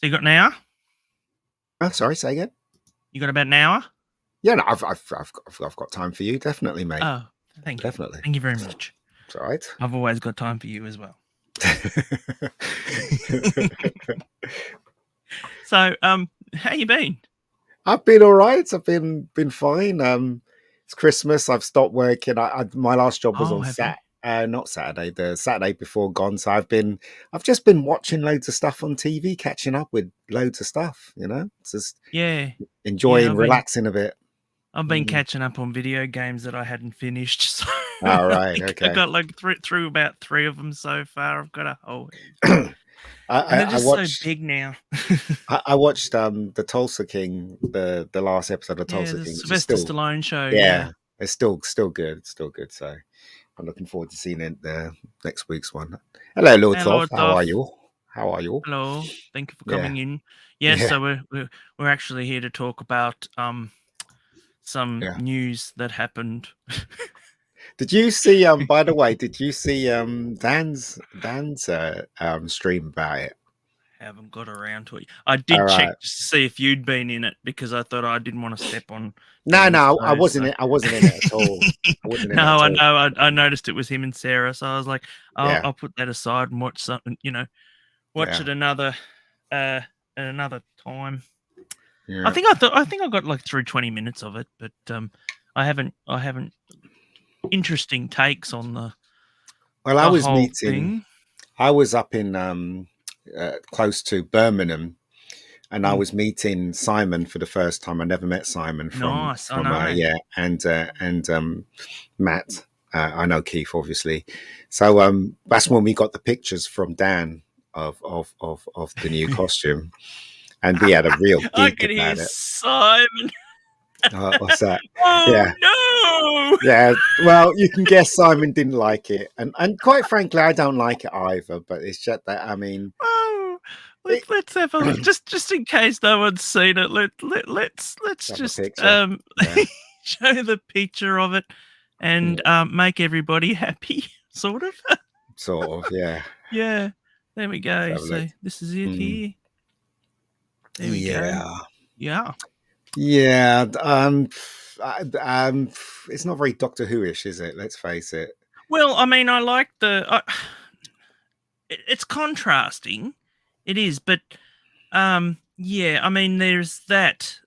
So you got an hour? Oh, sorry, say again. You got about an hour? Yeah, no, I've got time for you, definitely, mate. Oh, thank you. Definitely. Thank you very much. It's all right. I've always got time for you as well. So, how you been? I've been all right. I've been fine. It's Christmas. I've stopped working. My last job was Oh, on have you? not Saturday, the Saturday before gone. So I've just been watching loads of stuff on TV, catching up with loads of stuff. Just Yeah, yeah. enjoying, I've been relaxing a bit. I've been catching up on video games that I hadn't finished. So All right, I okay. got like through about 3 of them so far. I've got a whole and they're I just so watched big now. I watched the Tulsa King, the last episode of Yeah, Tulsa the King, which is Sylvester still, Stallone show. yeah, Yeah. it's still good. It's still good. So I'm looking forward to seeing it next week's one. Hello, Lord Hello, Thoth. it's How are off. you? How are you? Hello. Thank you for Yeah, coming in. Yes, yeah, so we're actually here to talk about some yeah. news that happened. Did you see? By the way, did you see Dan's stream about it? Haven't got around to it. I All did right. check just to see if you'd been in it because I thought I didn't want to step on No, Dan's no, I toes. wasn't. So. I wasn't in it at all. I wasn't in it No, at I all. know. I noticed it was him and Sarah, so I was like, Yeah, I'll put that aside and watch something. Watch yeah, it another at another time. yeah. I think I got like through 20 minutes of it, but I haven't interesting takes on Well, the whole thing. I was up in close to Birmingham, and I Mm, was meeting Simon for the first time. I never met Simon nice, I from know. yeah, and Matt. I know Keith, obviously. So that's when we got the pictures from Dan of the new costume, and we had a real I geek could hear about it. Simon. What's that? Oh Yeah. no! Yeah, well, you can guess Simon didn't like it, and quite frankly, I don't like it either. But it's just that Oh, it, let's have a just in case no one's seen it. Let's have a just picture. Yeah, show the picture of it and yeah, make everybody happy, sort of. sort of. Yeah, Yeah, there we let's go. have a look. So this is it Mm, here. There we go. yeah, Yeah. yeah. It's not very Doctor Who-ish, is it? Let's face it. Well, I mean, I like it's contrasting. It is, but yeah. I mean, there's that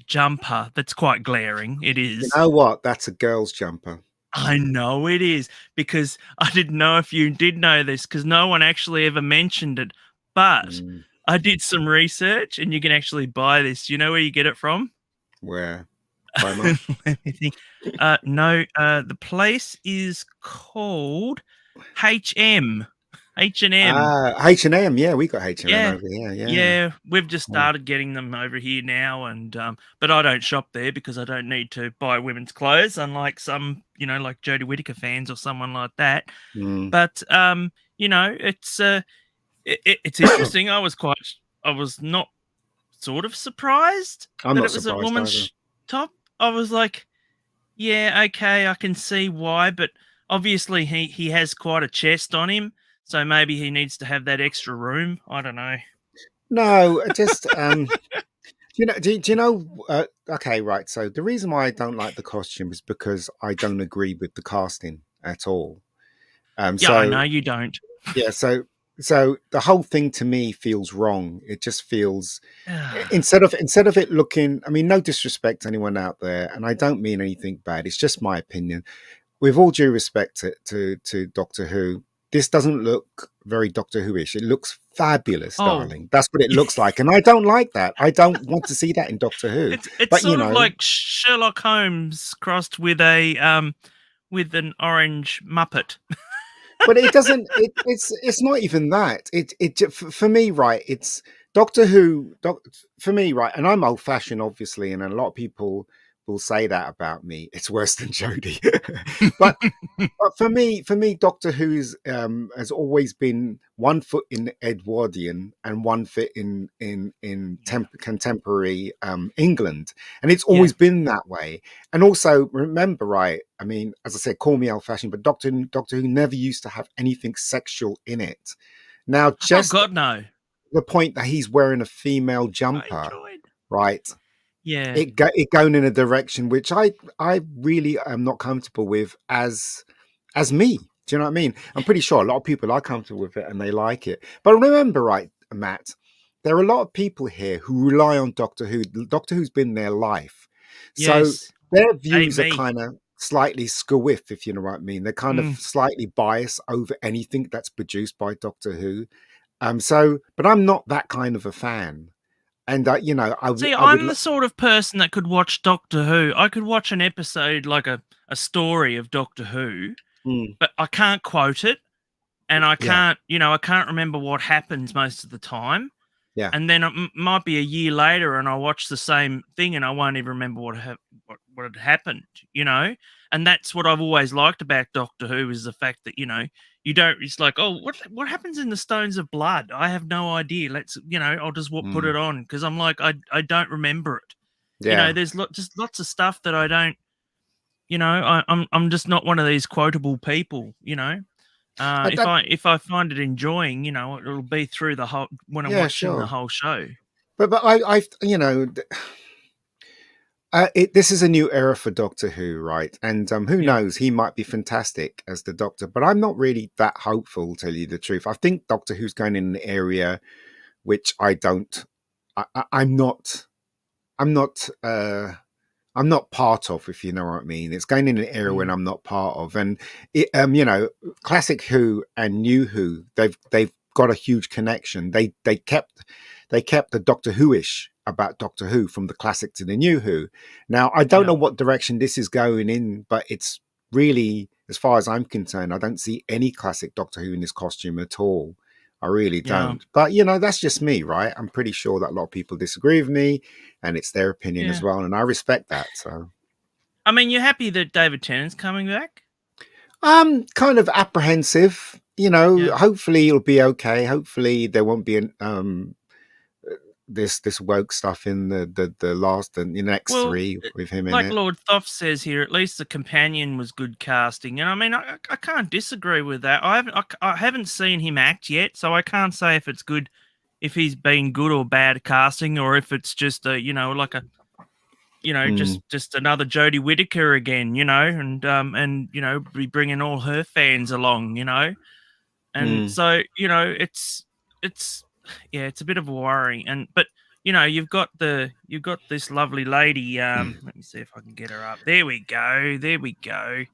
jumper that's quite glaring. It You is. know what? That's a girl's jumper. I know it is because I didn't know if you did know this because no one actually ever mentioned it. But Mm, I did some research and you can actually buy this. You know where you get it from? where Primark? Let me think. No, the place is called H&M. H&M. H&M. Yeah, we got H&M Yeah. over here. Yeah. Yeah, we've just Oh, started getting them over here now, and but I don't shop there because I don't need to buy women's clothes, unlike some, like Jodie Whittaker fans or someone like that. mm. But it's it's interesting. I was not sort of surprised I'm that not it was a surprised either. woman's top. I was like, yeah, okay, I can see why, but obviously he has quite a chest on him, so maybe he needs to have that extra room. I don't know. No, just do you know? Okay, right. So the reason why I don't like the costume is because I don't agree with the casting at all. Yeah, I So know you don't. yeah, so the whole thing to me feels wrong. It just feels instead of it looking. I mean, no disrespect to anyone out there, and I don't mean anything bad. It's just my opinion. With all due respect to Doctor Who, this doesn't look very Doctor Who-ish. It looks fabulous, Oh, darling. That's what it looks like, and I don't like that. I don't want to see that in Doctor Who. it's But sort of like Sherlock Holmes crossed with with an orange Muppet. but it doesn't. It's not even that. For me, right. It's Doctor Who. For me, right. And I'm old-fashioned, obviously, and a lot of people will say that about me. It's worse than Jodie, but But for me, Doctor Who's has always been one foot in Edwardian and one foot in Yeah, contemporary England, and it's yeah. always been that way. And also remember, right? I mean, as I said, call me old-fashioned, but Doctor Who never used to have anything sexual in it. Now, Oh just God, no. the point that he's wearing a female I jumper, enjoyed. right? Yeah. It going in a direction which I really am not comfortable with as me. Do you know what I mean? I'm pretty sure a lot of people are comfortable with it and they like it. But remember, right, Matt, there are a lot of people here who rely on Doctor Who. Doctor Who's been their life, so Yes. their Hey, views are me. kind of slightly skewiff, if you know what I mean. They're kind of Mm. slightly biased over anything that's produced by Doctor Who. But I'm not that kind of a fan. And See, I would. I'm the sort of person that could watch Doctor Who. I could watch an episode like a story of Doctor Who, Mm, but I can't quote it, and I yeah, can't, I can't remember what happens most of the time. yeah. And then it might be a year later, and I watch the same thing, and I won't even remember what had happened. And that's what I've always liked about Doctor Who is the fact that you don't. It's like, oh, what happens in the Stones of Blood? I have no idea. Let's I'll just put Mm, it on because I'm like I don't remember it. yeah. There's just lots of stuff that I don't. I'm just not one of these quotable people. If That, I find it enjoying, it'll be through the whole when I'm yeah, watching the sure. whole show. But this is a new era for Doctor Who, right? And who Yeah, knows? He might be fantastic as the Doctor, but I'm not really that hopeful. To tell you the truth, I think Doctor Who's going in an area which I don't. I'm not. I'm not. I'm not part of, if you know what I mean. It's going in an era when mm, I'm not part of, and classic Who and new Who, they've got a huge connection. They kept the Doctor Who-ish about Doctor Who from the classic to the new Who. Now I don't yeah, know what direction this is going in, but it's really, as far as I'm concerned, I don't see any classic Doctor Who in this costume at all. I really yeah, don't. But that's just me, right? I'm pretty sure that a lot of people disagree with me, and it's their opinion as yeah. well, and I respect that. So I mean, you're happy that David Tennant's coming back? I'm kind of apprehensive. Yeah. Hopefully it'll be okay. Hopefully there won't be this woke stuff in the last and the next Well, three with him in like it. Lord Thoth says here, at least the companion was good casting, and I mean, I can't disagree with that. I haven't seen him act yet, so I can't say if it's good, if he's been good or bad casting, or if it's just a like a Mm, just another Jodie Whittaker again, and be bringing all her fans along, and mm, so it's yeah, it's a bit of a worry, and but you've got this lovely lady. Let me see if I can get her up. There we go.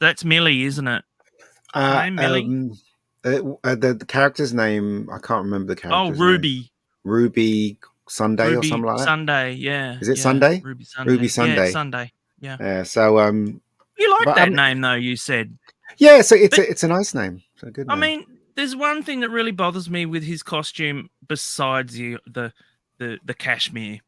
That's Millie, isn't it? What's her uh, name? Millie. um, the character's name, I can't remember the Oh, character's name. Ruby. Ruby Sunday or something Ruby like that. Sunday. Yeah, Is it yeah. Sunday? Ruby Ruby Sunday. Yeah, it's Sunday. Sunday. Yeah. So You like but that name though? You said, yeah, so it's but a nice name. It's a good I name. mean, there's one thing that really bothers me with his costume besides the cashmere,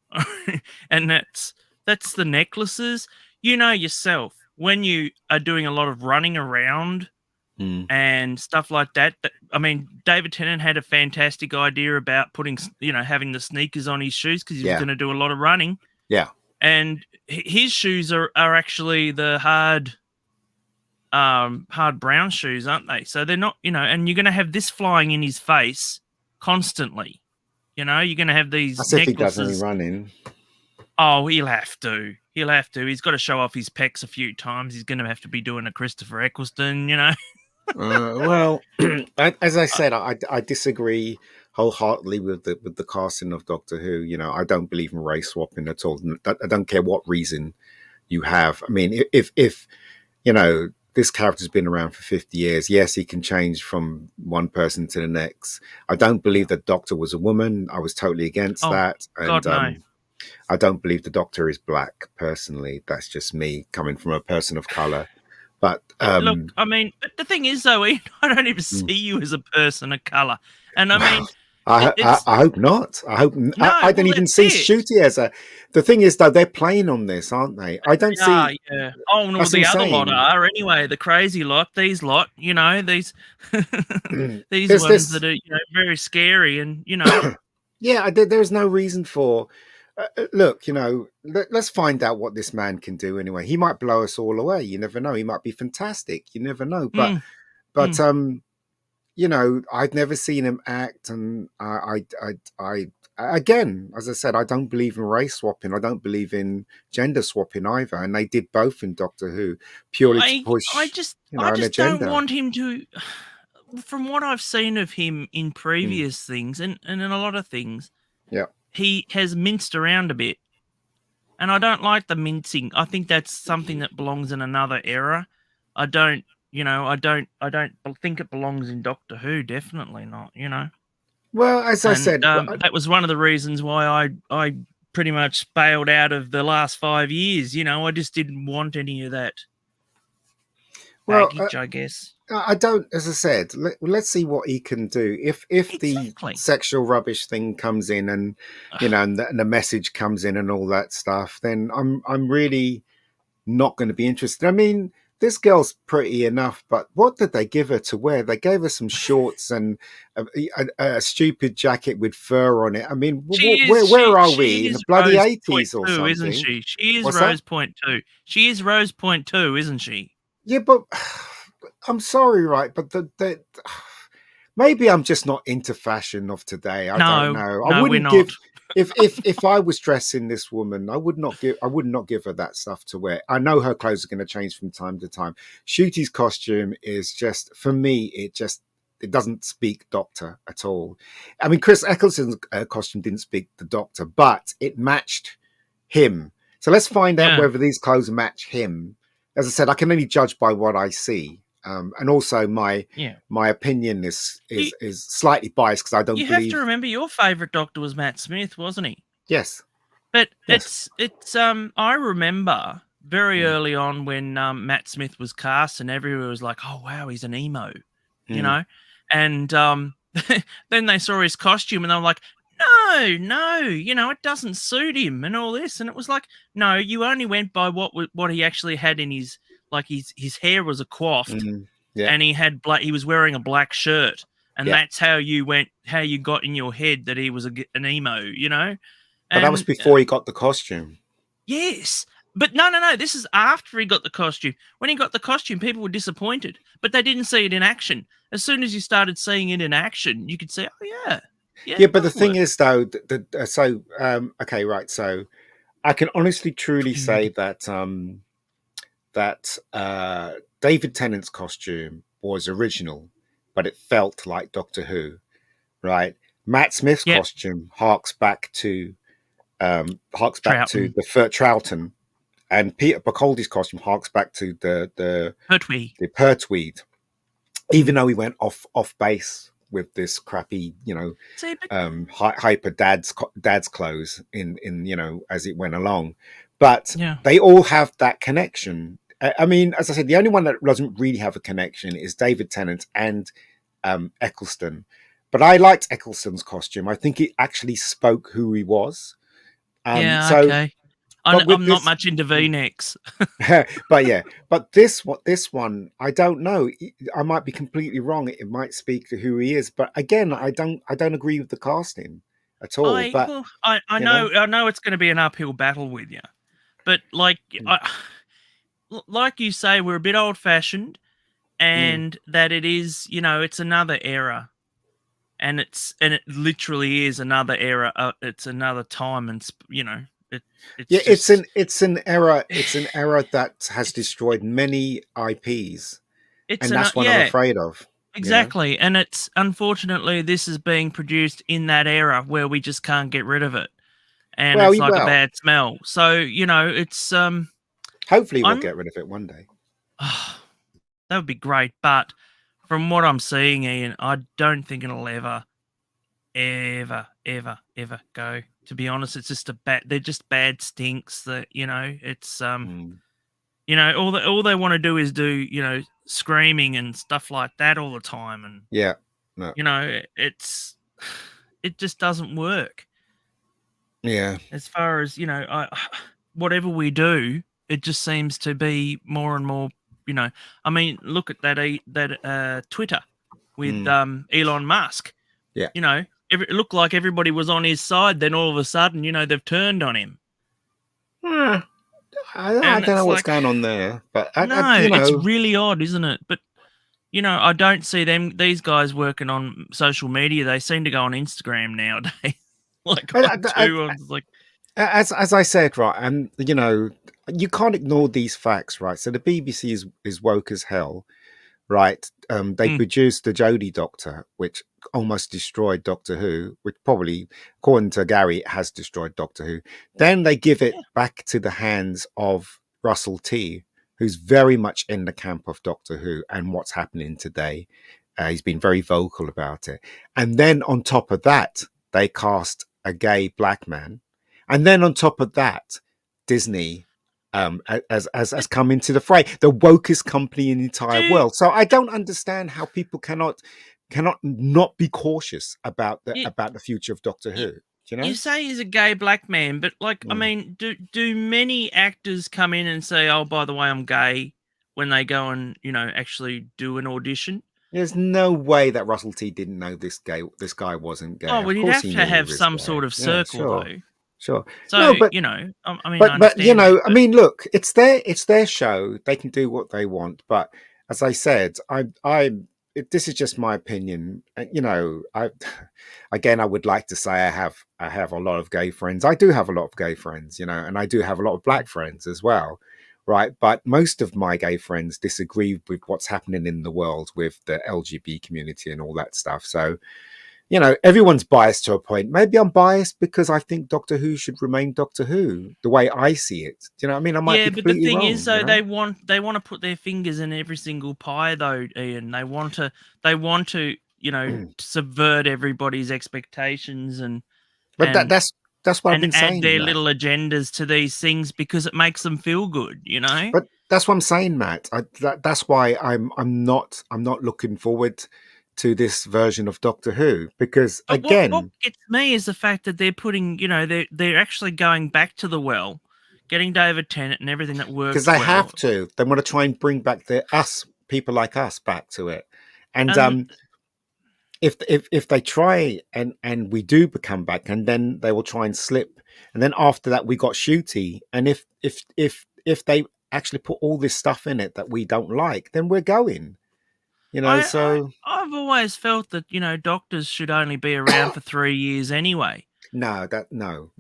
and that's the necklaces. You know yourself when you are doing a lot of running around Mm, and stuff like that. I mean, David Tennant had a fantastic idea about putting, having the sneakers on his shoes because he was yeah, going to do a lot of running, yeah. and his shoes are actually the hard brown shoes, aren't they? So they're not, and you're going to have this flying in his face constantly. You're going to have these That's if he does any necklaces. running. Oh, he'll have to. He'll have to. He's got to show off his pecs a few times. He's going to have to be doing a Christopher Eccleston. Well, as I said, I disagree wholeheartedly with the casting of Doctor Who. I don't believe in race swapping at all. I don't care what reason you have. I mean, if this character's been around for 50 years, yes, he can change from one person to the next. I don't believe the Doctor was a woman. I was totally against Oh, that, and God, no. I don't believe the Doctor is black. Personally, that's just me coming from a person of color. But Look, I mean, but the thing is, though, Ian, I don't even see you as a person of color. And I mean, it's I hope not. I hope I no, don't well, even that's see it. Ncuti as a. The thing is, though, they're playing on this, aren't they? I don't Yeah, see. yeah. Oh, no, That's what I'm the other lot saying. are anyway. The crazy lot, these lot, these these There's ones that this. are very scary, and Yeah, there's no reason for. Look, let's find out what this man can do anyway. He might blow us all away. You never know. He might be fantastic. You never know. But mm, but mm, um, you know, I've never seen him act, and again, as I said, I don't believe in race swapping. I don't believe in gender swapping either. And they did both in Doctor Who purely to I push, just you I know, an just don't agenda. want him to. From what I've seen of him in Mm, previous things and in a lot of things, yeah. he has minced around a bit. And I don't like the mincing. I think that's something that belongs in another era. I don't, I don't think it belongs in Doctor Who. Definitely not, Well, as I And said, that was one of the reasons why I pretty much bailed out of the last 5 years. I just didn't want any of that well, baggage, I guess. I don't. As I said, let's see what he can do. If the Exactly. sexual rubbish thing comes in, and you Ugh, know, and the message comes in, and all that stuff, then I'm really not going to be interested. I mean, this girl's pretty enough, but what did they give her to wear? They gave her some shorts and a stupid jacket with fur on it. I mean, where are we, she in the is bloody Rose Point 80s or 2, isn't something? she? She is What's that? Rose Point 2. She is Rose Point 2, isn't she? Yeah, but I'm sorry, right? But the maybe I'm just not into fashion of today. I don't No, know. I no, we're wouldn't not. give if I was dressing this woman, I would not give her that stuff to wear. I know her clothes are going to change from time to time. Shooty's costume is just, for me, it doesn't speak Doctor at all. I mean, Chris Eccleston's costume didn't speak the Doctor, but it matched him. So let's find out Yeah. whether these clothes match him. As I said, I can only judge by what I see, and also Yeah. my opinion You is slightly biased because I don't you have to believe. remember your favourite Doctor was Matt Smith, wasn't he? Yes, But yes, I remember very mm, early on when Matt Smith was cast and everyone was like, "Oh wow, he's an emo," you mm, know? And then they saw his costume and they were like, "No, no, it doesn't suit him and all this." And it was like, "No, you only went by what he actually had in his, like, his hair was a coiffed yeah, and he was wearing a black shirt, and yeah. that's how you got in your head that he was an emo. But that was And before he got the costume. yes, but no, no, no. This is after he got the costume. When he got the costume, people were disappointed, but they didn't see it in action. As soon as you started seeing it in action, you could say, "Oh yeah, yeah, Yeah, it but the does thing work." is, though, okay, right. So I can honestly, truly say that David Tennant's costume was original, but it felt like Doctor Who, right? Matt Smith's Yeah, costume harks back to Troughton, the Troughton, and Peter Bacaldi's costume harks back to Pertwee. the Pertwee, even though he went off base with this crappy, See, but hyper dad's clothes in as it went along, but yeah, they all have that connection. I mean, as I said, the only one that doesn't really have a connection is David Tennant and Eccleston. But I liked Eccleston's costume. I think it actually spoke who he was. yeah, So, okay. but with I'm not this, much into V-necks. but yeah, but this one, I don't know. I might be completely wrong. It might speak to who he is, but again, I, I don't agree with the casting at all. But I you know, know it's going to be an uphill battle with you, but mm, like you say, we're a bit old-fashioned, mm, and that it is, it's another era, and it literally is another era. It's another time, and it it's yeah, just it's an era that has it's destroyed many IPs, it's and an that's what I'm yeah, afraid of. You know, exactly, and it's unfortunately this is being produced in that era where we just can't get rid of it, and well, it's like a well, bad smell. So it's hopefully we'll I'm get rid of it one day. that would be great, but from what I'm seeing, Ian, I don't think it'll ever go. To be honest, it's just they're just bad stinks that, it's Mm, all they want to do is do, screaming and stuff like that all the time, and yeah, no, it just doesn't work. yeah, As far as, whatever we do, it just seems to be more and more, I mean, look at that Twitter with mm, Elon Musk. yeah. It looked like everybody was on his side. Then all of a sudden, they've turned on him, Ah, I and don't know it's what's like, going on there, but no, you it's know, really odd, isn't it? But I don't see these guys working on social media. They seem to go on Instagram nowadays. Like on two, I was like, as I said, right, and you can't ignore these facts, right? So the BBC is woke as hell, right? They mm, produced the Jodie Doctor, which almost destroyed Doctor Who, which probably, according to Gary, has destroyed Doctor Who. Then they give it yeah, back to the hands of Russell T, who's very much in the camp of Doctor Who and what's happening today. He's been very vocal about it. And then on top of that, they cast a gay black man. And then on top of that, Disney has come into the fray, the wokest company in the entire do world. So I don't understand how people cannot not be cautious you, about the future of Doctor you, Who. You you know? say he's a gay black man, but like, I Mm. mean, do many actors come in and say, "Oh, by the way, I'm gay," when they go and actually do an audition? There's no way that Russell T didn't know this guy wasn't gay. Oh, Of well, you'd course have he to knew he have was some sort gay. of Yeah, circle, sure, though. sure. So, No, but I mean, I but understand that, I but mean, look, it's their show. They can do what they want. But as I said, this is just my opinion. I again, I would like to say I have a lot of gay friends. I do have a lot of gay friends, and I do have a lot of black friends as well, right? But most of my gay friends disagree with what's happening in the world with the LGBT community and all that stuff. So everyone's biased to a point. Maybe I'm biased because I think Doctor Who should remain Doctor Who, the way I see it. Do you know what I mean? I might yeah, be but the completely thing is, wrong, though, they want to put their fingers in every single pie, though, Ian. They want to subvert everybody's expectations But and that's what I've and been add saying, their Matt. little agendas to these things because it makes them feel good. But that's what I'm saying, Matt. That's why I'm not looking forward to this version of Doctor Who because But what again, gets me is the fact that they're putting, they're actually going back to the well, getting David Tennant and everything that because works they well, have to, they want to try and bring back the us people like us back to it, and and if they try and we do become back, and then they will try and slip, and then after that we got Shooty, and if they actually put all this stuff in it that we don't like, then we're going, I, I so I've always felt that doctors should only be around for 3 years anyway. no, that no.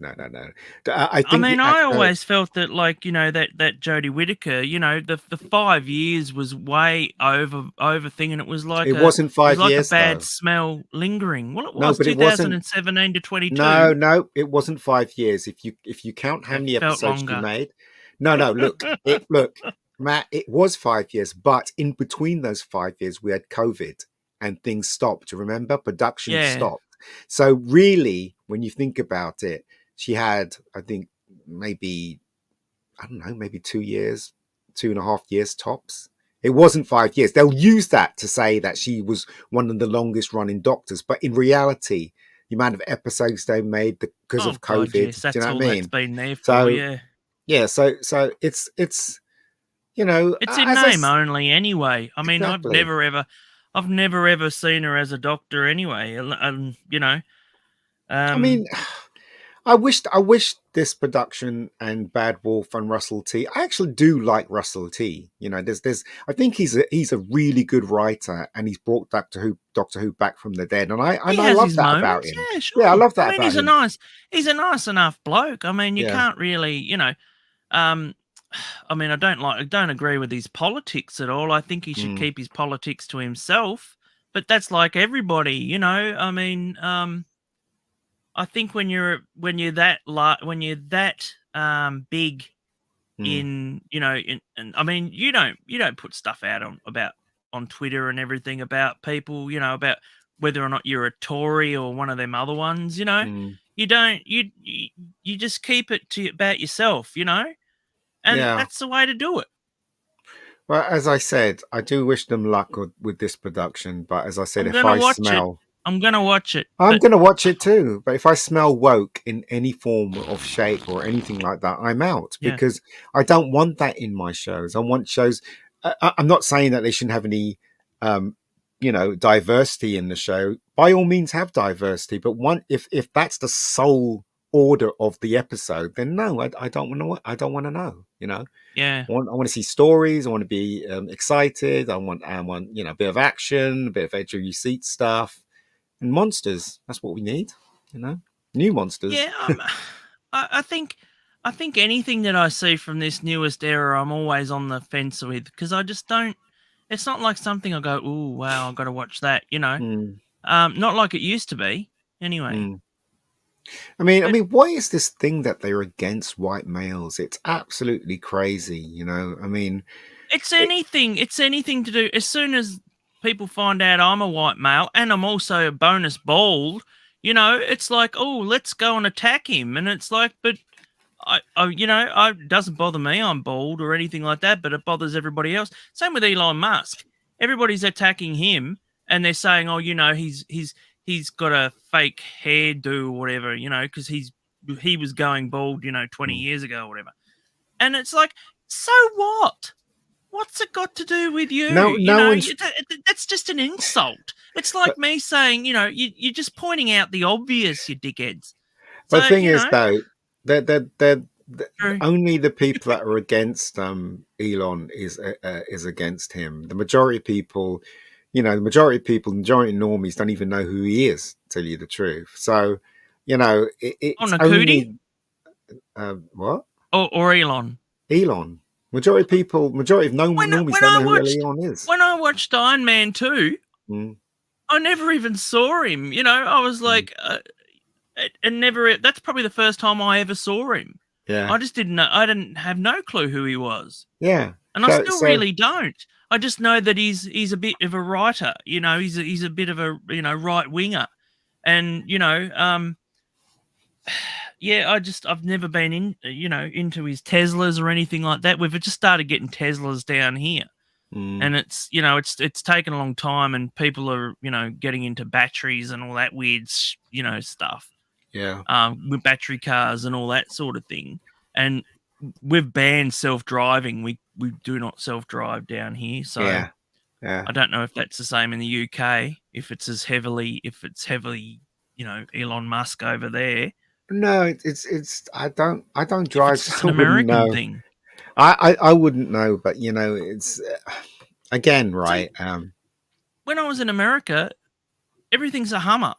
I I think mean, I always felt that, like, that Jodie Whittaker, the 5 years was way over thing, and it was like it a wasn't it was 5 like a years bad though. smell lingering. Well, it No, was but it wasn't. 2017 to No, 22. no, it wasn't 5 years. If you count how It many felt episodes she longer. made, no, look, Matt, it was 5 years, but in between those 5 years, we had COVID and things stopped. Remember, production Yeah. stopped. So really, when you think about it, she had, I think, maybe I don't know, maybe 2 years, 2.5 years tops. It wasn't 5 years. They'll use that to say that she was one of the longest running doctors, but in reality, the amount of episodes they made because Oh of God, COVID, yes, do you know that's what I all that's mean? been there for. So Yeah. yeah, so it's It's in as I name only anyway. I mean, exactly. I've never ever seen her as a doctor anyway. I Um, mean, I wish this production and Bad Wolf and Russell T. I actually do like Russell T. There's I think he's a really good writer, and he's brought Doctor Who back from the dead, and I he and I has love his that about moments. him. Yeah, Yeah, I sure. love I that mean, about him. he's a nice enough bloke. I mean, you Yeah. can't really, um, I mean, I don't agree with his politics at all. I think he should Mm, keep his politics to himself. But that's like everybody. I mean, I think when you're that big mm, in and I mean, you don't put stuff out on Twitter and everything about people, about whether or not you're a Tory or one of them other ones. mm. You don't you just keep it to about yourself. And Yeah. that's the way to do it. Well, as I said, I do wish them luck with this production, but as I said, I'm if gonna I watch it. smell I'm gonna watch it. I'm But going to watch it too. But if I smell woke in any form of shape or anything like that, I'm out yeah. because I don't want that in my shows. I want shows. I'm not saying that they shouldn't have any, um, diversity in the show. By all means, have diversity. But if that's the sole order of the episode, then no, I don't want to. I don't want to know. Yeah. I want to see stories. I want to be excited. I want a bit of action, a bit of edge of your seat stuff, and monsters. That's what we need. New monsters. Yeah, I think anything that I see from this newest era, I'm always on the fence with, because I just don't. It's not like something I go, oh wow, I've got to watch that. Mm, Not like it used to be. Anyway, mm. I but mean, what is this thing that they're against white males? It's absolutely crazy. I mean, it's it, anything. It's anything to do. As soon as people find out I'm a white male and I'm also a bonus bald, it's like, oh, let's go and attack him. And it's like, but it doesn't bother me. I'm bald or anything like that, but it bothers everybody else. Same with Elon Musk. Everybody's attacking him, and they're saying, "Oh, he's got a fake hairdo or whatever," because he was going bald, 20 mm. years ago or whatever. And it's like, so what? What's it got to do with you? No one's. That's just an insult. It's like But me saying, you're just pointing out the obvious, you dickheads. the So, thing is, though, they're true. only the people that are against Elon is against him. The majority of people, the majority of normies don't even know who he is. To tell you the truth, so Oh, it's Ncuti only what or Elon. Elon. Majority of When normies when don't I know who watched Elon is. when I watched Iron Man 2, Mm, I never even saw him. I was mm. like, and never. That's probably the first time I ever saw him. Yeah, I just didn't know. I didn't have no clue who he was, yeah. and I So, still so really don't. I just know that he's a bit of a writer. He's a bit of a right winger, and yeah, I've never been into his Teslas or anything like that. We've just started getting Teslas down here. mm, And it's it's taken a long time, and people are getting into batteries and all that weird stuff, yeah, with battery cars and all that sort of thing. And we've banned self-driving. We do not self-drive down here, so yeah, yeah. I don't know if that's the same in the UK, if it's heavily Elon Musk over there. No, it's I don't If drive, it's just so an I wouldn't American know. thing. I wouldn't know, but it's again, See, right. when I was in America, everything's a Hummer.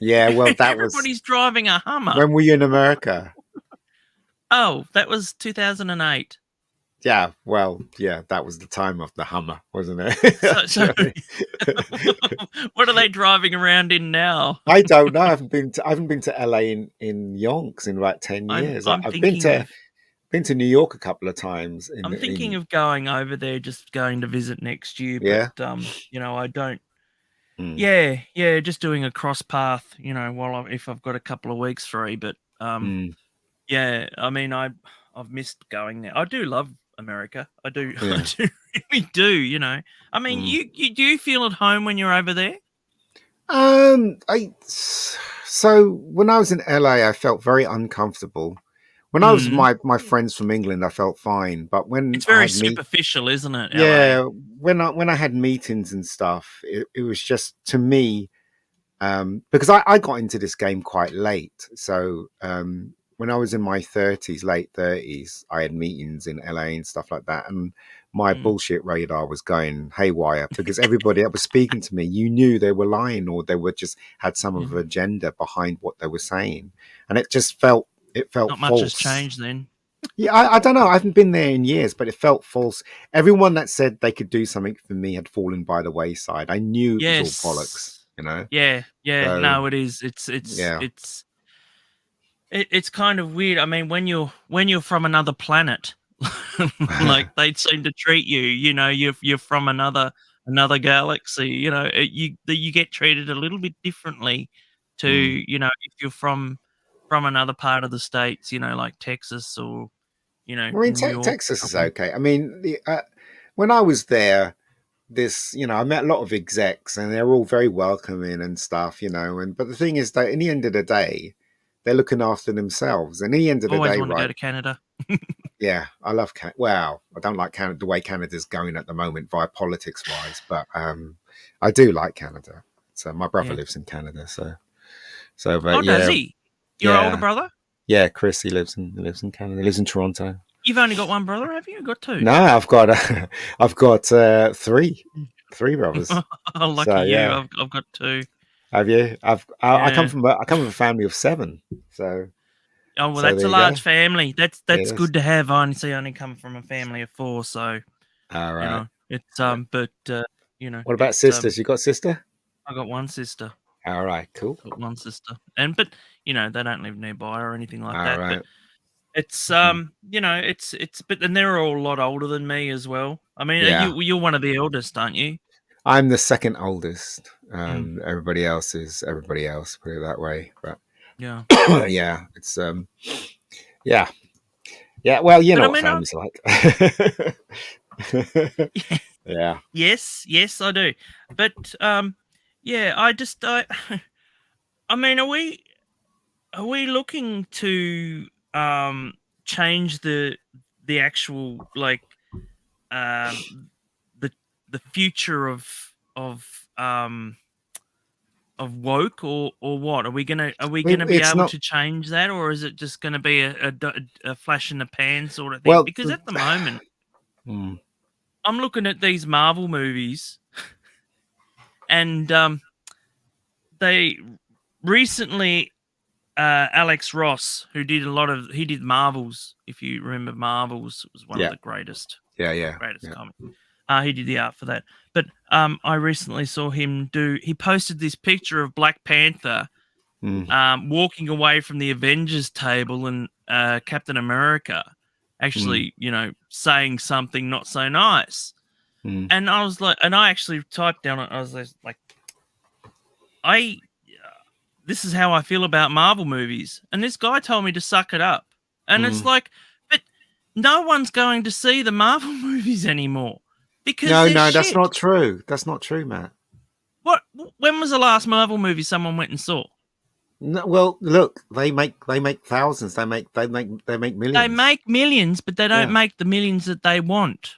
Yeah, well, that was Everybody's driving a Hummer. when were you in America? Oh, that was 2008. Yeah, well, yeah, that was the time of the Hummer, wasn't it? So Actually. what are they driving around in now? I don't know. I haven't been to LA in yonks in about 10 I'm years. I'm I've thinking of been to New York a couple of times I'm thinking in of going over there, just going to visit next year, but yeah. I don't. Mm, Yeah, just doing a cross path, if I've got a couple of weeks free, but mm, yeah, I mean, I've missed going there. I do love America. I do. I yeah. do really do. I mean, Mm. you do feel at home when you're over there? I so when I was in LA, I felt very uncomfortable. When I was with Mm. my friends from England, I felt fine. But when It's I very had superficial, isn't it, LA? yeah, when I had meetings and stuff, it was just to me because I got into this game quite late. So when I was in my 30s, late 30s, I had meetings in LA and stuff like that, and my Mm. bullshit radar was going haywire because everybody that was speaking to me, you knew they were lying or they were just had some of Yeah. an agenda behind what they were saying, and it felt Not much has false. changed then. Yeah, I don't know. I haven't been there in years, but it felt false. Everyone that said they could do something for me had fallen by the wayside. I knew it was all bollocks, Yes. you know. Yeah. So No, it is. yeah, It's kind of weird. I mean, when you're from another planet, like they seem to treat you. You're from another galaxy. You get treated a little bit differently to mm. if you're from another part of the states. Like Texas or I mean, New York or Texas is something. okay. I mean, when I was there, I met a lot of execs, and they're all very welcoming and stuff, And but the thing is that in the end of the day, they're looking after themselves. And in the end of the Always day, want to go right? to Canada. Yeah, I love Canada. Well, I don't like Canada the way Canada's going at the moment, via politics wise, but I do like Canada. So my brother Yeah. lives in Canada, so Oh, but does yeah, he? Your older Yeah, brother? yeah. Chris, he lives in Canada. He lives in Toronto. You've only got one brother, have you? Got two? No, I've got I've got three brothers. Oh, lucky So you. yeah, I've got two. have you? I come Yeah. from a family of seven. So Oh well, so that's there a you go. large family. It That's is. good to have. I only come from a family of four, so All right. it's Yeah. but you know, What about it's sisters? You got a sister? I got one sister. All right. Cool. Got one sister, but they don't live nearby or anything like All that. But right. it's Mhm. it's but and they're all a lot older than me as well. I mean, Yeah. you're one of the eldest, aren't you? I'm the second oldest. Mm, Everybody else is everybody else. Put it that way. But yeah. yeah, it's yeah, yeah. Well, you But know I what mean, family's like. Yeah. yes, I do. But yeah, I mean, are we looking to change the actual like um the the future of woke or what? Are we gonna be It's able not. to change that, or is it just gonna be a flash in the pan sort of thing? Well, Because at the moment mm, I'm looking at these Marvel movies and they recently Alex Ross, who did he did Marvels. If you remember Marvels, it was one of yeah, the greatest yeah, yeah, yeah. comics. He did the art for that. But I recently saw him he posted this picture of Black Panther Mm, walking away from the Avengers table and Captain America mm, actually, saying something not so nice. mm, And I was like, and I actually typed down, I was like, I this is how I feel about Marvel movies. And this guy told me to suck it up. And it's mm. like, but no one's going to see the Marvel movies anymore because No, they're no, that's shit. not true. That's not true, Matt. What? When was the last Marvel movie someone went and saw? No, well, look, they make thousands. They make They millions. make millions, but they don't Yeah. make the millions that they want.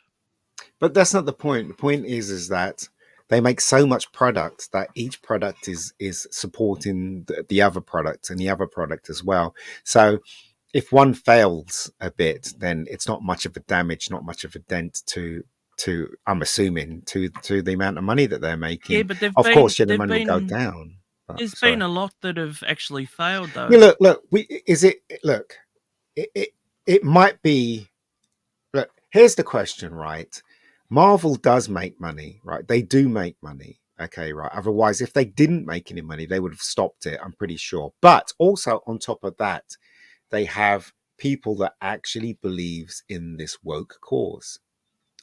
But that's not the point. The point is that they make so much product that each product is supporting the other product and the other product as well. So if one fails a bit, then it's not much of a damage, not much of a dent to I'm assuming to the amount of money that they're Yeah, making. but Of course, yeah, the money will go down. But there's been sorry. a lot that have actually failed Yeah, though. look, look, it might be. Look, here's the question, right? Marvel does make money, right? They do make money. Okay, right. Otherwise, if they didn't make any money, they would have stopped it, I'm pretty sure. But also on top of that, they have people that actually believes in this woke cause.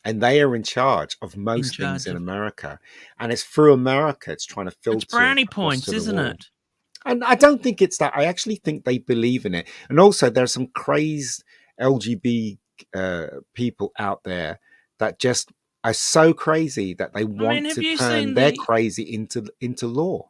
And they are in charge of In most things charge in of America. And it's through America, it's trying to it's filter it brownie across points, to the isn't wall. it? And I don't think it's that. I actually think they believe in it. And also, there's some crazed LGBT people out there that just are so crazy that they I mean, want to turn their crazy into law.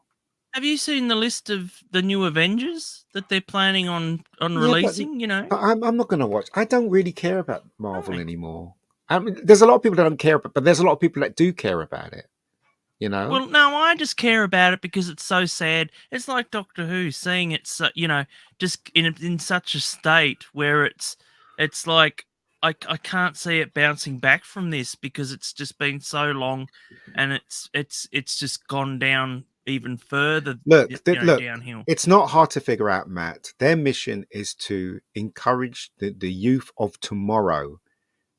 have you seen the list of the new Avengers that they're planning on Yeah, releasing? but I'm not going to watch. I don't really care about Marvel Right. anymore. I mean, there's a lot of people that don't care, but there's a lot of people that do care about it. You know? Well, no, I just care about it because it's so sad. It's like Doctor Who, seeing it, just in such a state where it's like I can't see it bouncing back from this because it's just been so long, and it's just gone down even further, Look, downhill. it's not hard to figure out, Matt. Their mission is to encourage the youth of tomorrow.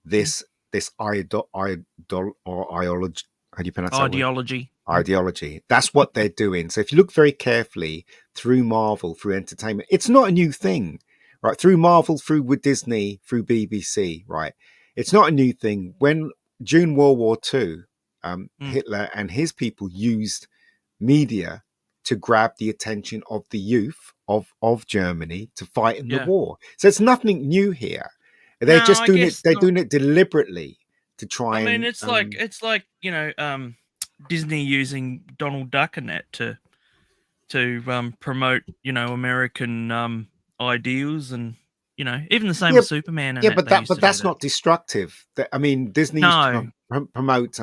Mm. This idol or ideology. How do you pronounce that word? Ideology. Mm. Ideology. That's what they're doing. So if you look very carefully through Marvel, through entertainment, it's not a new thing, right? Through Marvel, through with Disney, through BBC, right? It's not a new thing. When during World War II, Mm. Hitler and his people used media to grab the attention of the youth of Germany to fight in the Yeah. war. So it's nothing new here. They're No, just I doing it. guess They're not. doing it deliberately to I try mean, and it's like Disney using Donald Duck and that to promote American ideals, and even the same yeah, with Superman and yeah, that they used but to do that's that. not destructive. I mean, Disney used to No, promote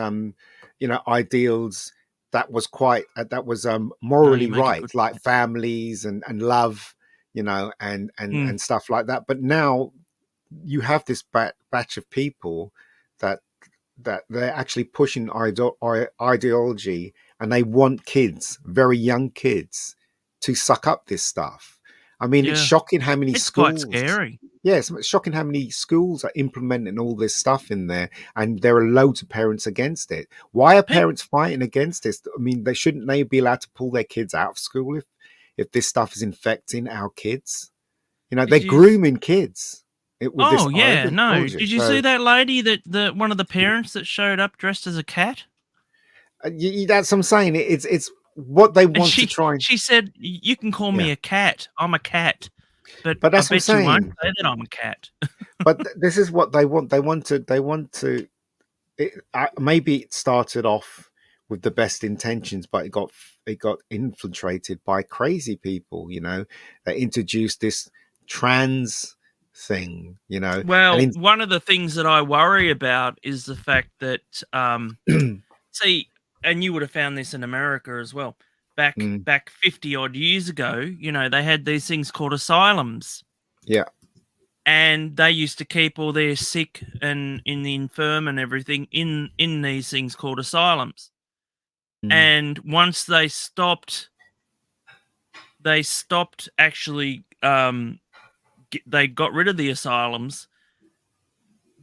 ideals that was quite that was no, you morally make a right, good like point. families and love, you know, Mm. and stuff like that. But now you have this batch of people that they're actually pushing ideology, and they want kids, very young kids, to suck up this stuff. I mean, it's Yeah. shocking how many It's quite schools. scary. Yes, it's shocking how many schools are implementing all this stuff in there, and there are loads of parents against it. Why are Pe- parents fighting against this? I mean, they be allowed to pull their kids out of school if this stuff is infecting our kids? You know, they're Did you? grooming kids with this Oh yeah, no. ideology. Did you see So that lady that the one of the parents that showed up dressed as a cat? that's what I'm saying. It's what they And want to try and she said, "You can call yeah. me a cat. I'm a cat, but But I that's what I'm bet you won't saying. say that I'm a cat." But this is what they want. They want to. They want to. Maybe it started off with the best intentions, but it got infiltrated by crazy people. You know, that introduced this trans thing. You know, Well, and one of the things that I worry about is the fact that, in see, and you would have found this in America as well. mm, Back 50 odd years ago, they had these things called asylums, yeah, and they used to keep all their sick and in the infirm and everything in these things called asylums. mm, And once they stopped actually they got rid of the asylums.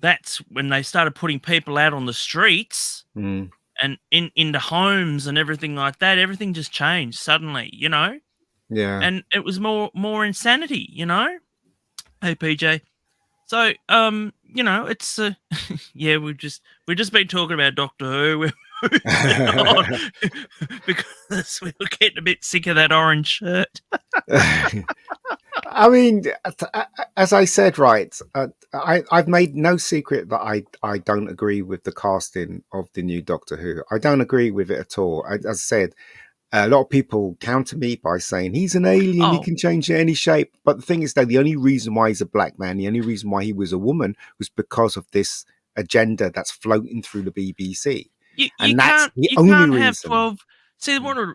That's when they started putting people out on the streets mm, and into homes and everything like that. Everything just changed suddenly, yeah. and it was more insanity. Hey PJ. So it's yeah, we've just been talking about Doctor Who. We're moving on because we were getting a bit sick of that orange shirt. I mean, as I said, right, I've made no secret that I don't agree with the casting of the new Doctor Who. I don't agree with it at all. As I said, a lot of people counter me by saying he's an alien, he Oh, can change any shape. But the thing is, though, the only reason why he's a black man, the only reason why he was a woman was because of this agenda that's floating through the BBC. you you And that's can't the you only can't have reason. 12. See, Mm,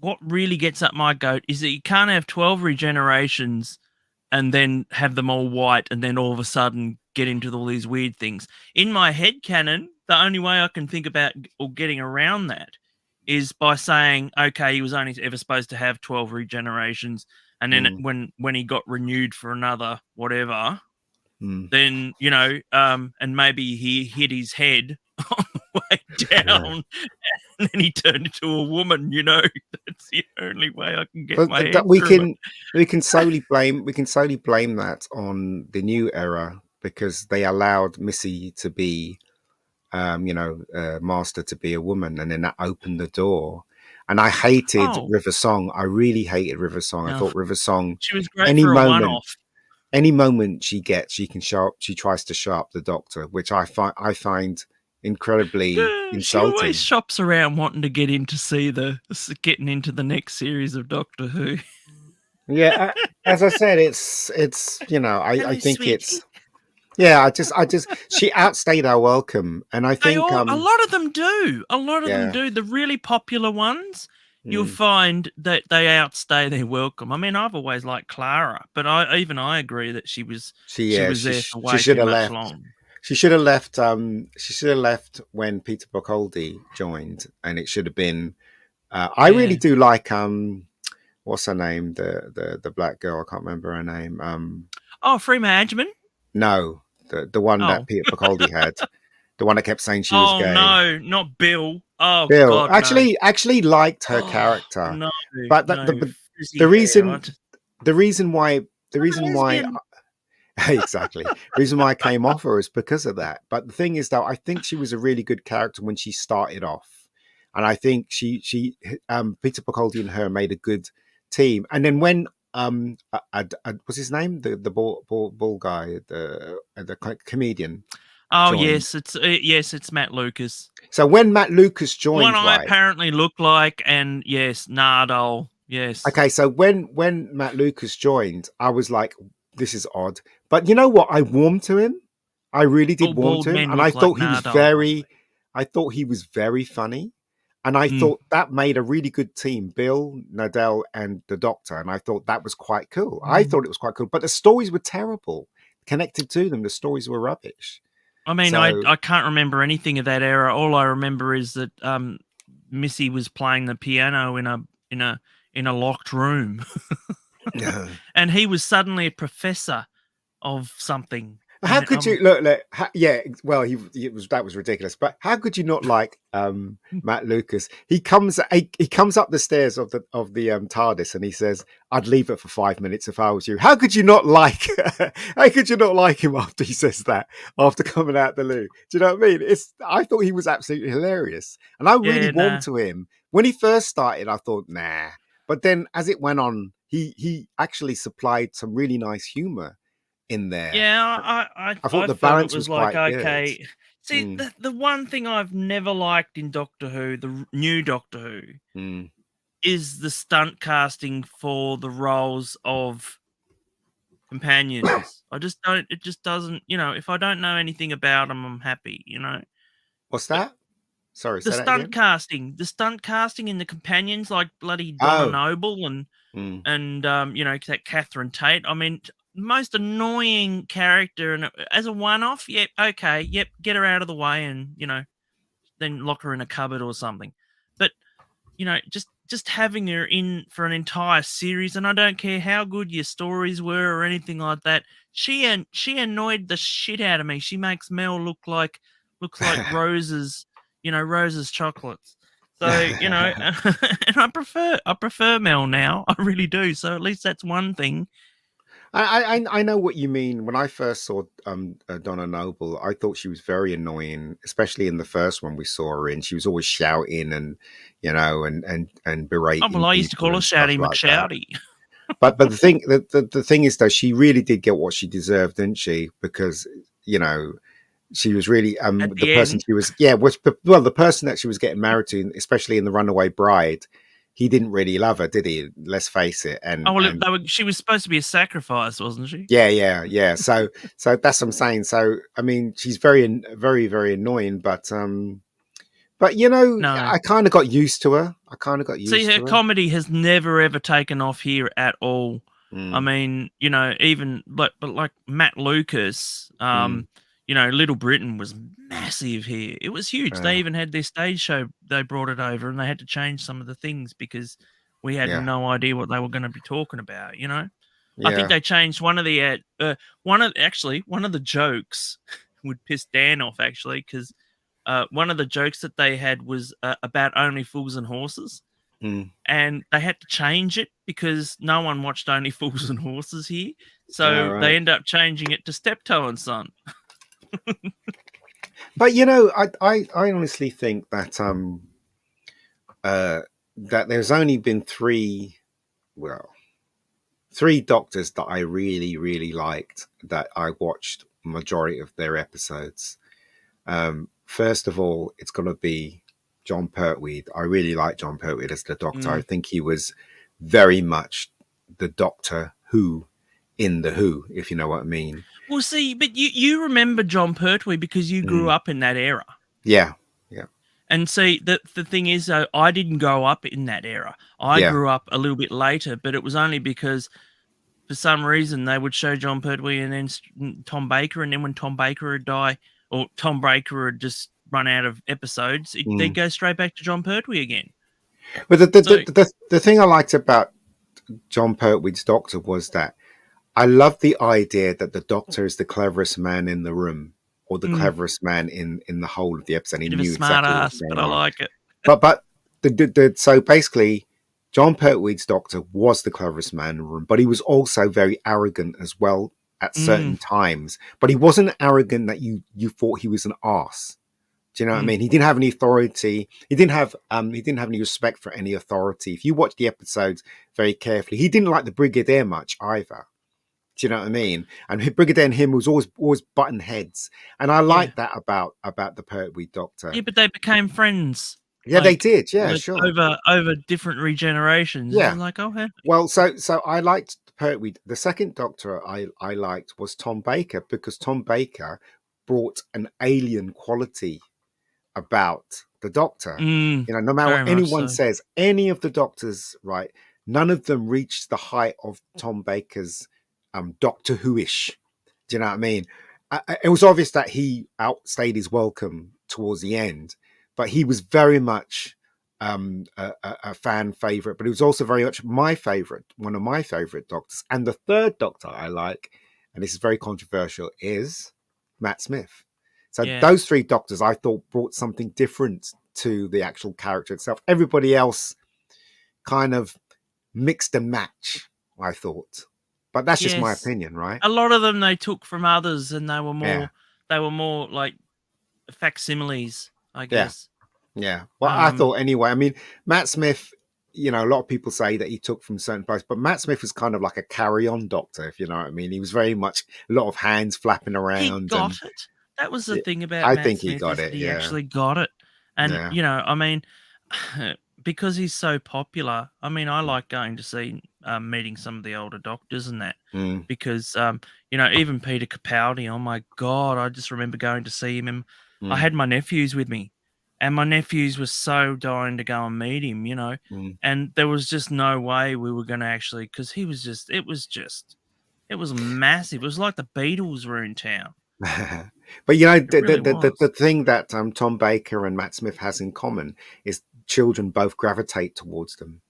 what really gets up my goat is that you can't have 12 regenerations and then have them all white and then all of a sudden get into all these weird things. In my head canon, the only way I can think about or getting around that is by saying, okay, he was only ever supposed to have 12 regenerations, and then mm, when he got renewed for another whatever, mm. then and maybe he hit his head on the way Yeah. down, and then he turned into a woman. That's the only way I can get But my that head through it. we can solely blame that on the new era because they allowed Missy to be Master to be a woman, and then that opened the door. And I hated Oh, River Song. I really hated River Song. I no, thought River Song, she was great any for a moment, one-off. any moment she gets, she tries to sharp the Doctor, which I find incredibly She always insulting. shops around wanting to getting into the next series of Doctor Who. Yeah, as I said, it's I Hello, think sweetie. it's yeah. I just she outstayed our welcome, and I think A lot of them do. A lot of them yeah. do. The really popular ones, you'll Mm. find that they outstay their welcome. I mean, I've always liked Clara, but I agree that she was there for She way should too have much left. long. She should have left. She should have left when Peter Bocaldi joined, and it should have been. I really Yeah. do like what's her name? The black girl. I can't remember her name. Oh, free management. No, the one that Oh. Peter Bocaldi had, the one that kept saying she was Oh gay. no, not Bill. Oh Bill God, no. actually liked her Oh character, no, but no, the frizzy hair. reason the reason why the I'm a reason why lesbian. exactly. Reason why I came off her is because of that. But the thing is, though, I think she was a really good character when she started off, and I think Peter Bocaldi and her made a good team. And then when what's his name, the ball guy, the comedian Oh joined. yes, it's Matt Lucas. So when Matt Lucas The one joined, I right? apparently look like, and yes, Nardole. Yes. Okay, so when Matt Lucas joined, I was like, this is odd. But you know what? I warmed to him. I really did All warm bald to him, men and I look like thought he was Nardole. very funny. And I Mm. thought that made a really good team, Bill, Nadell, and the Doctor. And I thought that was quite cool. I Mm. thought it was quite cool, but the stories were terrible. Connected to them, the stories were rubbish. I mean, So I can't remember anything of that era. All I remember is that Missy was playing the piano in a in a locked room, and he was suddenly a professor of something. how And could you look? Yeah, well, he was that was ridiculous. But how could you not like Matt Lucas? He comes up the stairs of the TARDIS and he says, "I'd leave it for 5 minutes if I was you." How could you not like? How could you not like him after he says that? After coming out the loo, do you know what I mean? I thought he was absolutely hilarious, and I really yeah, warmed nah. to him when he first started. I thought, nah, but then as it went on, he actually supplied some really nice humor in there. Yeah, I thought I the felt it balance was was like, quite good. okay. See, Mm, the one thing I've never liked in Doctor Who, new Doctor Who, mm. is the stunt casting for the roles of companions. I just don't. It just doesn't. If I don't know anything about them, I'm happy. What's But that? Sorry, say that again. the stunt casting in the companions, like bloody Donna Oh, Noble and mm. that Catherine Tate. I mean, most annoying character, and as a one-off, yep, okay, yep, get her out of the way, and then lock her in a cupboard or something. But just having her in for an entire series, and I don't care how good your stories were or anything like that. She annoyed the shit out of me. She makes Mel looks like Rose's chocolates. So and I prefer Mel now. I really do. So at least that's one thing. I know what you mean. When I first saw Donna Noble, I thought she was very annoying, especially in the first one we saw her in. She was always shouting and and Oh well, berating I used to people call her and stuff Shouty like that. McShouty But the thing is though, she really did get what she deserved, didn't she? Because you know she was really at the the person end. she was, yeah, was, well, the person that she was getting married to, especially in The Runaway Bride, he didn't really love her, did he? Let's face it. Oh well, And she was supposed to be a sacrifice, wasn't she? yeah, so that's what I'm saying. So I mean, she's very annoying, but No. I kind of got used to her. I kind of got See, used her to her. comedy has never ever taken off here at all. I Mm, mean, even like Matt Lucas, mm, Little Britain was massive here. It was huge. They uh, even had their stage show. They brought it over, and they had to change some of the things because we had yeah, no idea what they were going to be talking about. I think yeah. they changed one of the one of the jokes would piss Dan off actually because one of the jokes that they had was about only fools and horses, Mm, and they had to change it because no one watched Only Fools and Horses here. all So they right. end up changing it to Steptoe and Son. But I honestly think uh, that there's only been well, three doctors that I really liked that I watched majority of their episodes. First of all, it's going to be John Pertwee. I really like John Pertwee as the Doctor. I Mm. think he was very much the Doctor Who in the Who, if you know what I mean. Well, see, but you remember John Pertwee because you grew Mm. up in that era. Yeah, yeah, And see, the thing is, though, I didn't grow up in that era. I yeah. grew up a little bit later, but it was only because for some reason they would show John Pertwee and then Tom Baker, and then when Tom Baker would die or Tom Baker had just run out of episodes, they'd Mm. go straight back to John Pertwee again. But So the thing I liked about John Pertwee's Doctor was that I love the idea that the Doctor is the cleverest man in the room, or the mm, cleverest man in the whole of the episode. He bit of a knew smart exactly what was ass, but going I on. like it. But so basically, John Pertwee's Doctor was the cleverest man in the room, but he was also very arrogant as well at Mm, certain times. But he wasn't arrogant that you thought he was an arse. Do you know what I mm. mean? He didn't have any authority. He didn't have any respect for any authority. If you watch the episodes very carefully, he didn't like the Brigadier much either. Do you know what I mean? And Brigadier and him was always button heads, and I Yeah. like that about the Pertwee Yeah, Doctor. but they became friends, Yeah, they like did. Yeah, sure. over different regenerations. It's Yeah. like, oh, hey. Well, so I liked Pertwee. The second Doctor I liked was Tom Baker because Tom Baker brought an alien quality about the Doctor. Mm, No matter very what much anyone so. says, any of the Doctors, right? None of them reached the height of Tom Baker's Doctor Who-ish. Do you know what I mean? It was obvious that he outstayed his welcome towards the end, but he was very much a fan favorite. But he was also very much my favorite, one of my favorite Doctors. And the third Doctor I like, and this is very controversial, is Matt Smith. So Yeah. those three Doctors I thought brought something different to the actual character itself. Everybody else kind of mixed and match, I thought. But that's just my Yes. opinion, right? A lot of them they took from others, and Yeah. they were more like facsimiles, I Yeah. guess. Yeah. Well, I Um, thought anyway. I mean, Matt Smith, a lot of people say that he took from certain places, but Matt Smith was kind of like a carry-on Doctor, if you know what I mean. He was very much a lot of hands flapping he around, got and it. That was the thing about I Matt think he Smith, got is that it. he Yeah. actually got it. And, Yeah. I mean, because he's so popular, I mean, I like going to see, meeting some of the older Doctors and that, Mm, because, even Peter Capaldi, oh my God, I just remember going to see him. And I mm, had my nephews with me, and my nephews were so dying to go and meet him, mm. and there was just no way we were going to actually, because it was massive. It was like the Beatles were in town. But It really the was. thing that Tom Baker and Matt Smith has in common is children both gravitate towards them.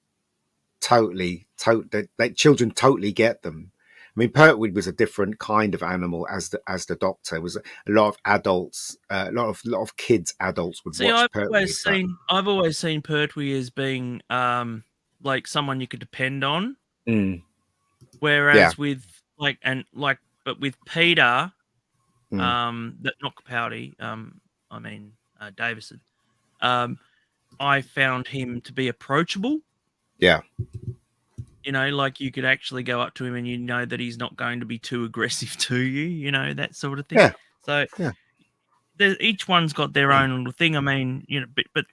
That children totally get them. I mean, Pertwee was a different kind of animal as the Doctor. It was a lot of adults, a lot of kids, adults would See, watch Pertwee, but I've always seen Pertwee as being like someone you could depend on. mm, yeah, Whereas with but with Peter, mm, that not Capaldi, I mean Davison, um, I found him to be approachable. yeah, Like you could actually go up to him and you know that he's not going to be too aggressive to you, that sort of thing. yeah, So yeah. each one's got their own little thing. I mean, but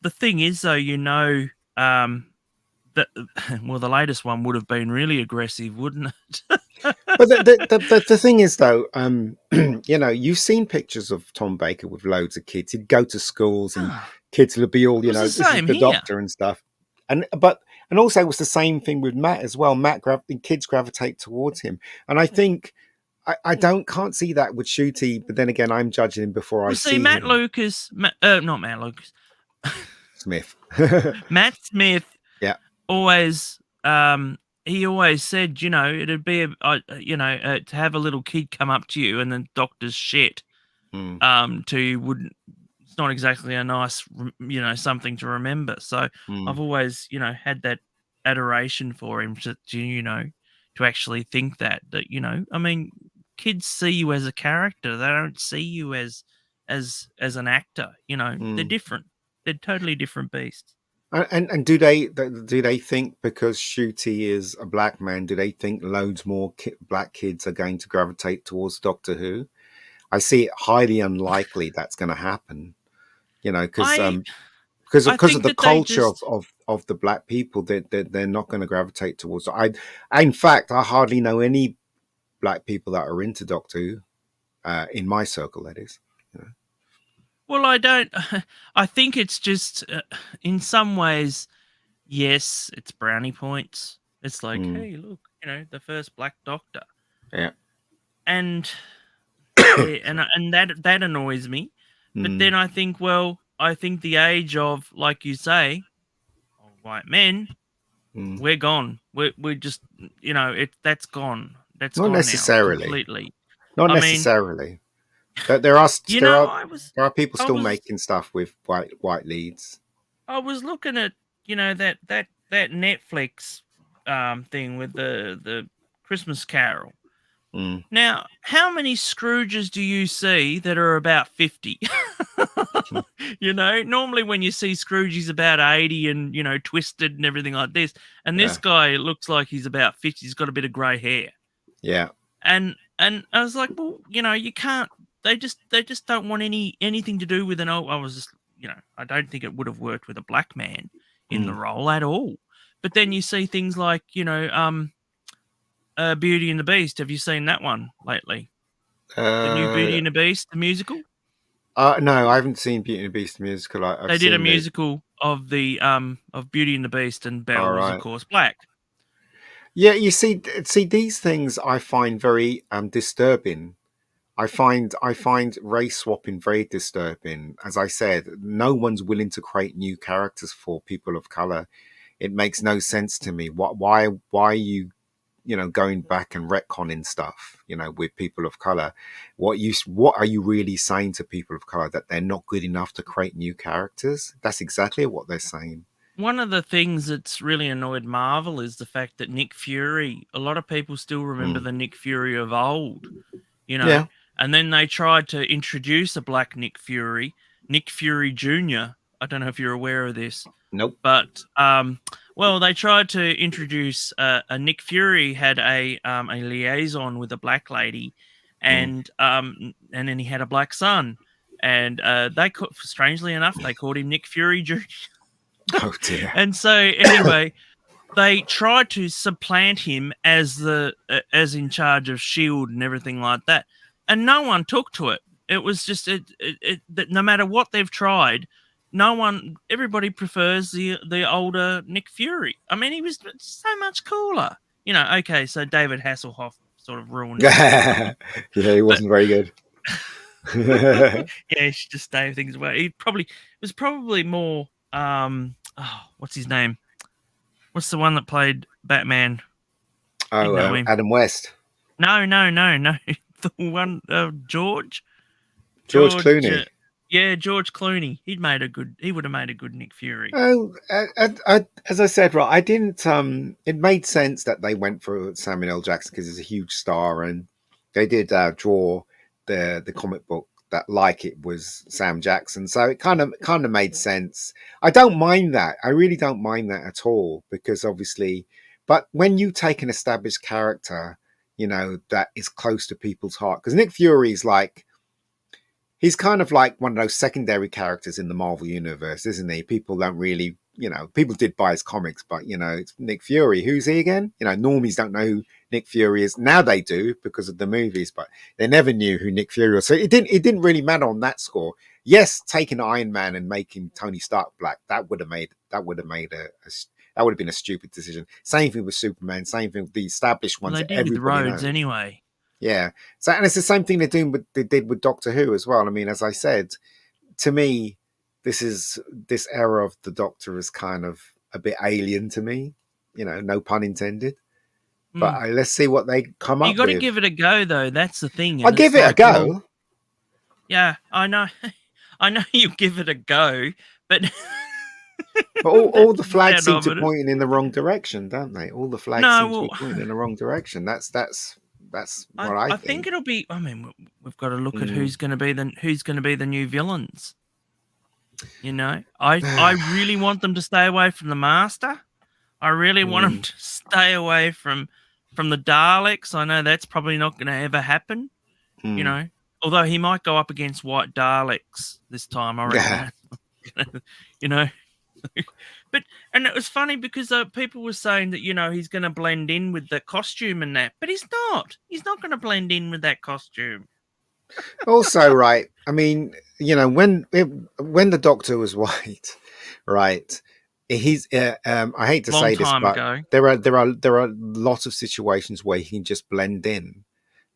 the thing is though, um, that well, the latest one would have been really aggressive, wouldn't it? But the thing is, though, you've seen pictures of Tom Baker with loads of kids. He'd go to schools and kids would be all, It was the this is same the here. Doctor and stuff. And also it was the same thing with Matt as well. Kids gravitate towards him, and I think I can't see that with Ncuti. But then again, I'm judging him before I Well, see, see him. not Matt Lucas, Smith. Matt Smith Yeah. always, he always said, it'd be, to have a little kid come up to you and the Doctor's shit, Mm, to you wouldn't. It's not exactly a nice, something to remember. So mm, I've always, had that adoration for him to actually think that, I mean, kids see you as a character. They don't see you as an actor. They're mm. different. They're totally different beasts. And do they think because Ncuti is a black man, do they think loads more black kids are going to gravitate towards Doctor Who? I see it highly unlikely that's going to happen. Because I because of think the that they culture just of the black people, they're not going to gravitate towards it. In fact, I hardly know any black people that are into Doctor Who in my circle. That is. well, I don't. I think it's just in some ways, yes, it's brownie points. It's like, Mm, hey, look, the first black Doctor, yeah. and yeah, and that annoys me. But then Mm, I think, well, I think the age of, like you say, of white men, mm. we're gone. We're just, that's gone. That's Not gone now necessarily. completely. Not I mean, necessarily. There are there are I was, there are people I still was, making stuff with white leads. I was looking at, that Netflix thing with the Christmas Carol. Mm. Now, how many Scrooges do you see that are about 50? Normally when you see Scrooge, he's about 80 and, twisted and everything like this. And this Yeah, guy looks like he's about 50. He's got a bit of grey hair. yeah. And I was like, well, you can't. They just don't want anything to do with an old. I was just, I don't think it would have worked with a black man in the Mm. role at all. But then you see things like, Beauty and the Beast. Have you seen that one lately? The new Beauty Uh, and the Beast, the musical. No, I haven't seen Beauty and the Beast the musical. I've They did a seen the. musical of Beauty and the Beast, and All Belle was of right. course black. Yeah, you see these things I find very disturbing. I find race swapping very disturbing. As I said, no one's willing to create new characters for people of color. It makes no sense to me. Why are you going back and retconning stuff with people of color? What are you really saying to people of color, that they're not good enough to create new characters? That's exactly what they're saying. One of the things that's really annoyed Marvel is the fact that Nick Fury, a lot of people still remember Mm. the Nick Fury of old, you know, Yeah. and then they tried to introduce a black Nick Fury Jr. I don't know if you're aware of this, Nope. but well, they tried to introduce a Nick Fury had a liaison with a black lady, Mm. and then he had a black son, and strangely enough, they called him Nick Fury Jr. Oh dear. And so anyway, they tried to supplant him as as in charge of Shield and everything like that, and no one took to it. It was just that no matter what they've tried, everybody prefers the older Nick Fury. I mean, he was so much cooler. Okay, so David Hasselhoff sort of ruined it, Yeah, he but wasn't very good. yeah, he should just stay things away. It was probably more what's his name? What's the one that played Batman? You know him. Adam West. No, no, no, no. The one George. George George. Clooney. Yeah, George Clooney. He would have made a good Nick Fury. Oh, as I said, right, I didn't. It made sense that they went for Samuel L. Jackson because he's a huge star, and they did draw the comic book that like it was Sam Jackson, so it kind of made sense. I don't mind that. I really don't mind that at all, because obviously, but when you take an established character, that is close to people's heart, because Nick Fury is like. He's kind of like one of those secondary characters in the Marvel universe, isn't he? People don't really, people did buy his comics, but it's Nick Fury. Who's he again? Normies don't know who Nick Fury is. Now they do because of the movies, but they never knew who Nick Fury was. So it didn't really matter on that score. Yes, taking Iron Man and making Tony Stark black, that would have been a stupid decision. Same thing with Superman. Same thing with the established Well, ones they that did with everybody Rhodes knows. anyway. Yeah. So, and it's the same thing they did with Doctor Who as well. I mean, as I said, to me, this era of the Doctor is kind of a bit alien to me. No pun intended. But Mm. let's see what they come You up got to with. give it a go, though. That's the thing. I'll And give it's it a like, go. well, yeah, I know. I know you give it a go, but But all the that's flags sad seem of to it. point in the wrong direction, don't they? All the flags No, seem to be well, pointing in the wrong direction. That's what I I think think. it'll be. I mean, we've got to look at Mm. who's going to be the new villains. I really want them to stay away from the Master. I really want them Mm. to stay away from the Daleks. I know that's probably not going to ever happen. Mm. Although he might go up against white Daleks this time. I reckon. you know. And it was funny because people were saying that he's going to blend in with the costume and that, but he's not. He's not going to blend in with that costume. Also, right. I mean, when the Doctor was white, right? He's. I hate to Long say this, time but ago. there are lots of situations where he can just blend in.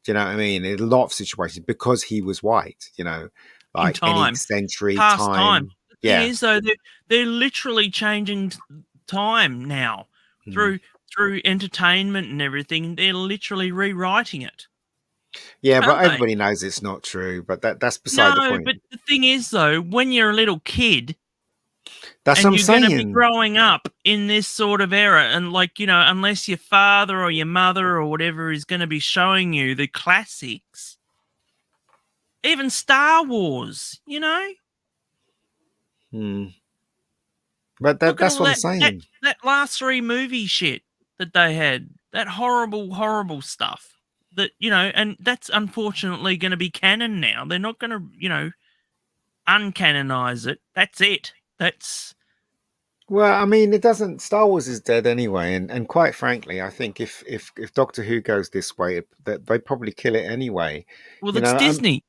Do you know what I mean? In a lot of situations because he was white. In Like any time, century past time. time. The thing Yeah. is, though, they're literally changing time now Mm. through entertainment and everything. They're literally rewriting it, Yeah, but aren't they? everybody knows it's not true. But that's beside the No, point. but the thing is, though, when you're a little kid That's what and I'm you're going to be saying. growing up in this sort of era, and unless your father or your mother or whatever is going to be showing you the classics, even Star Wars, Hmm. But look at that's all what I'm that saying. that last three movie shit that they had, that horrible, horrible stuff. And that's unfortunately going to be canon now. They're not going to, uncanonize it. That's it. That's Well, I mean, it doesn't. Star Wars is dead anyway, and quite frankly, I think if Doctor Who goes this way, that they probably kill it anyway. well, You that's know, Disney.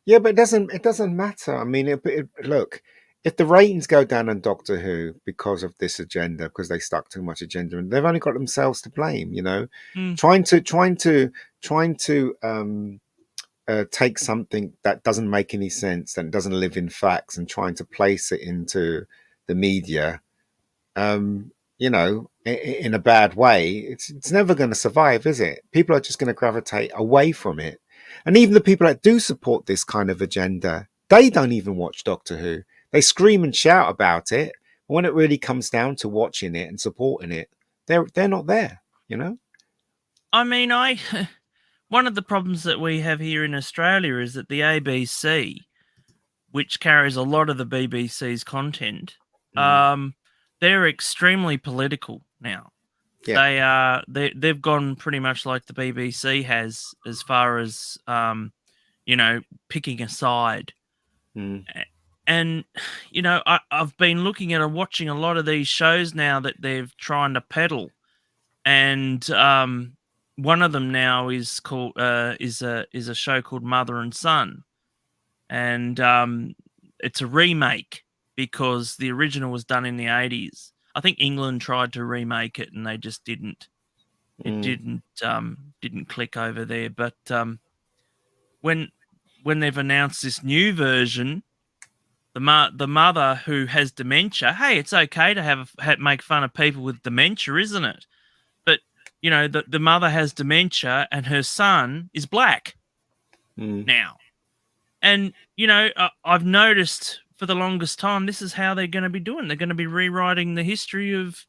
Yeah, but it doesn't matter. I mean, look, if the ratings go down on Doctor Who because of this agenda, because they stuck too much agenda, and they've only got themselves to blame. Mm. Trying to trying to take something that doesn't make any sense, that doesn't live in facts, and trying to place it into the media, in a bad way, it's never going to survive, is it? People are just going to gravitate away from it. And even the people that do support this kind of agenda, they don't even watch Doctor Who. They scream and shout about it. But when it really comes down to watching it and supporting it, they're not there, you know? I mean, I one of the problems that we have here in Australia is that the ABC, which carries a lot of the BBC's content, Mm, they're extremely political now. yeah. They've gone pretty much like the BBC has, as far as picking a side. Mm, And I've been looking at and watching a lot of these shows now that they're trying to peddle, and one of them now is called is a show called Mother and Son, and it's a remake because the original was done in the 80s. I think England tried to remake it and they just didn't. It mm, didn't click over there. But when they've announced this new version, the mother who has dementia, hey, it's okay to make fun of people with dementia, isn't it? But the mother has dementia and her son is black mm. now. And I've noticed for the longest time this is how they're going to be doing. They're going to be rewriting the history of.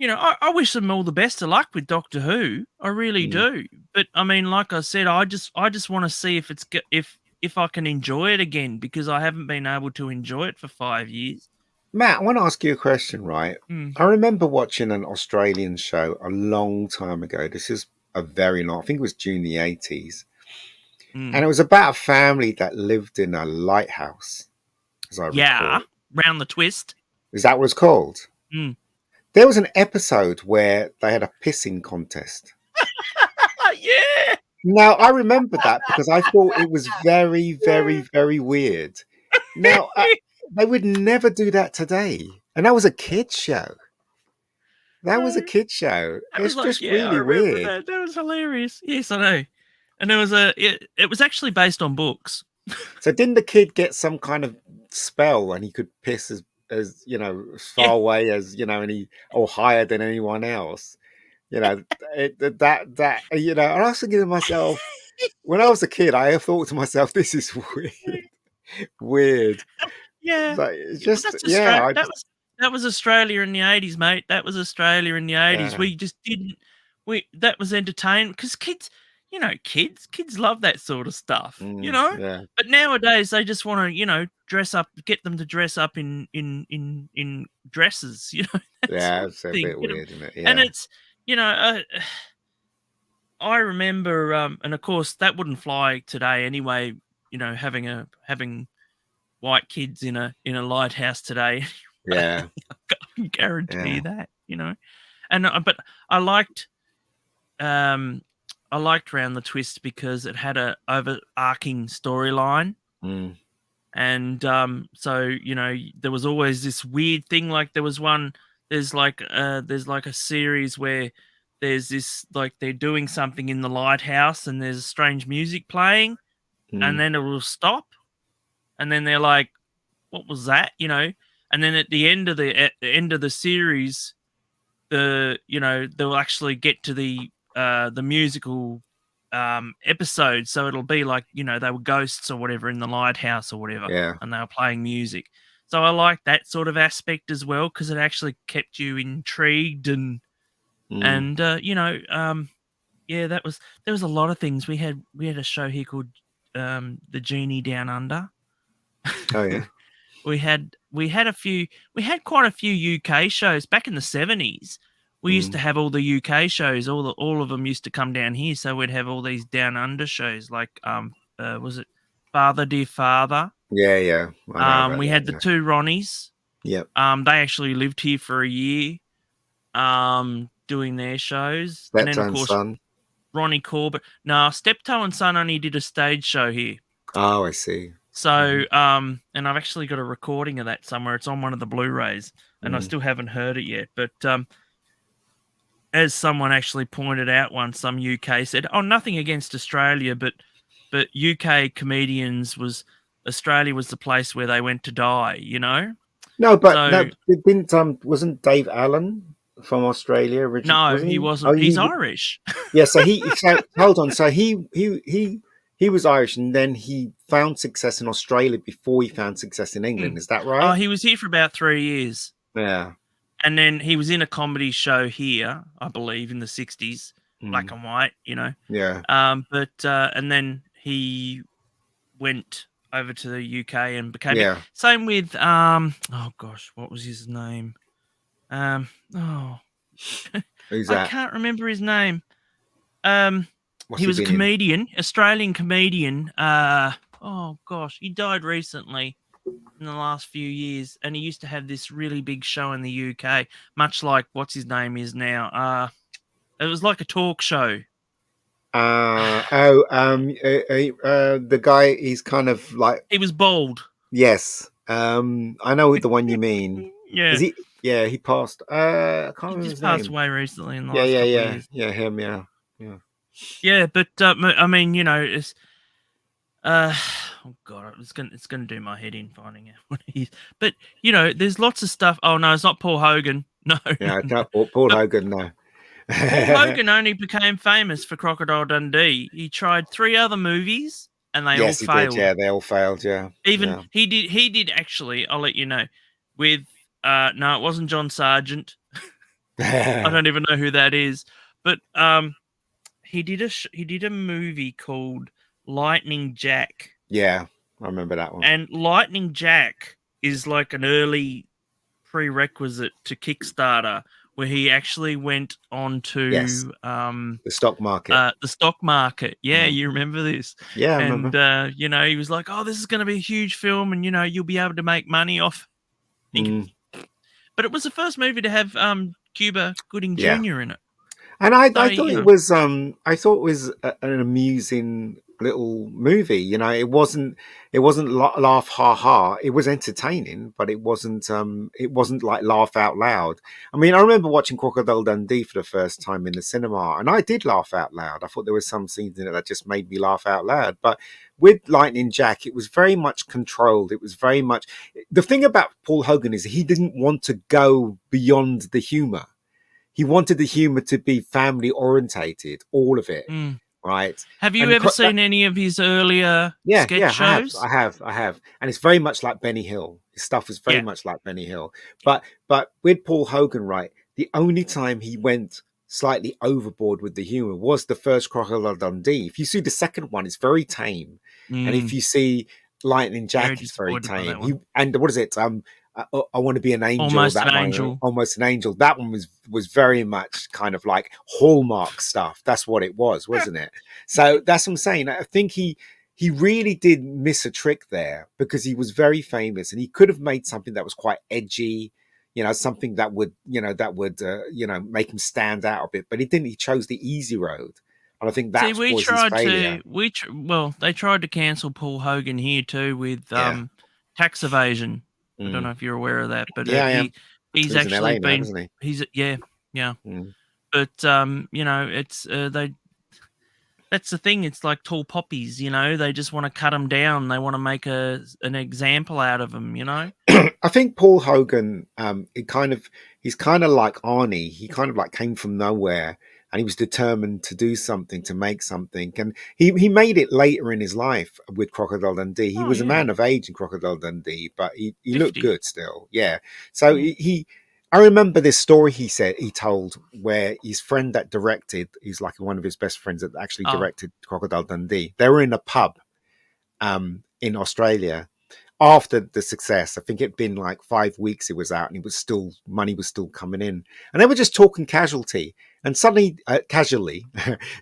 I wish them all the best of luck with Doctor Who. I really Mm. do. But I mean, like I said, I just want to see if I can enjoy it again, because I haven't been able to enjoy it for 5 years. Matt, I want to ask you a question, right? Mm, I remember watching an Australian show a long time ago. This is a very long, I think it was June the 80s. mm. And it was about a family that lived in a lighthouse, as I Yeah, recall. round the twist. Is that what it's called? Mm. There was an episode where they had a pissing contest. Yeah. Now, I remember that because I thought it was very, very, very weird. Now, they would never do that today. And that was a kid's show. That was a kid's show. That was It's like, just yeah, I really remember weird. that. That was hilarious. Yes, I know. And it was actually based on books. So didn't the kid get some kind of spell and he could piss as as Yeah. far away as and he or higher than anyone else? And I was thinking to myself, when I was a kid, I thought to myself, this is weird, weird. Yeah. Like it's Yeah, but just that's yeah, Australia. I just That was Australia in the 80s, mate. That was Australia in the 80s. yeah, We just didn't we that was entertainment because kids love that sort of stuff, yeah, But nowadays they just want to, dress up, get them to dress up in dresses, that yeah. sort of It's a thing. bit weird, isn't it? And Yeah, it's, you know, uh, I remember, and of course that wouldn't fly today anyway. Having white kids in a lighthouse today. yeah, I can guarantee yeah. that. And but I liked um I liked Round the Twist because it had a overarching storyline, Mm, and so there was always this weird thing. Like there's like a series where there's this, like, they're doing something in the lighthouse and there's strange music playing, and mm, then it will stop, and then they're like, what was that? And then at the end of the series, they'll actually get to the musical episode, so it'll be like, they were ghosts or whatever in the lighthouse or whatever, yeah. and they were playing music. So I like that sort of aspect as well, because it actually kept you intrigued, Mm. and yeah, there was a lot of things. We had a show here called The Genie Down Under. Oh yeah. We had quite a few UK shows back in the 70s. We used to Mm. have all the UK shows, all of them used to come down here, so we'd have all these down under shows, like was it Father Dear Father? Yeah, yeah. I know about We that. had the Yeah. two Ronnies. Yep. They actually lived here for a year, doing their shows. And then, Steptoe of and course, Son. Ronnie Corbett. No, Steptoe and Son only did a stage show here. Oh, I see. So, and I've actually got a recording of that somewhere. It's on one of the Blu-rays, and I Mm. still haven't heard it yet. But as someone actually pointed out once, some UK said, "Oh, nothing against Australia, but UK comedians was Australia was the place where they went to die." You know, No, but so no, it didn't. Wasn't Dave Allen from Australia originally? no, Was he he? Oh, wasn't. He's Irish. yeah. So so hold on. So he was Irish, and then he found success in Australia before he found success in England. Mm. Is that Oh, right? he was here for about 3 years. Yeah. And then he was in a comedy show here, I believe, in the 60s, black Mm. and white, you know. Yeah. And then he went over to the UK and became it. Yeah. Same with oh gosh, what was his name? Oh, Who's I that? can't remember his name. Um What's he he was a been in? comedian, Australian comedian. Oh gosh, he died recently in the last few years, and he used to have this really big show in the UK, much like what's his name is now. It was like a talk show. The guy. He's kind of like, He was bald. yes. I know the one you mean. Is Yeah, he? Yeah, he passed. I can't he remember just his passed name. away recently in the Yeah, last yeah, couple of yeah, years. yeah. Him. Yeah, yeah. Yeah, but I mean, you know, it's oh god, it's gonna do my head in finding out what he is. But you know, there's lots of stuff. Oh no, it's not Paul Hogan. No, no, Yeah, I no. can't, Paul But Hogan. No. Paul Hogan only became famous for Crocodile Dundee. He tried 3 other movies and they all Yes, he did. failed. Yeah, they all failed. Yeah, Even yeah. he did actually, I'll let you know, with no, it wasn't John Sargent. I don't even know who that is. But he did a movie called Lightning Jack. Yeah, I remember that one. And Lightning Jack is like an early prerequisite to Kickstarter, where he actually went on Yes, to the stock market. the stock market. Yeah, Mm. you remember this. Yeah, I And remember. you know, he was like, "Oh, this is going to be a huge film, and you know, you'll be able to make money off." Mm. But it was the first movie to have Cuba Gooding Yeah. Jr. in it. And So I thought you it know, was an amusing little movie. You know, it wasn't laugh ha ha. It was entertaining, but it wasn't like laugh out loud. I mean, I remember watching Crocodile Dundee for the first time in the cinema, and I did laugh out loud. I thought there was some scenes in it that just made me laugh out loud. But with Lightning Jack, it was very much controlled. It was very much the thing about Paul Hogan is he didn't want to go beyond the humor. He wanted the humor to be family orientated, all of it, mm. right? Have you And ever seen any of his earlier sketch shows? I have, and it's very much like Benny Hill. His stuff is very Yeah. much like Benny Hill, but with Paul Hogan, right? The only time he went slightly overboard with the humor was the first Crocodile Dundee. If you see the second one, it's very tame, and if Mm, you see Lightning very Jack, it's very disappointed by tame. that one. And what is it? I want to be an angel. Almost That an one, Angel. almost an angel. That one was very much kind of like Hallmark stuff. That's what it was, wasn't it? So that's what I'm saying. I think he really did miss a trick there because he was very famous and he could have made something that was quite edgy, you know, something that would make him stand out a bit. But he didn't. He chose the easy road, and I think See, that was his failure. well, they tried to cancel Paul Hogan here too with Yeah. tax evasion. I don't Mm. know if you're aware of that, but Yeah, I am. he's Lives in actually LA now, been doesn't he? he's yeah. Mm. But you know, it's they that's the thing. It's like tall poppies, you know. They just want to cut them down. They want to make an example out of them, you know. I think Paul Hogan, he's kind of like Arnie. He kind of like came from nowhere, and he was determined to do something, to make something, and he made it later in his life with Crocodile Dundee. He Oh was a yeah, man of age in Crocodile Dundee, but he looked 50. good still. Yeah. So Yeah. I remember this story he told where his friend that directed, he's like one of his best friends that actually Oh directed Crocodile Dundee. They were in a pub in Australia after the success. I think it'd been like 5 weeks it was out, and it was still money was still coming in, and they were just talking and suddenly casually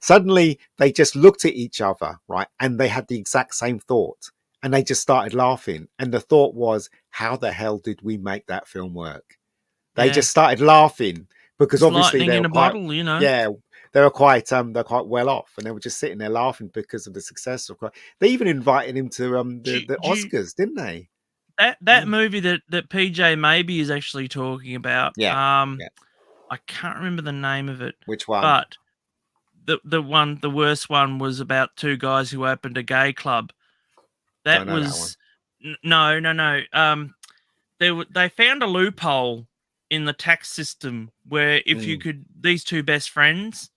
suddenly they just looked at each other, right, and they had the exact same thought, and they just started laughing, and the thought was, how the hell did we make that film work? They yeah. just started laughing because It's obviously lightning they in were a quite, bottle, you know. yeah, they're quite well off, and they were just sitting there laughing because of the success of. They even invited him to the Oscars, didn't they? That movie that PJ maybe is actually talking about. Yeah. I can't remember the name of it. Which one? But the worst one was about two guys who opened a gay club. That was no. They found a loophole in the tax system where if you could, these two best friends,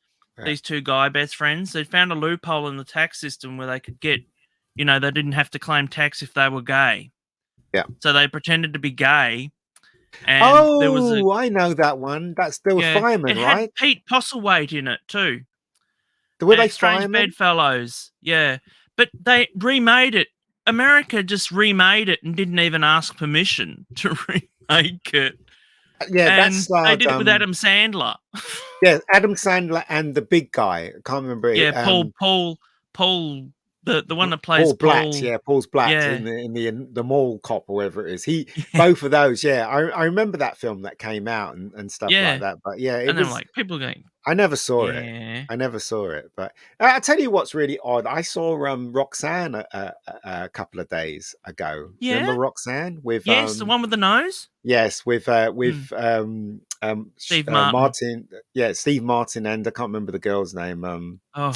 these two guy best friends, they found a loophole in the tax system where they could get, they didn't have to claim tax if they were gay. Yeah. So they pretended to be gay. And there was I know that one. That's still fireman, right? It had Pete Postlethwaite in it too. Were they Strange firemen? Bedfellows, yeah. But they remade it. America just remade it and didn't even ask permission to remake it. Yeah, and they did it with Adam Sandler. Yeah, Adam Sandler and the big guy. I can't remember. Yeah, Paul, the one that plays Paul Blatt. Yeah, Paul's Blatt in the mall cop or whatever it is. Both of those. Yeah, I remember that film that came out and stuff like that. But yeah, and then like people going. I never saw it. I never saw it. But I'll tell you what's really odd. I saw Roxanne a couple of days ago. Yeah. Remember Roxanne with the one with the nose. Yes, with Steve Martin. Yeah, Steve Martin, and I can't remember the girl's name. I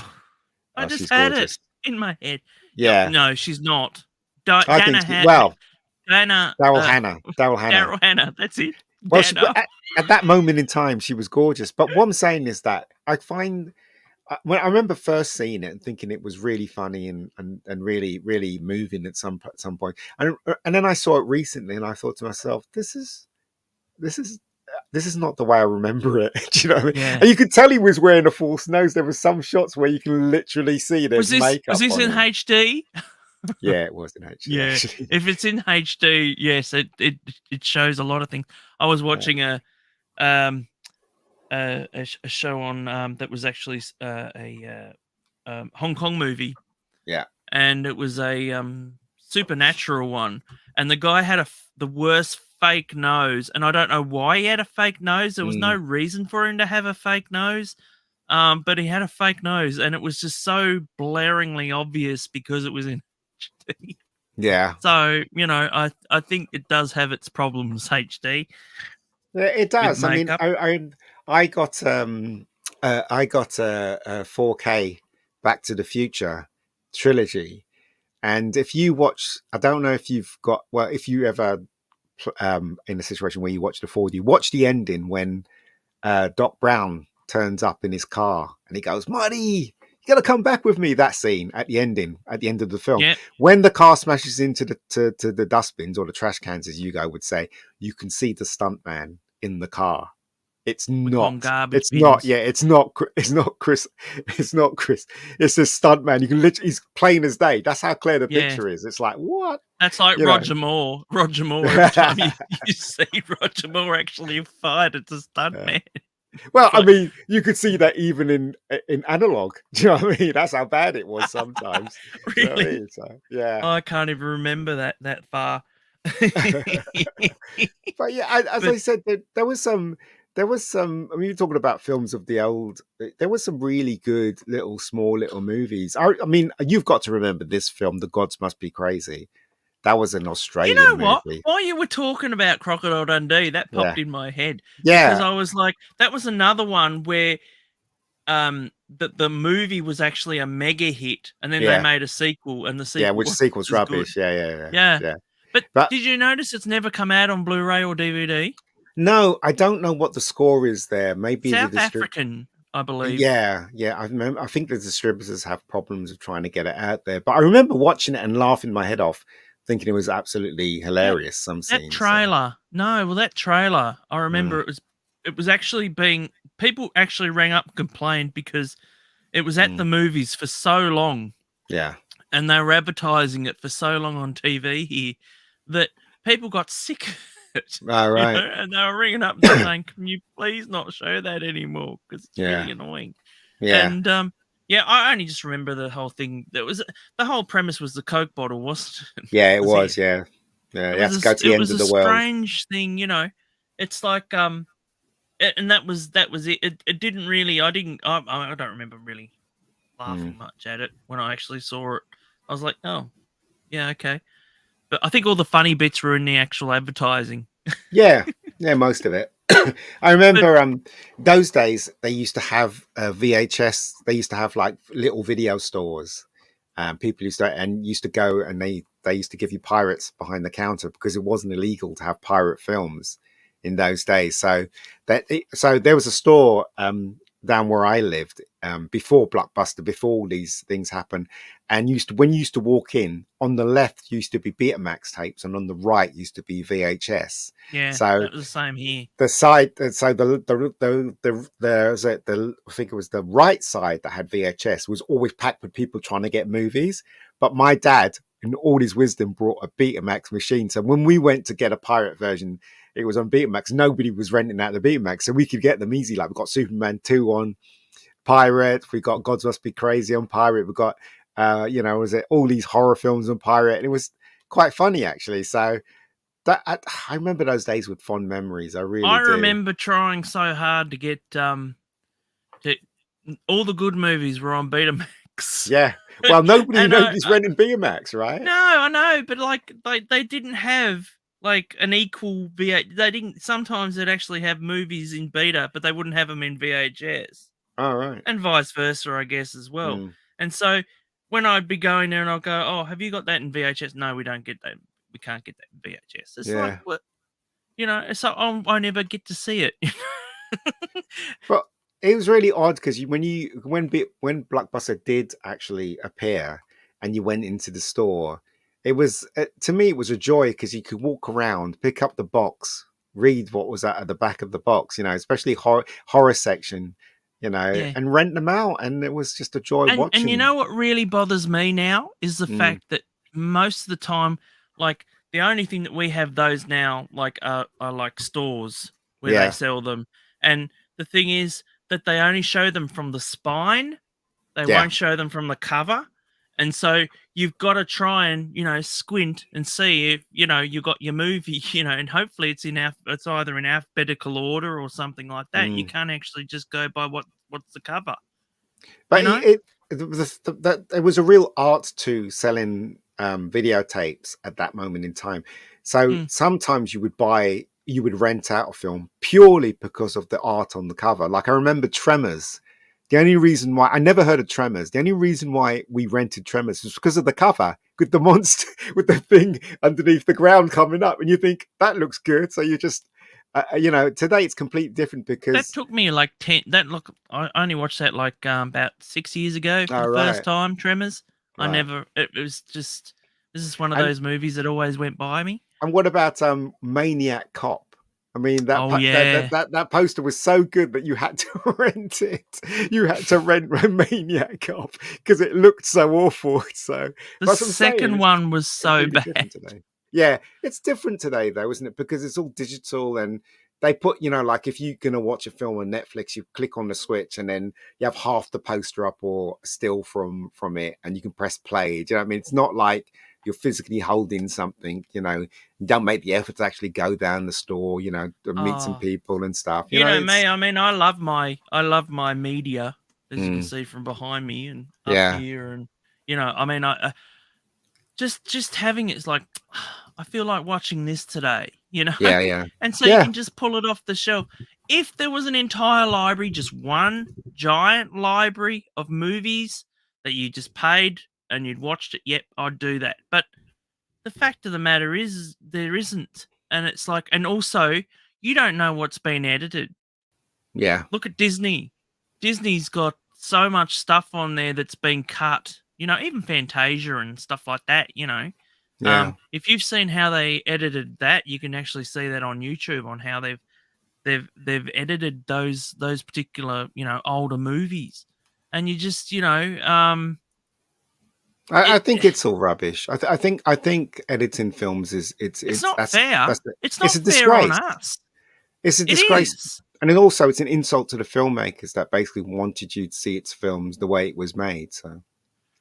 just had it in my head. Yeah. No, she's not. Daryl Hannah. That's it. Well, at that moment in time, she was gorgeous. But what I'm saying is that I find when I remember first seeing it and thinking it was really funny and really really moving at some point, and then I saw it recently and I thought to myself, this is not the way I remember it. Do you know what I mean? Yeah. And you could tell he was wearing a false nose. There were some shots where you can literally see there's makeup. Was this in him. HD? Yeah, it was in HD. Yeah, actually. If it's in HD, yes, it shows a lot of things. I was watching a show on that was actually a Hong Kong movie. Yeah, and it was a supernatural one, and the guy had the worst fake nose, and I don't know why he had a fake nose. There was no reason for him to have a fake nose. But he had a fake nose, and it was just so blaringly obvious because it was in HD. Yeah. So I think it does have its problems. HD. Yeah, it does. I mean, I got a 4K Back to the Future trilogy, and if you watch, I don't know if you've got if you ever in a situation where you watch the 4D, watch the ending when Doc Brown turns up in his car and he goes, "Marty, you gotta come back with me." That scene at the end of the film, when the car smashes into the dustbins or the trash cans, as Hugo would say, you can see the stuntman in the car. It's not Chris. It's the stuntman. You can literally, he's plain as day. That's how clear the picture is. It's like, what? That's like Roger Moore. Roger Moore. Every time you see Roger Moore actually fight, it's a stuntman. Well, I mean, you could see that even in analog. Do you know what I mean? That's how bad it was sometimes. Really? You know what I mean? So, yeah. I can't even remember that far. But yeah, I said, there was some. I mean, you're talking about films of the old. There was some really good small little movies. I mean, you've got to remember this film, The Gods Must Be Crazy. That was an Australian movie. You know what? While you were talking about Crocodile Dundee, that popped in my head. Yeah. Because I was like, that was another one where the movie was actually a mega hit, and then they made a sequel, and the sequel sequel's rubbish. Good. Yeah. But did you notice it's never come out on Blu-ray or DVD? No, I don't know what the score is there. Maybe South African, I believe. Yeah. I think the distributors have problems of trying to get it out there. But I remember watching it and laughing my head off, thinking it was absolutely hilarious. That trailer. That trailer. I remember it was actually people actually rang up and complained because it was at the movies for so long. Yeah. And they were advertising it for so long on TV here that people got sick of it. Oh, right. And they were ringing up and saying, "Can you please not show that anymore? Because it's really annoying." Yeah. And I only just remember the whole thing. The whole premise was the Coke bottle, wasn't it? Yeah, it was. Yeah. You have to go to the end of the world. It was a strange thing, It's like And that was it. It didn't really. I don't remember really laughing much at it when I actually saw it. I was like, oh, yeah, okay. But I think all the funny bits were in the actual advertising. Yeah, yeah, most of it. I But remember those days they used to have VHS. They used to have like little video stores. People used to go and they used to give you pirates behind the counter because it wasn't illegal to have pirate films in those days. So there was a store down where I lived before Blockbuster, before all these things happened, and when you used to walk in, on the left used to be Betamax tapes, and on the right used to be VHS. yeah, So that was the same here. the side, so the I think it was the right side that had VHS was always packed with people trying to get movies. But my dad, in all his wisdom, brought a Betamax machine. So when we went to get a pirate version, it was on Betamax. Nobody was renting out the Betamax, so we could get them easy. Like we got Superman 2 on Pirate, we got Gods Must Be Crazy on Pirate, we got was it all these horror films on Pirate, and it was quite funny actually. So that I remember those days with fond memories. I really I do. remember trying so hard to get to, all the good movies were on Betamax. Yeah. Well, And nobody's renting Betamax, right? no, I know, but like they didn't have like an equal VH. They didn't. Sometimes they'd actually have movies in beta, but they wouldn't have them in VHS, All right. and vice versa, I guess, as well. Mm, And so when I'd be going there and I'll go, "Oh, have you got that in VHS?" No, we don't get that. We can't get that in VHS. It's like yeah. what, So I never get to see it. But it was really odd because when Blockbuster did actually appear and you went into the store, it was to me it was a joy because you could walk around, pick up the box, read what was at the back of the box, especially horror section, Yeah. and rent them out, and it was just a joy And you watching. know what really bothers me now is the Mm, fact that most of the time, like the only thing that we have those now, like are like stores where they yeah. sell them. And the thing is that they only show them from the spine. They Yeah. won't show them from the cover. And so you've got to try and, squint and see if, you got your movie, and hopefully it's either in alphabetical order or something like that. You Mm. can't actually just go by what's the cover, you But know? there was a real art to selling videotapes at that moment in time. So Mm. sometimes you would rent out a film purely because of the art on the cover. Like I remember Tremors. The only reason why I never heard of Tremors, the only reason why we rented Tremors was because of the cover with the monster with the thing underneath the ground coming up, and you think that looks good, so you just today it's completely different That because took me like 10. I only watched that like about 6 years ago for all the first right, time. Tremors. I right. never. It was just. This is one of And those movies that always went by me. And what about Maniac Cop? I mean Oh yeah, that poster was so good that you had to rent it. You had to rent Maniac Cop because it looked so awful. So the that's what I'm saying. second It's one was so completely bad. different today. Yeah, it's different today though, isn't it? Because it's all digital and they put, like if you're gonna watch a film on Netflix, you click on the switch and then you have half the poster up or still from it, and you can press play. Do you know what I mean? It's not like you're physically holding something, don't make the effort to actually go down the store, to meet some Oh, people and stuff. you know It's me. I mean, I love my media, as you can mm, see from behind me and up yeah, here, and I mean, I just having it's like I feel like watching this today, yeah, yeah, and so you yeah, can just pull it off the shelf. If there was an entire library, just one giant library of movies that you just paid and you'd watched it, yep, I'd do that. But the fact of the matter is there isn't. And it's like, and also you don't know what's been edited. yeah, Look at Disney. Disney's got so much stuff on there that's been cut, even Fantasia and stuff like that. yeah. If you've seen how they edited that, you can actually see that on YouTube on how they've edited those particular older movies, and you just I it think it's all rubbish. I think editing films is it's not fair. that's it. It's It's not a fair on disgrace. us. It's a It disgrace. is. And then also it's an insult to the filmmakers that basically wanted you to see its films the way it was made. So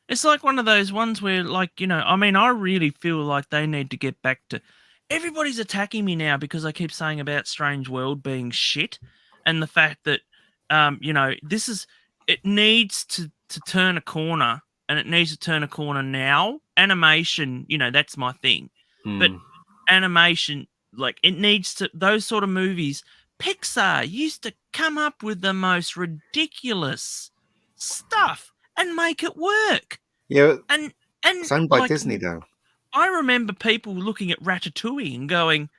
It's like one of those ones where, like, I mean, I really feel like they need to get back to. Everybody's attacking me now because I keep saying about Strange World being shit. and the fact that it needs to turn a corner, and it needs to turn a corner now. Animation, that's my thing, but animation, like, it needs to, those sort of movies. Pixar used to come up with the most ridiculous stuff and make it work. Yeah, and same by like, Disney though. I remember people looking at Ratatouille and going,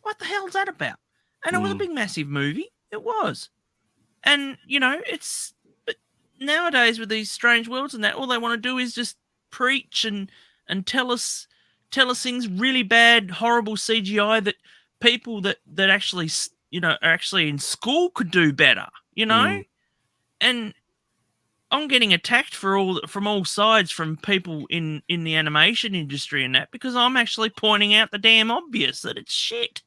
what the hell's that about? And it was a big, massive movie. It was. And, but nowadays with these strange worlds and that, all they want to do is just preach and tell us things, really bad, horrible CGI that people that actually, are actually in school could do better, And I'm getting attacked from all sides from people in the animation industry and that, because I'm actually pointing out the damn obvious that it's shit.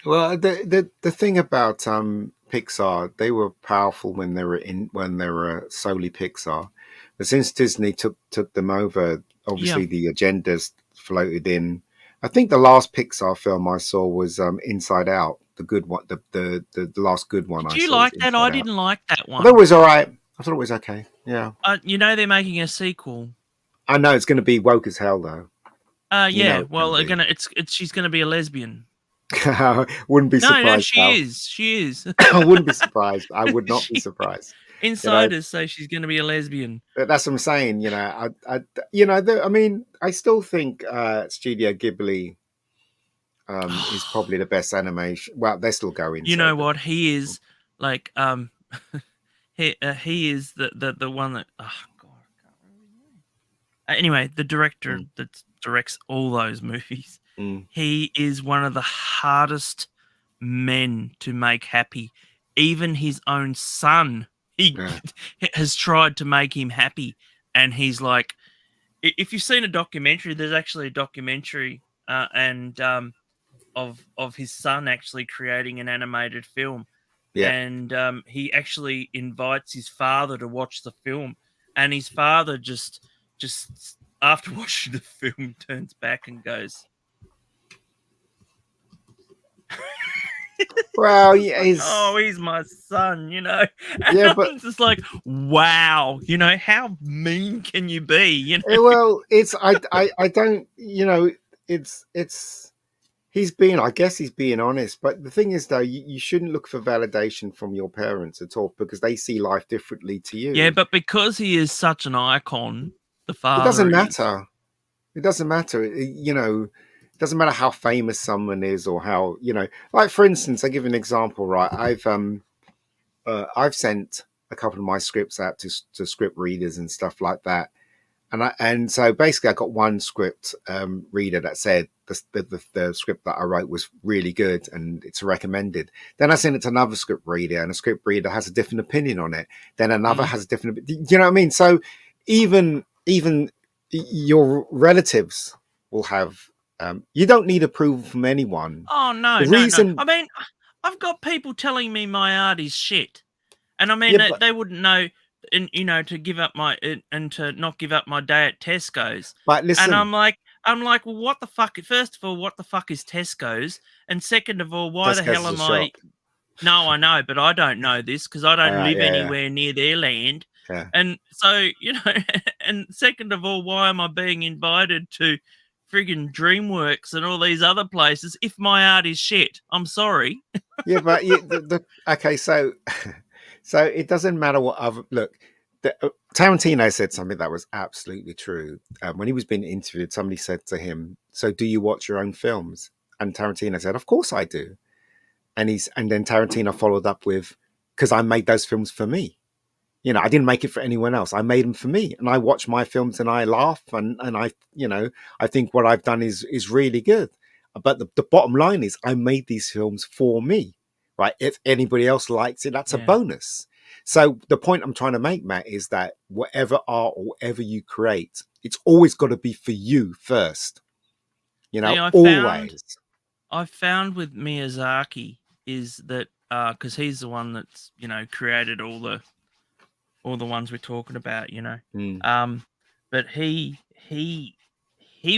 Well, the thing about Pixar, they were powerful when they were solely Pixar, but since Disney took them over, obviously the agendas floated in. I think the last Pixar film I saw was Inside Out, the good one, the last good one. Did you like that? I didn't like that one. I thought it was all right. I thought it was okay. Yeah. They're making a sequel. I know it's going to be woke as hell though. Yeah. Well, she's going to be a lesbian. Wouldn't be surprised. No, she is. I wouldn't be surprised. I would not be surprised. Insiders say she's going to be a lesbian. That's what I'm saying. I mean, I still think Studio Ghibli is probably the best animation. Well, they're still going. You know what? He is like he is the one that. Oh God, I can't remember his name. Anyway, the director that directs all those movies. He is one of the hardest men to make happy. Even his own son, he has tried to make him happy, and he's like, if you've seen a documentary, there's actually a documentary of his son actually creating an animated film. Yeah. And he actually invites his father to watch the film, and his father just after watching the film turns back and goes, well, yeah, he's my son, And but I'm just like, wow, how mean can you be? Well, I don't, it's I guess he's being honest. But the thing is, though, you shouldn't look for validation from your parents at all, because they see life differently to you. Yeah, but because he is such an icon, the father, it doesn't matter. It doesn't matter. It doesn't matter how famous someone is or how, like, for instance, I give you an example, right? I've sent a couple of my scripts out to script readers and stuff like that. And so basically I got one script reader that said the script that I wrote was really good and it's recommended. Then I sent it to another script reader, and a script reader has a different opinion on it. Then another has a different, you know what I mean? So even your relatives will have, you don't need approval from anyone. Oh, no, no. I mean, I've got people telling me my art is shit. And I mean, they wouldn't know, to give up and to not give up my day at Tesco's. But listen, and I'm like, well, what the fuck? First of all, what the fuck is Tesco's? And second of all, why the hell am I? No, I know, but I don't know this because I don't live anywhere near their land. Yeah. And so, and second of all, why am I being invited to friggin' DreamWorks and all these other places if my art is shit? I'm sorry. Yeah, but okay, so it doesn't matter what other look. Tarantino said something that was absolutely true. When he was being interviewed, somebody said to him, "So, do you watch your own films?" And Tarantino said, "Of course I do." And then Tarantino followed up with, "Because I made those films for me. I didn't make it for anyone else. I made them for me, and I watch my films and I laugh and I I think what I've done is really good. But the bottom line is, I made these films for me, right? If anybody else likes it, that's a bonus." So the point I'm trying to make, Matt, is that whatever art or whatever you create, it's always got to be for you first. Always. I've found with Miyazaki is that because he's the one that's created all the ones we're talking about, but he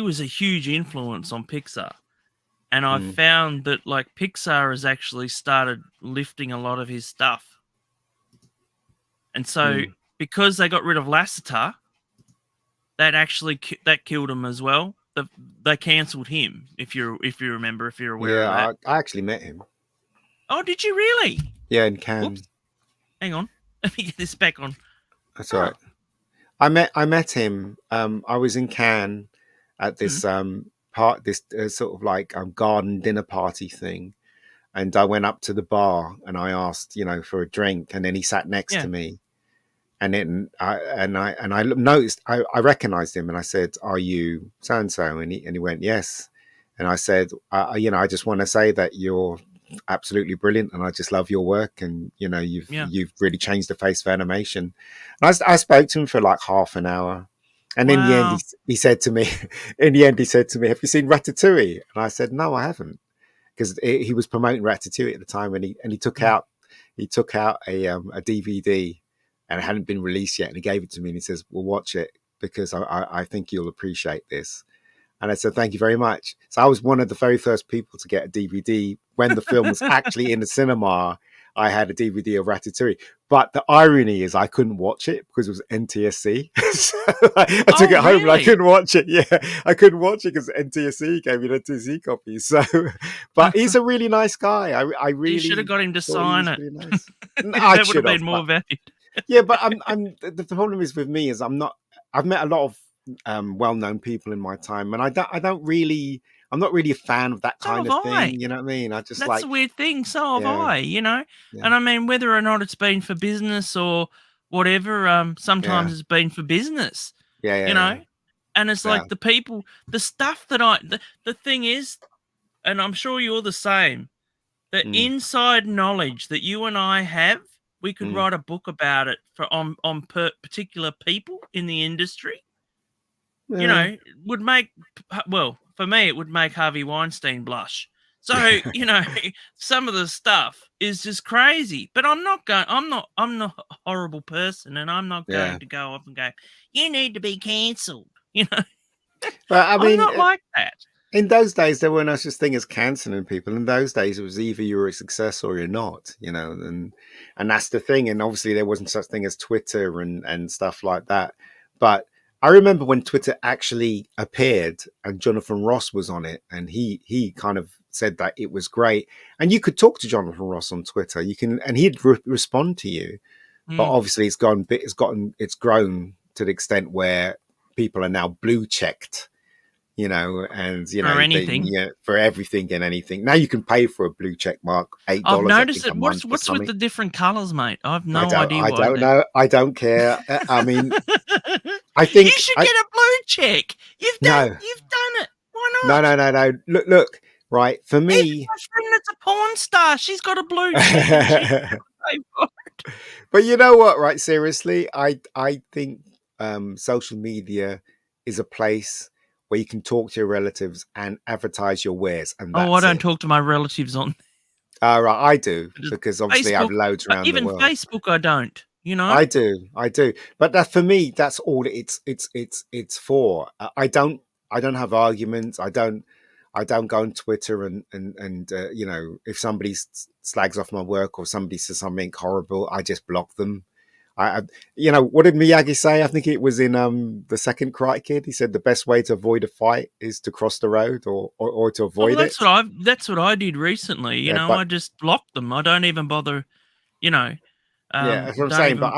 was a huge influence on Pixar, and I found that like Pixar has actually started lifting a lot of his stuff, and so because they got rid of Lasseter, that actually that killed him as well. They cancelled him. If you remember, if you're aware of that. I actually met him. Oh, did you really? Yeah, in Cannes. Whoops. Hang on, let me get this back on. That's all right. I met him. I was in Cannes at this sort of like garden dinner party thing, and I went up to the bar and I asked, for a drink, and then he sat next to me, and then I noticed I recognized him, and I said, "Are you so and so?" And he went, "Yes," and I said, "I just want to say that you're absolutely brilliant, and I just love your work, and you've really changed the face of animation." And I spoke to him for like half an hour, and in the end he said to me, "Have you seen Ratatouille?" And I said, "No, I haven't," because he was promoting Ratatouille at the time, and he took out a DVD, and it hadn't been released yet, and he gave it to me, and he says, "Well, watch it because I think you'll appreciate this." And I said, "Thank you very much." So I was one of the very first people to get a DVD when the film was actually in the cinema. I had a DVD of Ratatouille, but the irony is I couldn't watch it because it was NTSC. So I took it home and I couldn't watch it. Yeah, I couldn't watch it because NTSC gave me an NTSC copy. So, but he's a really nice guy. I really you should have got him to sign it. Really nice. That would have been more valued. Yeah, but the problem is with me is I've met a lot of well-known people in my time, and I'm not really a fan of that kind of thing. You know what I mean? That's the weird thing. So have I. And I mean, whether or not it's been for business or whatever, sometimes it's been for business. And it's like the stuff that the thing is, and I'm sure you're the same. The inside knowledge that you and I have, we could write a book about it on particular people in the industry. Would make, well, for me, it would make Harvey Weinstein blush. So, some of the stuff is just crazy. But I'm not a horrible person, and I'm not going to go off and go, "You need to be cancelled." But I mean, I'm not like that. In those days, there were no such thing as cancelling people. In those days, it was either you were a success or you're not, and that's the thing. And obviously, there wasn't such thing as Twitter and stuff like that. But I remember when Twitter actually appeared and Jonathan Ross was on it, and he kind of said that it was great. And you could talk to Jonathan Ross on Twitter. And he'd respond to you. But obviously, it's grown to the extent where people are now blue checked. For anything, for everything and anything. Now you can pay for a blue check mark, $8. I've noticed it. What's with the different colours, mate? I've no idea. I don't know. I don't care. I mean, I think you should get a blue check. You've done it. Why not? No. Look. Right, for me, even my friend that's a porn star, she's got a blue check. But you know what? Right, seriously, I think social media is a place where you can talk to your relatives and advertise your wares. And I don't talk to my relatives on. Right, I do, because obviously I have loads around the world. Even Facebook, I don't. I do. But that, for me, that's all it's for. I don't have arguments. I don't go on Twitter and if somebody slags off my work or somebody says something horrible, I just block them. What did Miyagi say? I think it was in the second Karate Kid. He said the best way to avoid a fight is to cross the road or to avoid it. That's what I did recently. I just blocked them. I don't even bother. That's what I'm saying. But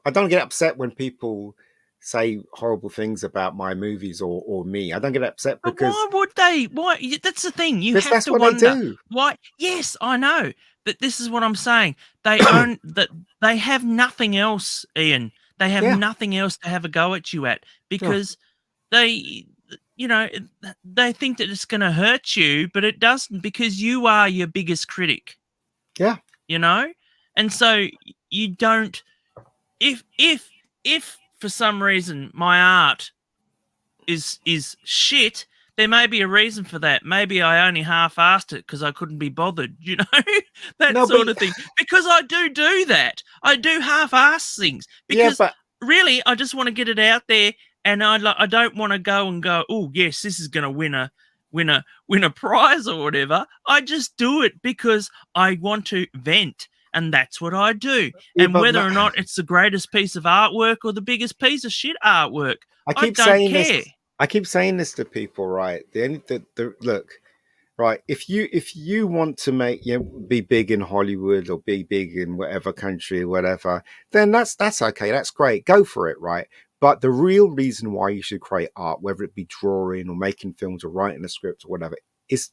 I don't get upset when people say horrible things about my movies or me. I don't get upset because why would they? Why? That's the thing. That's what they do. Why? Yes, I know. But this is what I'm saying. They own that. They have nothing else, Ian. They have nothing else to have a go at you at because they think that it's going to hurt you, but it doesn't because you are your biggest critic. Yeah. And so you don't. If for some reason my art is shit, there may be a reason for that. Maybe I only half-assed it because I couldn't be bothered, that sort of thing. Because I do that. I do half-ass things because really I just want to get it out there, and I don't want to go, oh yes, this is going to win a win a prize or whatever. I just do it because I want to vent, and that's what I do. Yeah, And but whether or not it's the greatest piece of artwork or the biggest piece of shit artwork, I I keep don't saying care. this. I keep saying this to people, right? The look, right? If you want to make be big in Hollywood or be big in whatever country, whatever, then that's okay. That's great. Go for it, right? But the real reason why you should create art, whether it be drawing or making films or writing a script or whatever, is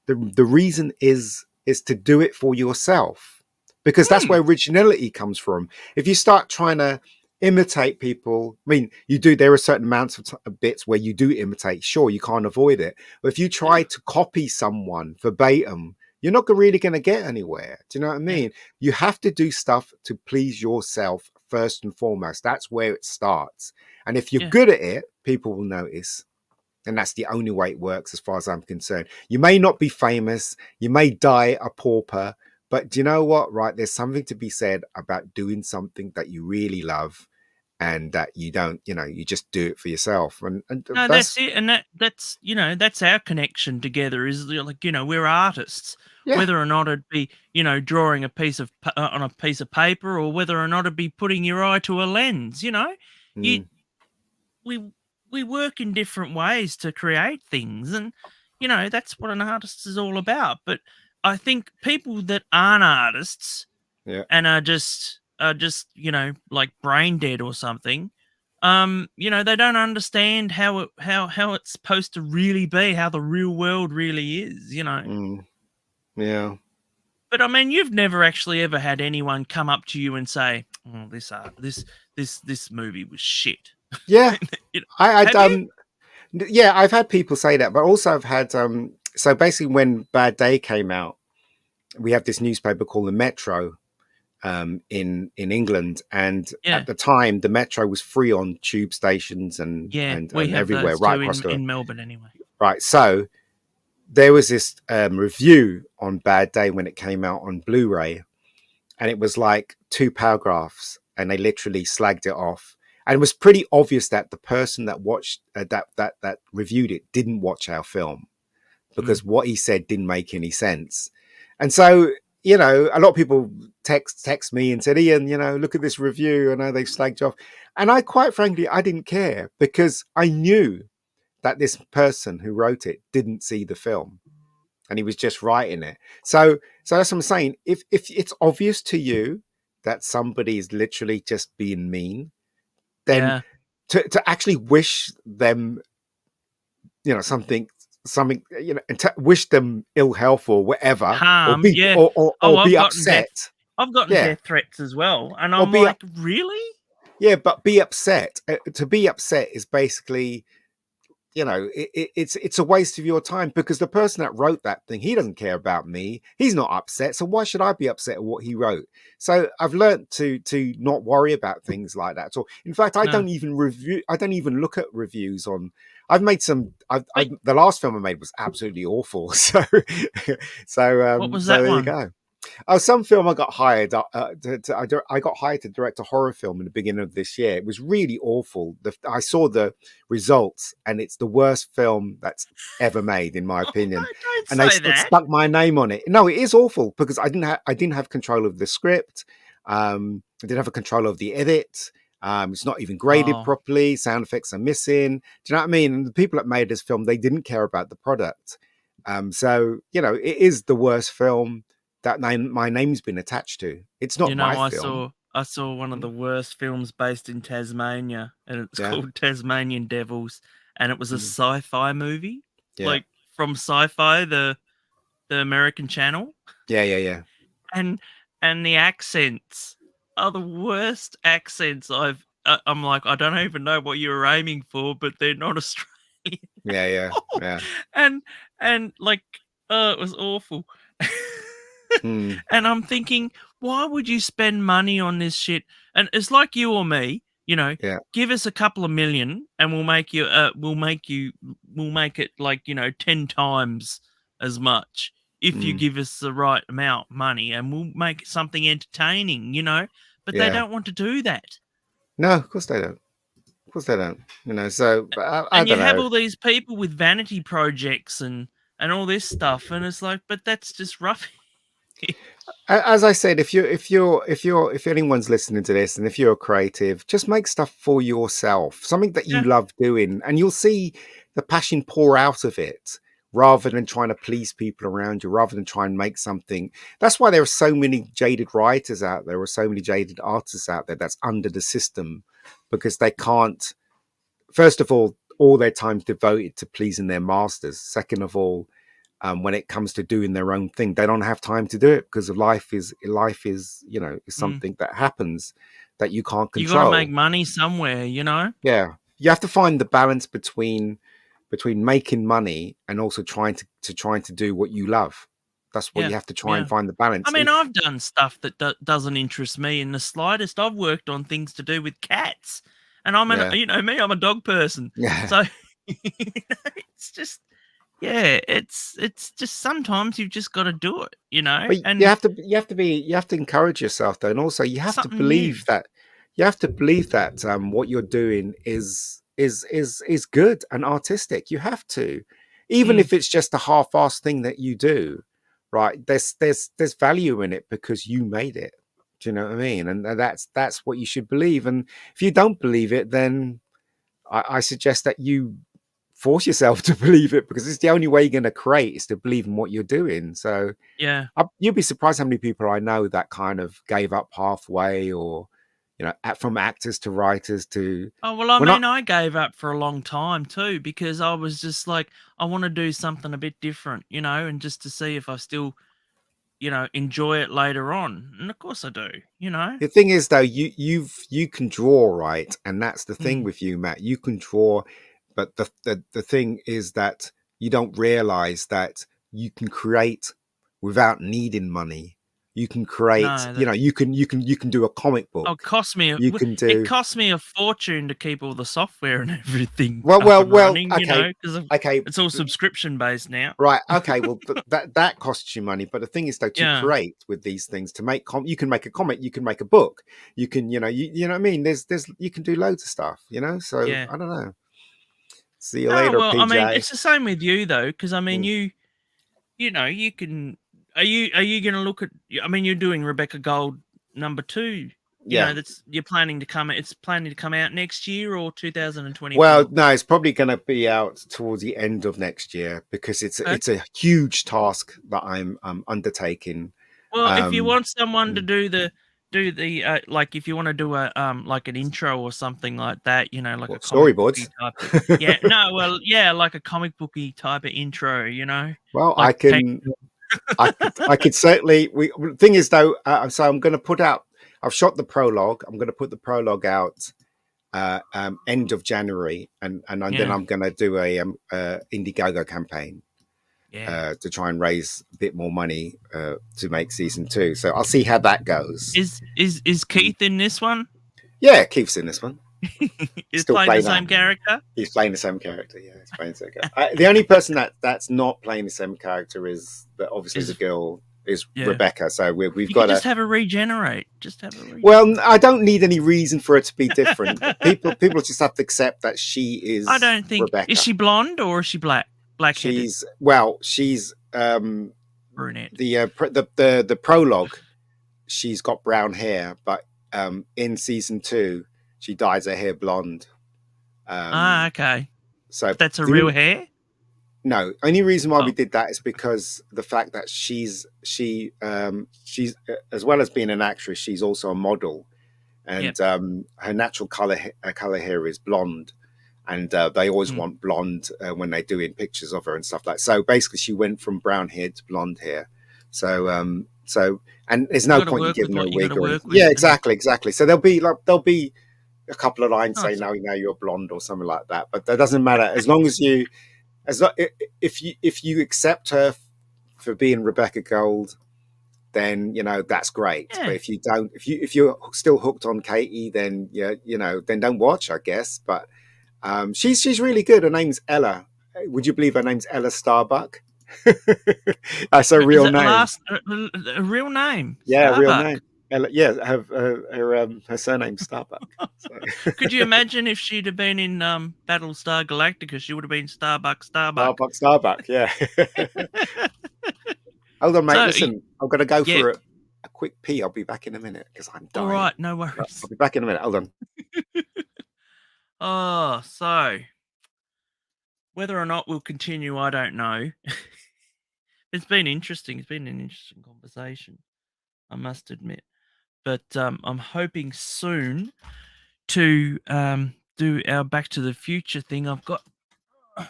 the reason is to do it for yourself, because that's Hmm. where originality comes from. If you start trying to imitate people, I mean, you do, there are certain amounts of bits where you do imitate, sure, you can't avoid it, but if you Yeah. try to copy someone verbatim, you're not really going to get anywhere. Do you know what I Yeah. mean? You have to do stuff to please yourself first and foremost. That's where it starts, and if you're Yeah. good at it, people will notice, and that's the only way it works as far as I'm concerned. You may not be famous, you may die a pauper, but do you know what, right? There's something to be said about doing something that you really love, and that you don't, you just do it for yourself. And No, that's that's, it, and that's that's our connection together. Is like we're artists, yeah. whether or not it be drawing a piece of on a piece of paper, or whether or not it be putting your eye to a lens. You Mm, we we work in different ways to create things, and that's what an artist is all about. But I think people that aren't artists yeah. and are just like brain dead or something, they don't understand how it's supposed to really be, how the real world really is. Mm, yeah. But I mean, you've never actually ever had anyone come up to you and say, "Oh, this movie was shit." Yeah. You know, I have you? yeah, I've had people say that, but also I've had so basically when Bad Day came out, we have this newspaper called the Metro, in England, and Yeah, at the time the Metro was free on tube stations and yeah, and, we and have everywhere those right too across the in Melbourne anyway. right. So there was this review on Bad Day when it came out on Blu-ray, and it was like 2 paragraphs, and they literally slagged it off. And it was pretty obvious that the person that watched that reviewed it didn't watch our film, Mm. because what he said didn't make any sense. And so, a lot of people text me and said, Ian, look at this review. I know they slagged you off. And I, quite frankly, I didn't care, because I knew that this person who wrote it didn't see the film, and he was just writing it. So that's what I'm saying. If it's obvious to you that somebody is literally just being mean, then Yeah, to actually wish them, something, and wish them ill health or whatever, or harm. be Yeah. Oh, or be upset. I've gotten Yeah, death threats as well, and or I'm be like, up. really? Yeah, but be upset. To be upset is basically, it's a waste of your time, because the person that wrote that thing, he doesn't care about me. He's not upset, so why should I be upset at what he wrote? So I've learned to not worry about things like that at all. In fact, I No. don't even review. I don't even look at reviews on. I've made some. But The last film I made was absolutely awful. So, what was so that there you one? go. Oh, some film I got hired. I got hired to direct a horror film in the beginning of this year. It was really awful. I saw the results, and it's the worst film that's ever made, in my Oh, opinion. don't And they say that. stuck my name on it. No, it is awful, because I didn't have control of the script. I didn't have a control of the edit. It's not even graded Oh, properly. Sound effects are missing. Do you know what I mean? And the people that made this film, they didn't care about the product. So it is the worst film that my name's been attached to. It's not my I film. saw one of the worst films based in Tasmania, and it's Yeah. called Tasmanian Devils, and it was a Mm. sci-fi movie, Yeah. like from Sci-Fi, the American channel, Yeah. Yeah. Yeah. and the accents are the worst accents I'm like, I don't even know what you were aiming for, but they're not Australian. Yeah. Yeah. Yeah. and like, it was awful. Mm. And I'm thinking, why would you spend money on this shit? And it's like you or me, Yeah. give us a couple of million and we'll make it like 10 times as much if you Mm. give us the right amount of money, and we'll make something entertaining. But they Yeah. don't want to do that. No, of course they don't. Of course they don't. You know, so I And you don't have know. all these people with vanity projects and all this stuff, and it's like, but that's just rough. As I said, if anyone's listening to this, and if you're creative, just make stuff for yourself, something that you Yeah. love doing, and you'll see the passion pour out of it, rather than trying to please people around you, rather than try and make something. That's why there are so many jaded writers out there, or so many jaded artists out there that's under the system, because they can't. First of all their time's devoted to pleasing their masters. Second of all, when it comes to doing their own thing, they don't have time to do it, because of life is is Mm. something that happens that you can't You got to make control. money somewhere, you know. Yeah, you have to find the balance between making money and also trying to do what you love. That's what Yeah, you have to try yeah. and find the I balance. mean, I've done stuff that doesn't interest me in the slightest. I've worked on things to do with cats, and Yeah, you know me, I'm a dog person. yeah. So it's just, yeah, it's just sometimes you've just got to do it, you know, But and you have to encourage yourself though, and also you have to something new. believe that what you're doing is good and artistic. You have to, even Mm, if it's just a half-assed thing that you do, right? There's value in it because you made it. Do you know what I mean? And that's what you should believe. And if you don't believe it, then I suggest that you force yourself to believe it, because it's the only way you're going to create is to believe in what you're doing. So yeah. you'd be surprised how many people I know that kind of gave up halfway, or from actors to writers to. Oh, well, I We're not. mean, I gave up for a long time too because I was just like, I want to do something a bit different, you know, and just to see if I still, you know, enjoy it later on. And of course I do, you know. The thing is, though, you can draw, right, and that's the thing Mm, with you, Matt. You can draw, but the thing is that you don't realize that you can create without needing money. You can create. no, You can do a comic oh, book. cost me You can it do. cost me a fortune to keep all the software and everything Well, up well, and well. running, you Okay, know, because okay. it's all subscription based now. Right. Okay. Well, that costs you money. But the thing is, though, to Yeah, create with these things, to make you can make a comic, you can make a book, you can, you know what I mean. There's you can do loads of stuff, So yeah. I don't know. See you Oh later, well, I mean, PJ. it's the same with you though, because I mean, Mm, you know, you can. Are you going to look at? I mean, you're doing Rebecca Gold #2. You know, yeah. that's you're planning to come. It's planning to come out next year or Well, 2024. no, it's probably going to be out towards the end of next year, because it's Okay. it's a huge task that I'm undertaking. Well, if you Um, want someone to mm, do the like if you want to do a like an intro or something like that, you know, like a what comic storyboards? booky type of, yeah, no, well, yeah, like a comic booky type of intro, you know, Well, like I could certainly. Thing is, though, so I'm going to put out. I've shot the prologue. I'm going to put the prologue out end of January, and then yeah, I'm going to do a Indiegogo campaign yeah. to try and raise a bit more money to make season 2. So I'll see how that goes. Is Mm. Keith in this one? Yeah, Keith's in this one. Is Still playing the playing that. same character? He's playing the same character. Yeah, he's playing the same character. The only person that's not playing the same character is that obviously the Is girl is Yeah. Rebecca. So we've You could got just a. have her regenerate. Just have her Well, regenerate. I don't need any reason for it to be different. People just have to accept that she I is don't think, is Rebecca. she blonde or is she black-headed? She's Brunette. the prologue. She's got brown hair, but in season 2, she dyes her hair blonde. Ah, Um, okay. so But that's a real the hair? No, only reason why we Oh, did that is because the fact that she's as well as being an actress, she's also a model, yep. and her natural color hair is blonde, and they always Mm. want blonde when they're doing pictures of her and stuff like. So basically, she went from brown hair to blonde hair. So and there's You no gotta point in work with giving her a what you wig gotta or work anything. with, Yeah, and exactly. So there'll be a couple of lines oh, saying, "No, you're blonde" or something like that. But that doesn't matter as long as you as lo- if you accept her for being Rebecca Gold, then that's great. But yeah. if you don't, if you're still hooked on Katie, then then don't watch, I guess. But she's really good. Her name's Ella. Would you believe her name's Ella Starbuck? That's her Is real it name. a real name? Yeah, real Starbuck. name. her surname's Starbuck. So. Could you imagine if she'd have been in Battlestar Galactica? She would have been Starbuck. Starbuck, yeah. Hold on, mate. So, Listen, I'm going to go yeah. for a quick pee. I'll be back in a minute because I'm dying. All right, no worries. I'll be back in a minute. Hold on. Oh, so whether or not we'll continue, I don't know. It's been interesting. It's been an interesting conversation, I must admit. But I'm hoping soon to do our Back to the Future thing. I've got an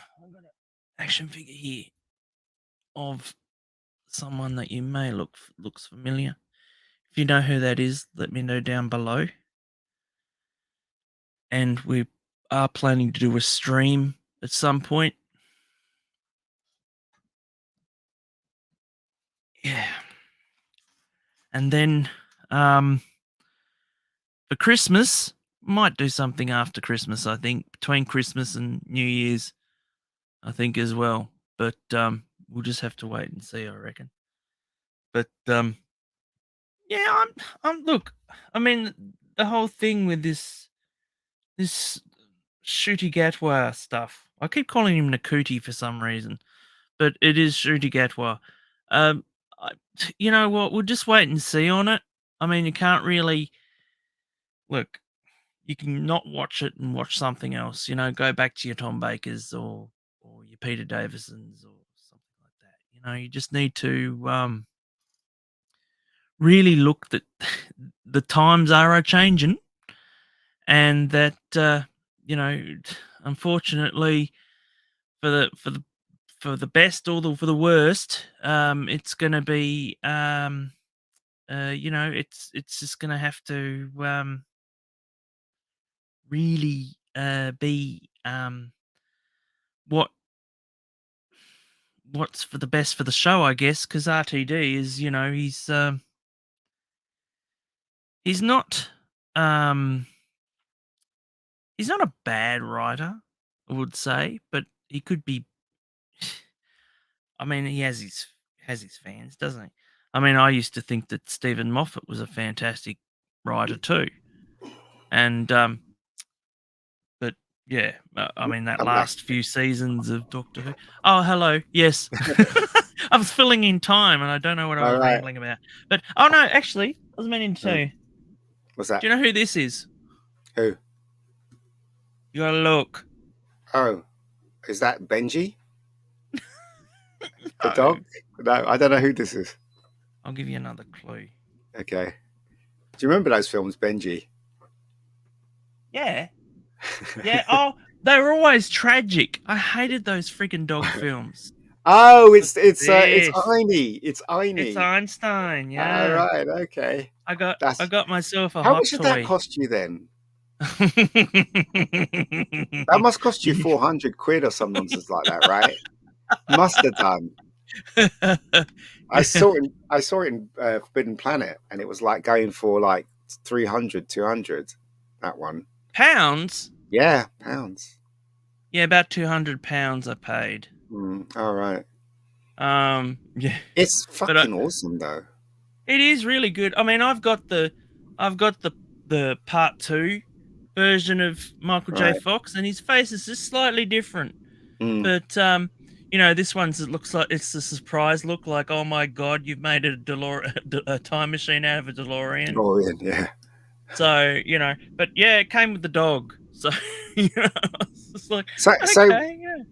action figure here of someone that you may looks familiar. If you know who that is, let me know down below. And we are planning to do a stream at some point. Yeah. And then for Christmas, might do something after Christmas, I think, between Christmas and New Year's, I think as well. But we'll just have to wait and see, I reckon. But yeah, I'm look, I mean, the whole thing with this Ncuti Gatwa stuff. I keep calling him Ncuti for some reason, but it is Ncuti Gatwa. You know what? We'll just wait and see on it. I mean, you can't really look. You can not watch it and watch something else. You know, go back to your Tom Bakers or your Peter Davisons or something like that. You know, you just need to really look that the times are changing, and that you know, unfortunately, for the best or for the worst, it's going to be you know, it's just going to have to really be what's for the best for the show, I guess, because RTD is, you know, he's not he's not a bad writer, I would say, but he could be. I mean, he has his fans, doesn't he? I mean, I used to think that Stephen Moffat was a fantastic writer too, and but yeah, I mean that last few seasons of Doctor Who. Oh, hello. Yes, I was filling in time, and I don't know what I was rambling about. But oh no, actually, I was meaning to tell you. What's that? Do you know who this is? Who? You gotta look. Oh, is that Benji? The dog? No, I don't know who this is. I'll give you another clue. Okay. Do you remember those films, Benji? Yeah. Yeah. Oh, they were always tragic. I hated those freaking dog films. Oh, it's Einie. It's Einie. It's Einstein. Yeah. All right. Okay. I got myself a How hot much did toy. that cost you then? That must cost you 400 quid or some nonsense like that, right? Must have done. I saw it in Forbidden Planet, and it was like going for like 300, 200. That one. Pounds? Yeah, pounds. Yeah, about £200 I paid. All right. Yeah. It's fucking awesome though. It is really good. I mean, I've got the part 2 version of Michael J. Fox, and his face is just slightly different. But you know, this one's, it looks like it's a surprise look, like, oh my god, you've made a time machine out of a DeLorean. DeLorean, yeah. So, you know, but yeah, it came with the dog. So, you know, it's like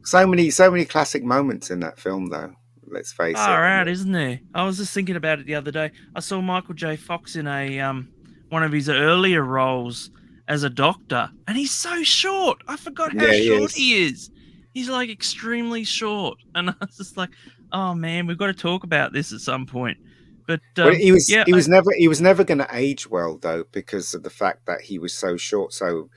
so many classic moments in that film though. Let's face it. Right, isn't there? I was just thinking about it the other day. I saw Michael J. Fox in a one of his earlier roles as a doctor, and he's so short. I forgot how short he is. He's like extremely short, and I was just like, "Oh man, we've got to talk about this at some point." But he was never going to age well though, because of the fact that he was so short. So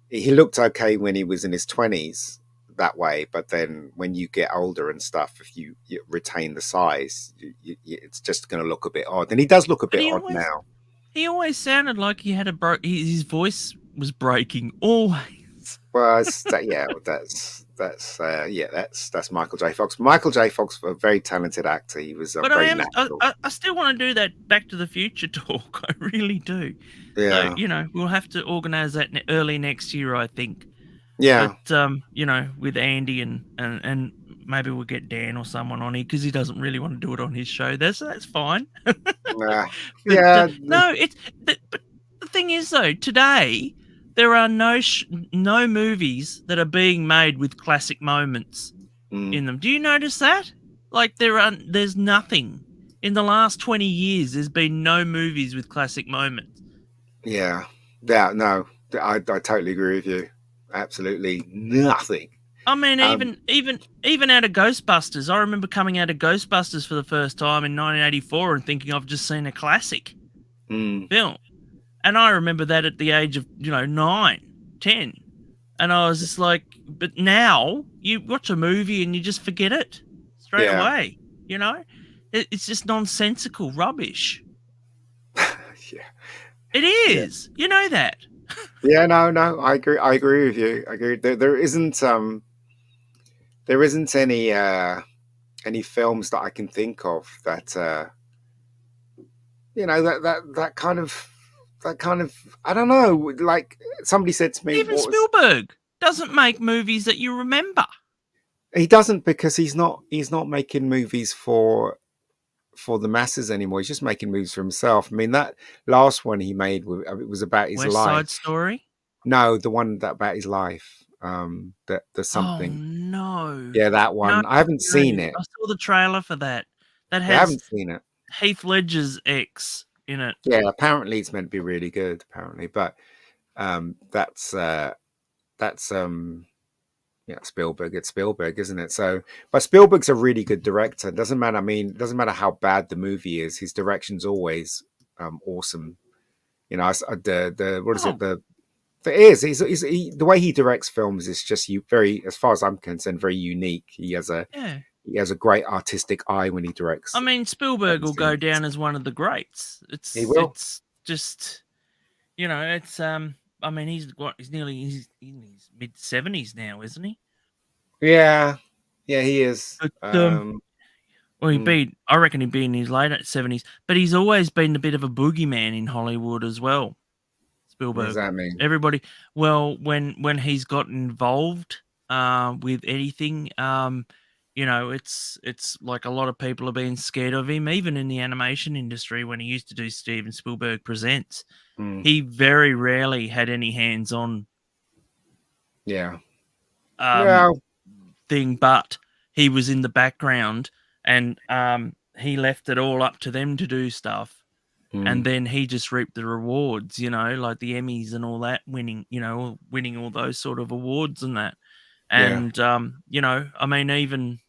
he looked okay when he was in his 20s that way, but then when you get older and stuff, if you retain the size, it's just going to look a bit odd. And he does look a bit odd now. He always sounded like he had his voice was breaking always. Well, yeah, yeah, that's Michael J. Fox. Michael J. Fox, a very talented actor. He was But very natural. I still want to do that Back to the Future talk. I really do. So, Yeah, we'll have to organize that early next year, I think. But yeah, with Andy and maybe we'll get Dan or someone on here because he doesn't really want to do it on his show. That's fine. uh, But yeah, no, but the thing is though, today there are no movies that are being made with classic moments mm, in them. Do you notice that? Like there's nothing in the last 20 years. There's been no movies with classic moments. yeah, yeah. No, I totally agree with you. Absolutely nothing. I mean, Um, even out of Ghostbusters, I remember coming out of Ghostbusters for the first time in 1984 and thinking I've just seen a classic mm, film, and I remember that at the age of 9, 10, and I was just like, but now you watch a movie and you just forget it straight yeah, away. You know, it's just nonsensical rubbish. yeah, It yeah, is. You know that. yeah. No, no, I agree. I agree with you. I agree. There isn't any films that I can think of that that kind of I don't know. Like somebody said to me, Even what was Spielberg doesn't make movies that you remember. he doesn't because he's not making movies for the masses anymore. He's just making movies for himself. I mean, that last one he made it was about his West Side life. Story. No, the one that about his life. That there's Oh something. no. Yeah, that No, one. I haven't no. seen it. I saw the trailer for that. That Yeah, I has haven't seen it. Heath Ledger's ex in it. Yeah, apparently it's meant to be really good. Apparently, but um, that's uh, that's yeah, Spielberg. It's Spielberg, isn't it? So, but Spielberg's a really good director. It doesn't matter. I mean, it doesn't matter how bad the movie is. His direction's always awesome. The what is it? Oh, It is. The way he directs films is just very, as far as I'm concerned, very unique. yeah. He has a great artistic eye when he I directs mean, Spielberg will go scenes. down as one of the greats. He It's will. it's just it's I mean, he's in his mid-70s now, isn't he? Yeah, yeah, he is. But well, Mm, I reckon he'd be in his late 70s, but he's always been a bit of a boogeyman in Hollywood as well. what does Spielberg. that mean? Everybody, well, when he's got involved with anything, it's like a lot of people are being scared of him, even in the animation industry. When he used to do Steven Spielberg Presents, Mm, he very rarely had any hands-on yeah. um, Well. thing, but he was in the background and he left it all up to them to do stuff. And Mm, then he just reaped the rewards, like the Emmys and all that, winning all those sort of awards and that. yeah. And I mean,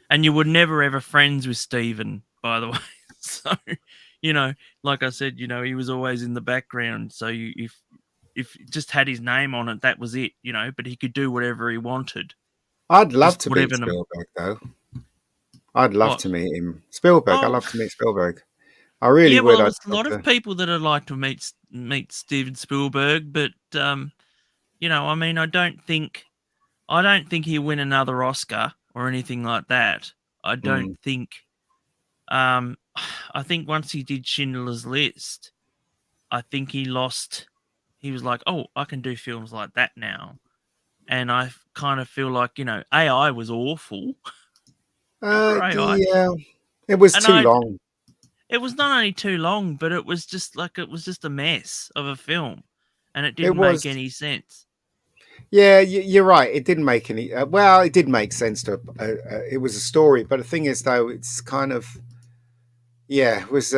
and you were never ever friends with Steven, by the way. So, you know, like I said, he was always in the background. So if it just had his name on it, that was it, but he could do whatever he wanted. I'd love Just to meet whatever. Spielberg, though. I'd love to What? mean him. Spielberg. I'd Oh, love to meet Spielberg. I really yeah. would. Well, I'd there's a love lot of to. people that would like to meet Steven Spielberg, but I mean, I don't think he'll win another Oscar or anything like that. I don't Mm, think. I think once he did Schindler's List, I think he lost. He was like, "Oh, I can do films like that now," and I kind of feel like AI was awful. Remember AI? yeah. It was And too long. it was not only too long, but it was just a mess of a film, and it It didn't make was. any sense. Yeah, you're right. It didn't make any. Well, it did make sense to. It was a story, but the thing is, though, it's kind of. Yeah, it was.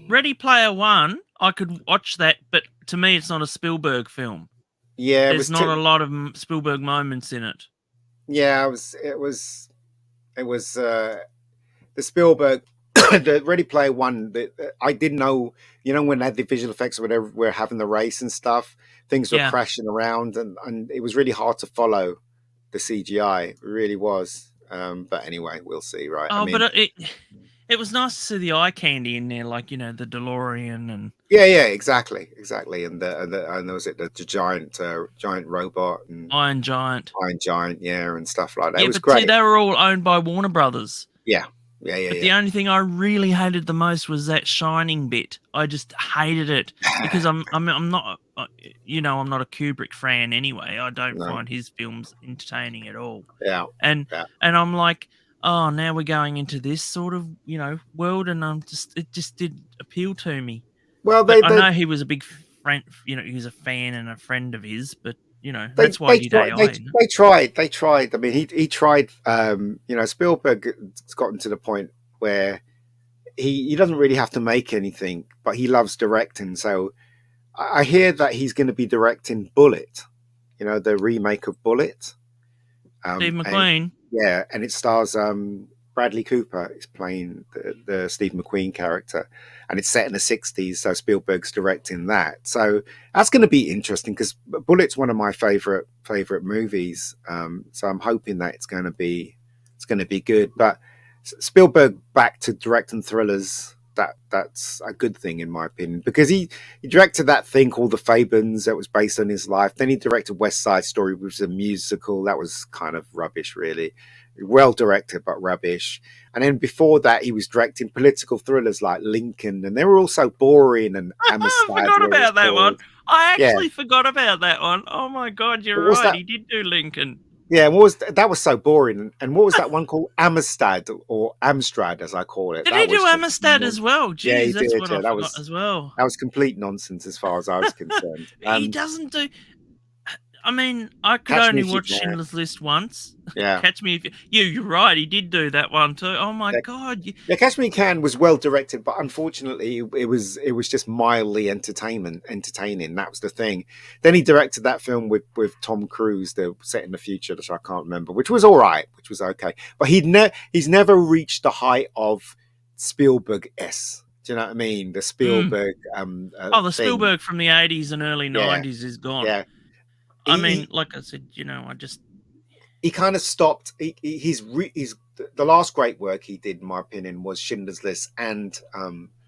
Ready Player One, I could watch that, but to me, it's not a Spielberg film. Yeah, it There's was not a too. lot of Spielberg moments in it. Yeah, it was. It was. It was. The Spielberg, the Ready Player One. I didn't know. When they had the visual effects or whatever, we're having the race and stuff. Things were Yeah. crashing around, and it was really hard to follow the CGI. It really was. But anyway, we'll see, right? I Oh, mean, but It was nice to see the eye candy in there, like, the DeLorean and Yeah, exactly, and and was it the giant robot and Iron Giant. Iron Giant, yeah, and stuff like that. It Yeah, was but see, great. they were all owned by Warner Brothers. Yeah, But the only thing I really hated the most was that shining bit. I just hated it because I'm not I'm not a Kubrick fan anyway. I don't No, find his films entertaining at all. yeah, And yeah. and I'm like, oh, now we're going into this sort of world, and it just didn't appeal to me. Well, But I know he was a big friend. He was a fan and a friend of his. But that's why he'd AI. They tried. I mean, he tried. Spielberg has gotten to the point where he doesn't really have to make anything, but he loves directing. So I hear that he's going to be directing Bullet. The remake of Bullet. Steve And McQueen. yeah, and it stars Bradley Cooper is playing the Steve McQueen character, and it's set in the '60s. So Spielberg's directing that. So that's going to be interesting because Bullet's one of my favorite movies. So I'm hoping that it's going to be good. But Spielberg back to directing thrillers. That's a good thing in my opinion, because he directed that thing called The Fabens that was based on his life. Then he directed West Side Story, which was a musical that was kind of rubbish, really. Well directed, but rubbish. And then before that, he was directing political thrillers like Lincoln, and they were all so boring. And I forgot about that one. I actually forgot about that one. Oh my god, you're right. He did do Lincoln. Yeah, that was so boring. And what was that one called? Amistad, or Amstrad, as I call it. Did he do Amistad as well? Jeez, yeah, he that's did. what I forgot as well. That was complete nonsense as far as I was concerned. He doesn't do. I mean, I could only watch Schindler's List once. Yeah. Catch Me If You're right. He did do that one too. Oh my god. Yeah, Catch Me If You Can was well directed, but unfortunately, it was just mildly entertaining. That was the thing. Then he directed that film with Tom Cruise, the set in the future, which I can't remember, which was all right, which was okay. But he's never reached the height of Spielberg S. Do you know what I mean? The Spielberg. The Spielberg from the 80s and early 90s is gone. Yeah. I mean, like I said, he kind of stopped. He's the last great work he did, in my opinion, was Schindler's List and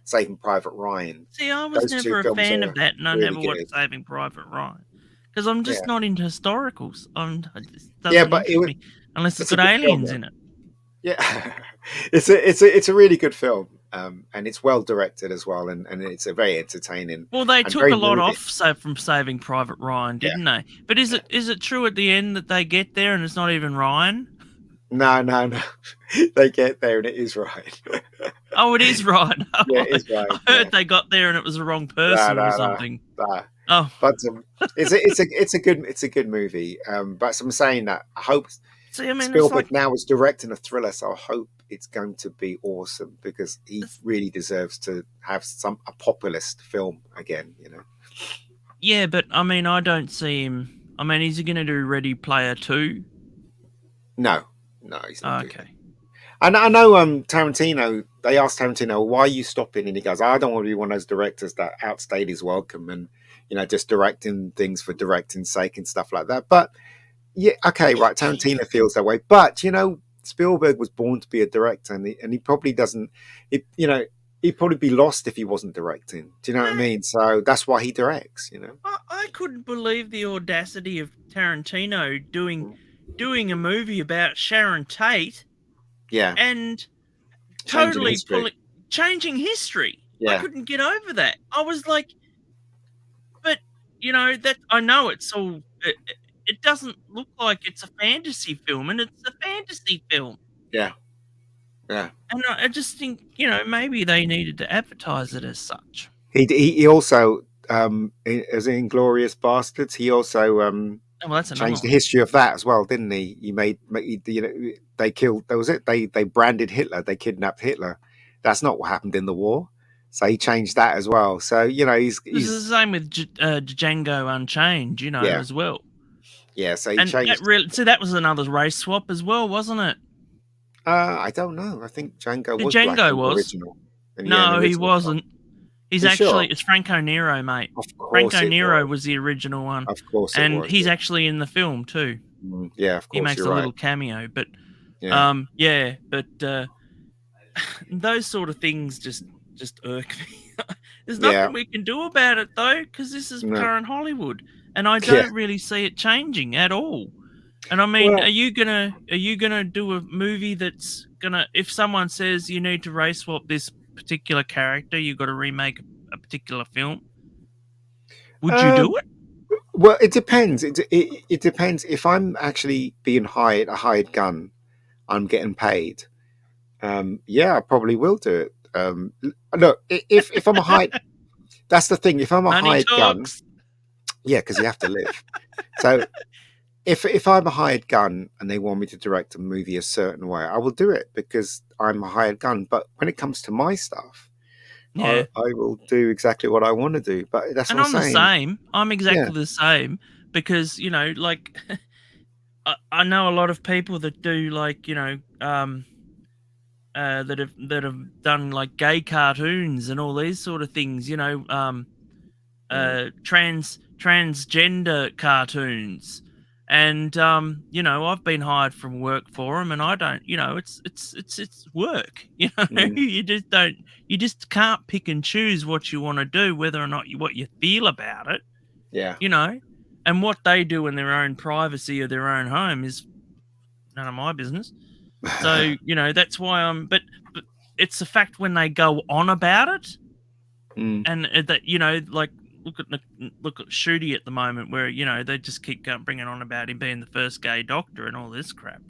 Saving Private Ryan. See, I was never a fan of that, and I never watched Saving Private Ryan because I'm just not into historicals. But unless it's got aliens in it. Yeah, it's a really good film. And it's well directed as well, and it's a very entertaining. Well, they took a lot off from Saving Private Ryan, didn't they? But is it true at the end that they get there and it's not even Ryan? No. They get there and it is Ryan. Oh, it is Ryan. Yeah, it is Ryan. I heard they got there and it was the wrong person or something. Oh, but it's a good movie. But I'm saying that I hope Spielberg now is directing a thriller, so I hope it's going to be awesome, because he really deserves to have a populist film again, Yeah, but I mean, I don't see him. I mean, is he going to do Ready Player 2? No, he's not. Okay. And I know Tarantino, they asked Tarantino, why are you stopping? And he goes, I don't want to be one of those directors that outstayed his welcome and, just directing things for directing's sake and stuff like that. But yeah, okay, right, Tarantino feels that way. But, Spielberg was born to be a director, and he probably doesn't. He'd probably be lost if he wasn't directing. Do you know what I mean? So that's why he directs. I couldn't believe the audacity of Tarantino doing a movie about Sharon Tate. Yeah, and totally changing history. Yeah. I couldn't get over that. I was like, but that I know it's all. It doesn't look like it's a fantasy film, and it's a fantasy film. Yeah. And I just think, maybe they needed to advertise it as such. He also, as in Inglourious Bastards, he also changed the history of that as well, didn't he? He made they killed. That was it. They branded Hitler. They kidnapped Hitler. That's not what happened in the war. So he changed that as well. So he's the same with Django Unchained, as well. Yeah, so he changed. That was another race swap as well, wasn't it? I don't know. I think Django was original. No, he wasn't. He's actually it's Franco Nero, mate. Of course, Franco Nero was the original one. Of course, and he's actually in the film too. Yeah, of course, he makes a little cameo, but those sort of things just irk me. There's Yeah. nothing we can do about it though, because this is No. current Hollywood, and I Yeah. don't really see it changing at all. And I mean, Well, are you gonna do a movie that's gonna, if someone says you need to race swap this particular character, you've got to remake a particular film? Would you um, do it? well, it depends. It depends. If I'm actually being hired, a hired gun, I'm getting paid. Yeah, I probably will do it. Look, if I'm a hired, that's the thing. If I'm a Money hired gun, talks. yeah, because you have to live. So if I'm a hired gun and they want me to direct a movie a certain way, I will do it because I'm a hired gun. But when it comes to my stuff, Yeah. I will do exactly what I want to do. But that's And what I'm I'm the saying. same. I'm Yeah. exactly the same because, like I know a lot of people that do like, that have done like gay cartoons and all these sort of things, Mm, transgender cartoons. And I've been hired from work for them, and I don't, it's work. mm, You just can't pick and choose what you want to do, whether or not what you feel about it, yeah. you know. And what they do in their own privacy of their own home is none of my business. So, that's why but it's the fact when they go on about it, Mm, and that, like, look at Ncuti at the moment, where they just keep bringing on about him being the first gay doctor and all this crap.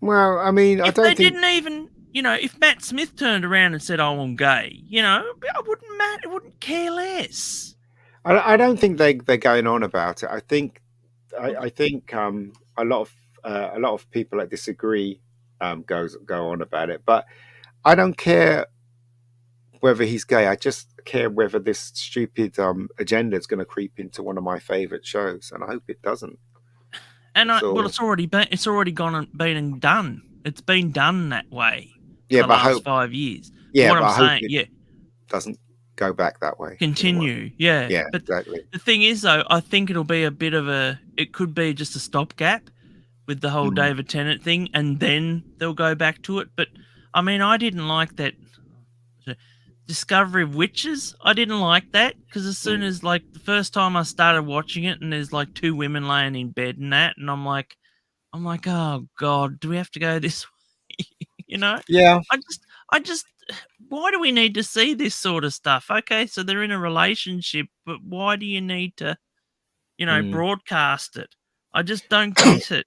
well, I mean, I If they don't think didn't even, if Matt Smith turned around and said, "Oh, I'm gay," I wouldn't care less. I don't think they're going on about it. I think a lot of people that disagree go on about it, but I don't care whether he's gay. I just care whether this stupid agenda is going to creep into one of my favorite shows, and I hope it doesn't. And That's all. it's already gone and been done. It's been done that way for Yeah, the but I last hope. 5 years. But Yeah, what but I'm I hope saying, it yeah, doesn't go back that way. You know what I mean? continue, yeah. Yeah, But exactly. the thing is, though, I think it'll be a bit of it could be just a stopgap with the whole Mm, David Tennant thing, and then they'll go back to it. But I mean, I didn't like that Discovery of Witches. I didn't like that because as soon mm. as, like, the first time I started watching it, and there's like two women laying in bed and that, and I'm like, oh God, do we have to go this way? you know, Yeah. I just, why do we need to see this sort of stuff? Okay, so they're in a relationship, but why do you need to, Mm, broadcast it? I just don't get it.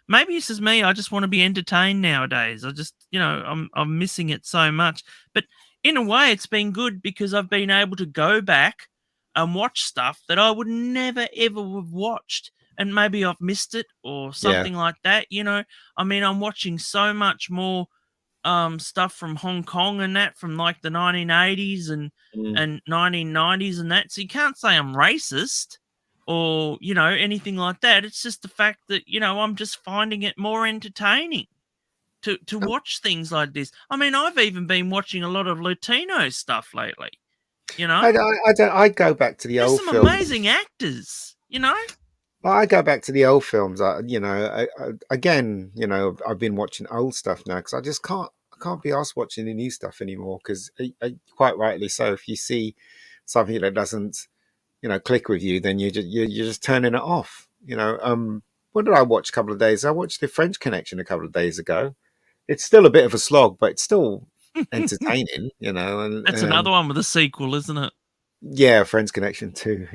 Maybe this is me. I just want to be entertained nowadays. I just, I'm missing it so much. But in a way, it's been good because I've been able to go back and watch stuff that I would never ever have watched, and maybe I've missed it or yeah. something like that. I mean, I'm watching so much more stuff from Hong Kong and that from like the 1980s Mm, and 1990s and that. So you can't say I'm racist or, anything like that. It's just the fact that, I'm just finding it more entertaining to um, watch things like this. I mean, I've even been watching a lot of Latino stuff lately, you know? I don't. I go back to the There's old some amazing films. actors. Well, I go back to the old films. Again, I've been watching old stuff now because I just can't. I can't be asked watching the new stuff anymore. Because quite rightly so, if you see something that doesn't, click with you, then you're just turning it off. What did I watch a couple of days? I watched The French Connection a couple of days ago. It's still a bit of a slog, but it's still entertaining. That's And another one with a sequel, isn't it? yeah, Friends Connection 2.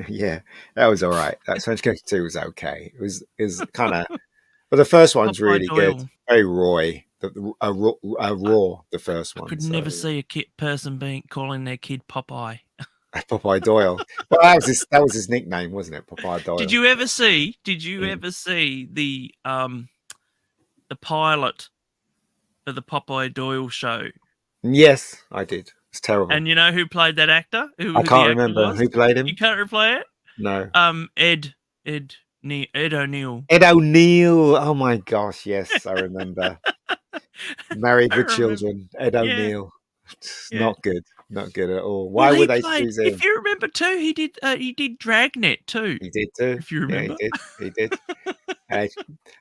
Yeah, that was all right. That Friends Connection 2 was okay. It was kind of, but the first one's Popeye really good. Doyle. Very raw, the first I one. could So never see a person calling their kid Popeye. Popeye Doyle. Well, that was his nickname, wasn't it? Popeye Did Doyle. you ever see? Did you Mm. ever see the pilot for the Popeye Doyle show? Yes, I did. It's terrible. And you know who played that actor? I Who the can't actor remember was? who played You him. can't replay it. No. Ed O'Neill. Ed O'Neill. Oh my gosh, yes, I remember. Married I with remember. Children. Ed Yeah, O'Neill. It's yeah. not good. Not good at all. Well, Why he would they played. choose If him? you remember too, he did Dragnet too. He did too. If you Yeah, he remember. did. He did. Uh,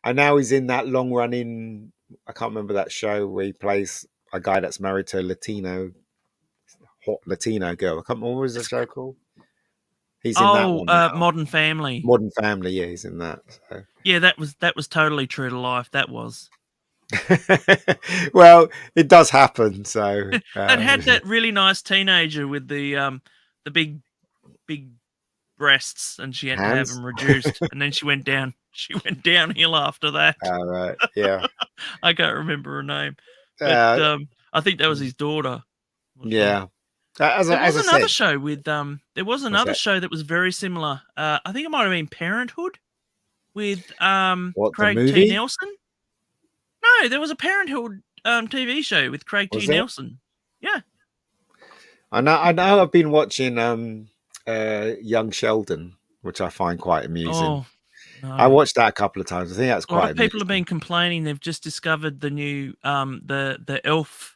and now he's in that long running. I can't remember that show where he plays. a guy that's married to a hot Latino girl. I can't remember what was the show called. He's in that one now. Modern Family. Modern Family, yeah, he's in that. So. Yeah, that was totally true to life. That was. Well, it does happen. So It had that really nice teenager with the big breasts, and she had to have hands. them reduced, and then she went down. She went downhill after that. All right, yeah. I can't remember her name, but I think that was his daughter. Yeah. There was another said, show with there was another show that was very similar. I think it might have been Parenthood with Craig T. Nelson. No, there was a Parenthood TV show with Craig T. Nelson. Yeah. I know. I've been watching Young Sheldon, which I find quite amusing. Oh, no. I watched that a couple of times. I think that's quite. A lot of people have been complaining. They've just discovered the new the Elf.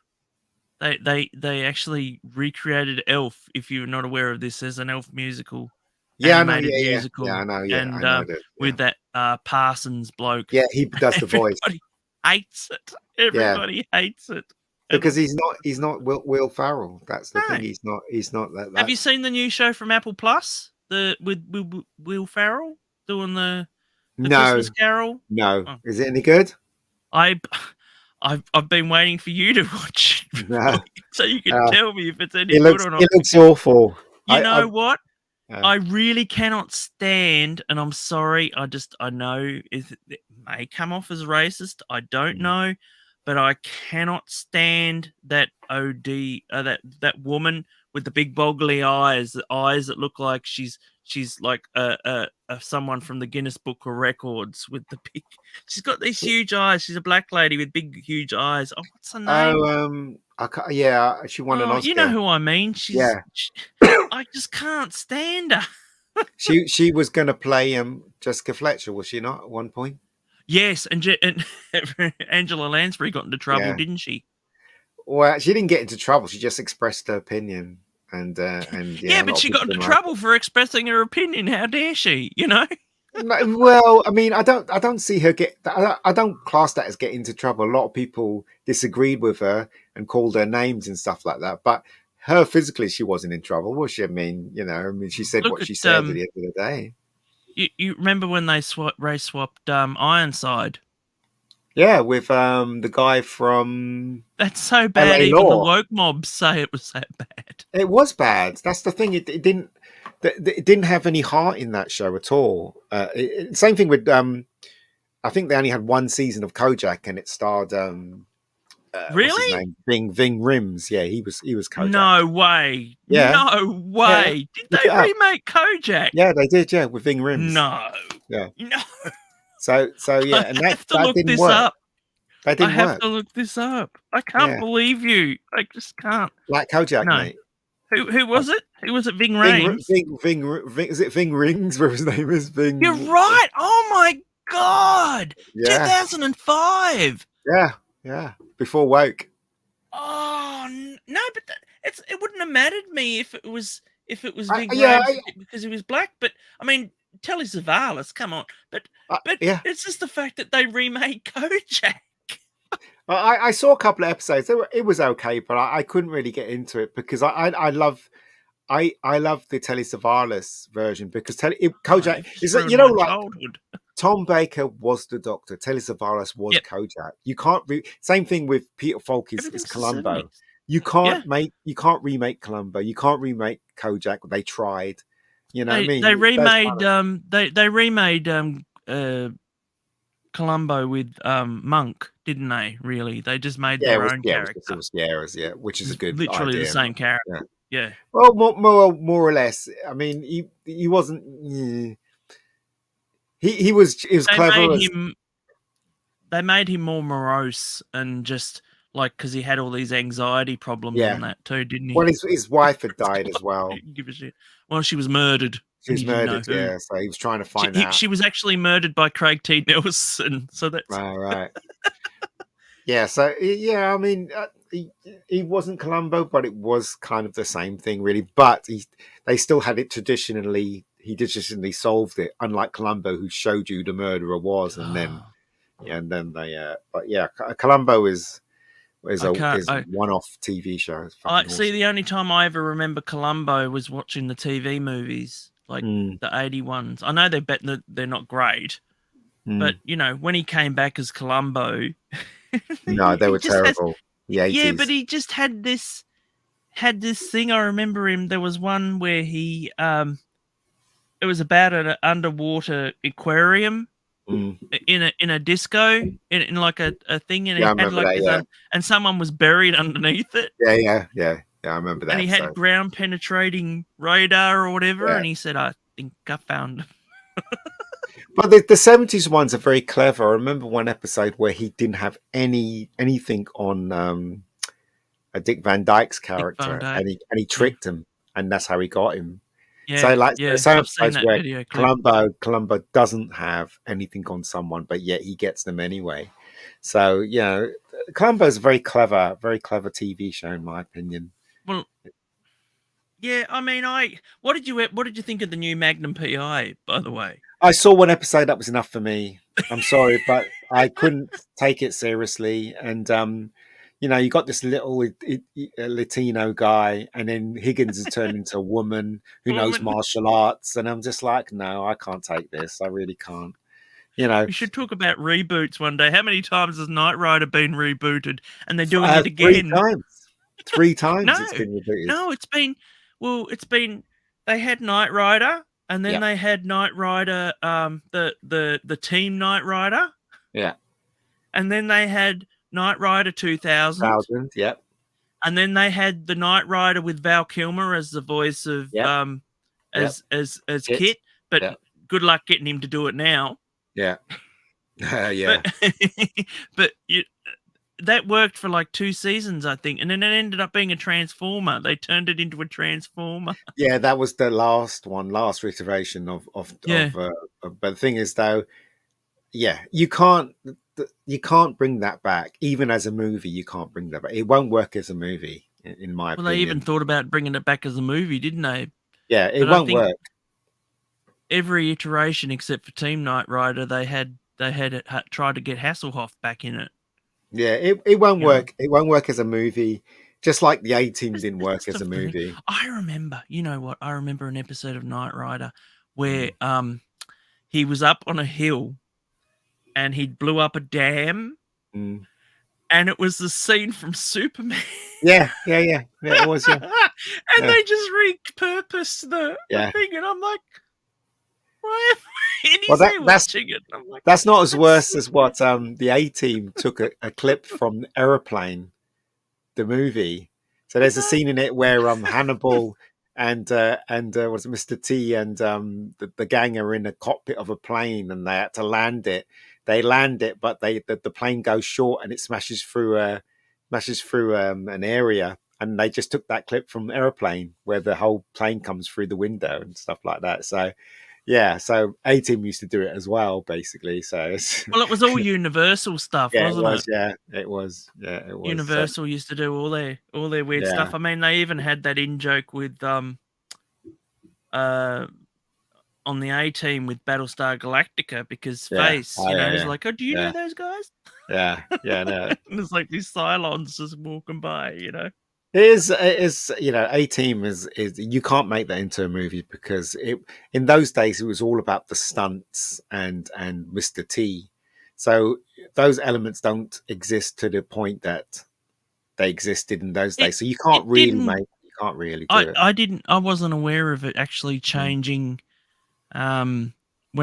They actually recreated Elf. If you're not aware of this, as an Elf musical. Yeah, animated musical. Yeah, I know. Yeah, and I know that, with that Parsons bloke. Yeah, he does the voice. Everybody hates it. Everybody hates it because he's not Will Ferrell. That's the thing. He's not that. Have you seen the new show from Apple Plus? With Will Ferrell doing the Christmas Carol? No. Oh. Is it any good? I've been waiting for you to watch it so you can tell me if it's any good or not. It looks awful. You know what? I really cannot stand, and I'm sorry, I know it may come off as racist. I don't know, but I cannot stand that that woman with the big boggly eyes, the eyes that look like she's like someone from the Guinness Book of Records with the big. She's got these huge eyes. She's a black lady with big, huge eyes. Oh, what's her name? She won an Oscar. You know who I mean. I just can't stand her. she was going to play Jessica Fletcher, was she not, at one point? Yes, and Angela Lansbury got into trouble, didn't she? Well, she didn't get into trouble. She just expressed her opinion, and but she got into trouble for expressing her opinion. How dare she? You know. Well, I mean, I don't see her I don't class that as getting into trouble. A lot of people disagreed with her and called her names and stuff like that. But her physically, she wasn't in trouble, was she? I mean, she said what she said at the end of the day. You remember when they race swapped Ironside? Yeah, with the guy from. That's so bad. LA Even Law. the woke mobs say it was that bad. It was bad. That's the thing. It didn't have any heart in that show at all. Same thing with I think they only had one season of Kojak, and it starred really? What's his name? Ving Rhames. Yeah, he was Kojak. No way. Yeah. No way. Yeah. Did they remake Kojak? Yeah, they did. Yeah, with Ving Rhames. No. Yeah. No. So yeah, and that didn't work. Up. That didn't work. I have to look this up. I can't believe you. I just can't. Like Kojak, mate. Who was it? Who was it? Ving Rhames? Ving, is it Ving Rings? Where his name is Ving? You're right. Oh my God. Yeah. 2005. Yeah. Before woke. Oh no, but it wouldn't have mattered me if it was Ving Rhames because he was black. But I mean, Telly Savalas, come on. But it's just the fact that they remade Kojak. I saw a couple of episodes. It was okay, but I couldn't really get into it because I love the Telly Savalas version because Kojak is like childhood. Tom Baker was the Doctor. Telly Savalas was Kojak. You can't same thing with Peter Falk is Columbo. You can't remake Columbo. You can't remake Kojak. They tried. You know what I mean? They remade Columbo with Monk, didn't they? Really, they just made their own character. It was Sierra's, which is a good literally idea. The same character. Yeah. Well, more or less. I mean, he wasn't. He was clever. They made him more morose and just like because he had all these anxiety problems and that too, didn't he? Well, his wife had died as well. Give a shit. Well, she was murdered. She was murdered, so he was trying to find out. She was actually murdered by Craig T. Nelson, so that's right. Yeah, so I mean, he wasn't Columbo, but it was kind of the same thing, really. But they still had it traditionally. He traditionally solved it, unlike Columbo, who showed you the murderer was, and then they. But yeah, Columbo is is I a can't. is one-off TV show. It's I fucking see. awesome. The only time I ever remember Columbo was watching the TV movies, like Mm, the 80 ones. I know they're not great, but mm. when he came back as Columbo, No, they he were just has. terrible. The Yeah, but 80s. he just had this thing. I remember him. There was one where he it was about an underwater aquarium Mm. in a disco in like a thing, and Yeah, I he had remember like that. this Yeah, and someone was buried underneath it, yeah. I remember and that he had episode. ground penetrating radar or whatever, Yeah. and he said, "I think I found him." But the 70s ones are very clever. I remember one episode where he didn't have anything on a Dick Van Dyke's Dick Van character, Dyke. and he Yeah, tricked him, and that's how he got him. So yeah, like yeah. some I've seen episodes that where video clip. Columbo doesn't have anything on someone, but yet he gets them anyway. So Columbo's a very clever TV show in my opinion. Well, yeah. I mean, what did you think of the new Magnum PI? By the way, I saw one episode that was enough for me. I'm sorry, but I couldn't take it seriously. And you got this little Latino guy, and then Higgins has turned into a woman who knows woman, martial arts, and I'm just like, no, I can't take this. I really can't. You know, we should talk about reboots one day. How many times has Knight Rider been rebooted, and they're doing it three again? times, three No, times it's been rebooted. no, it's been they had Knight Rider, and then Yeah, they had Knight Rider, the Team Knight Rider, yeah, and then they had Knight Rider 2000, thousand. Yeah, and then they had the Knight Rider with Val Kilmer as the voice of yeah, yeah. as Kit. Kit, but Yeah, good luck getting him to do it now. yeah, yeah. But but that worked for like 2 seasons, I think, and then it ended up being a Transformer. They turned it into a Transformer. Yeah, that was the last iteration Yeah. but the thing is though, yeah, you can't bring that back. Even as a movie, you can't bring that back. It won't work as a movie, in my Well, they even opinion. thought about bringing it back as a movie, didn't they? Yeah, it But I won't think work. every iteration except for Team Knight Rider, they had tried to get Hasselhoff back in it. Yeah, it won't You know, work. It won't work as a movie. Just like the A-Team didn't work that's as the a thing. movie. I remember, you know what? I remember an episode of Knight Rider where Mm, he was up on a hill and he blew up a dam, mm. and it was the scene from Superman. Yeah, it was. Yeah, And yeah, they just repurposed the yeah. thing, and I'm like, why am I Well, anything watching it? And I'm like, that's not as that's worse so as what the A-Team took a clip from Aeroplane, the movie. So there's a scene in it where Hannibal and was it Mr. T and the gang are in a cockpit of a plane and they had to land it. They land it, but the plane goes short and it smashes through an area. And they just took that clip from Aeroplane where the whole plane comes through the window and stuff like that. So yeah, so A-Team used to do it as well, basically. So well, it was all Universal stuff, yeah, it wasn't was. it? Yeah, it was. Yeah, it was. So, Universal used to do all their weird yeah. stuff. I mean, they even had that in joke with uh on the A-Team with Battlestar Galactica because Yeah. Face, Oh, he's yeah. like, oh, do you know Yeah. those guys? Yeah. Yeah. No. And there's like these Cylons just walking by, It is, A-Team is you can't make that into a movie because in those days it was all about the stunts and Mr. T. So those elements don't exist to the point that they existed in those It days. So you it didn't. can't really do it. I wasn't aware of it actually changing when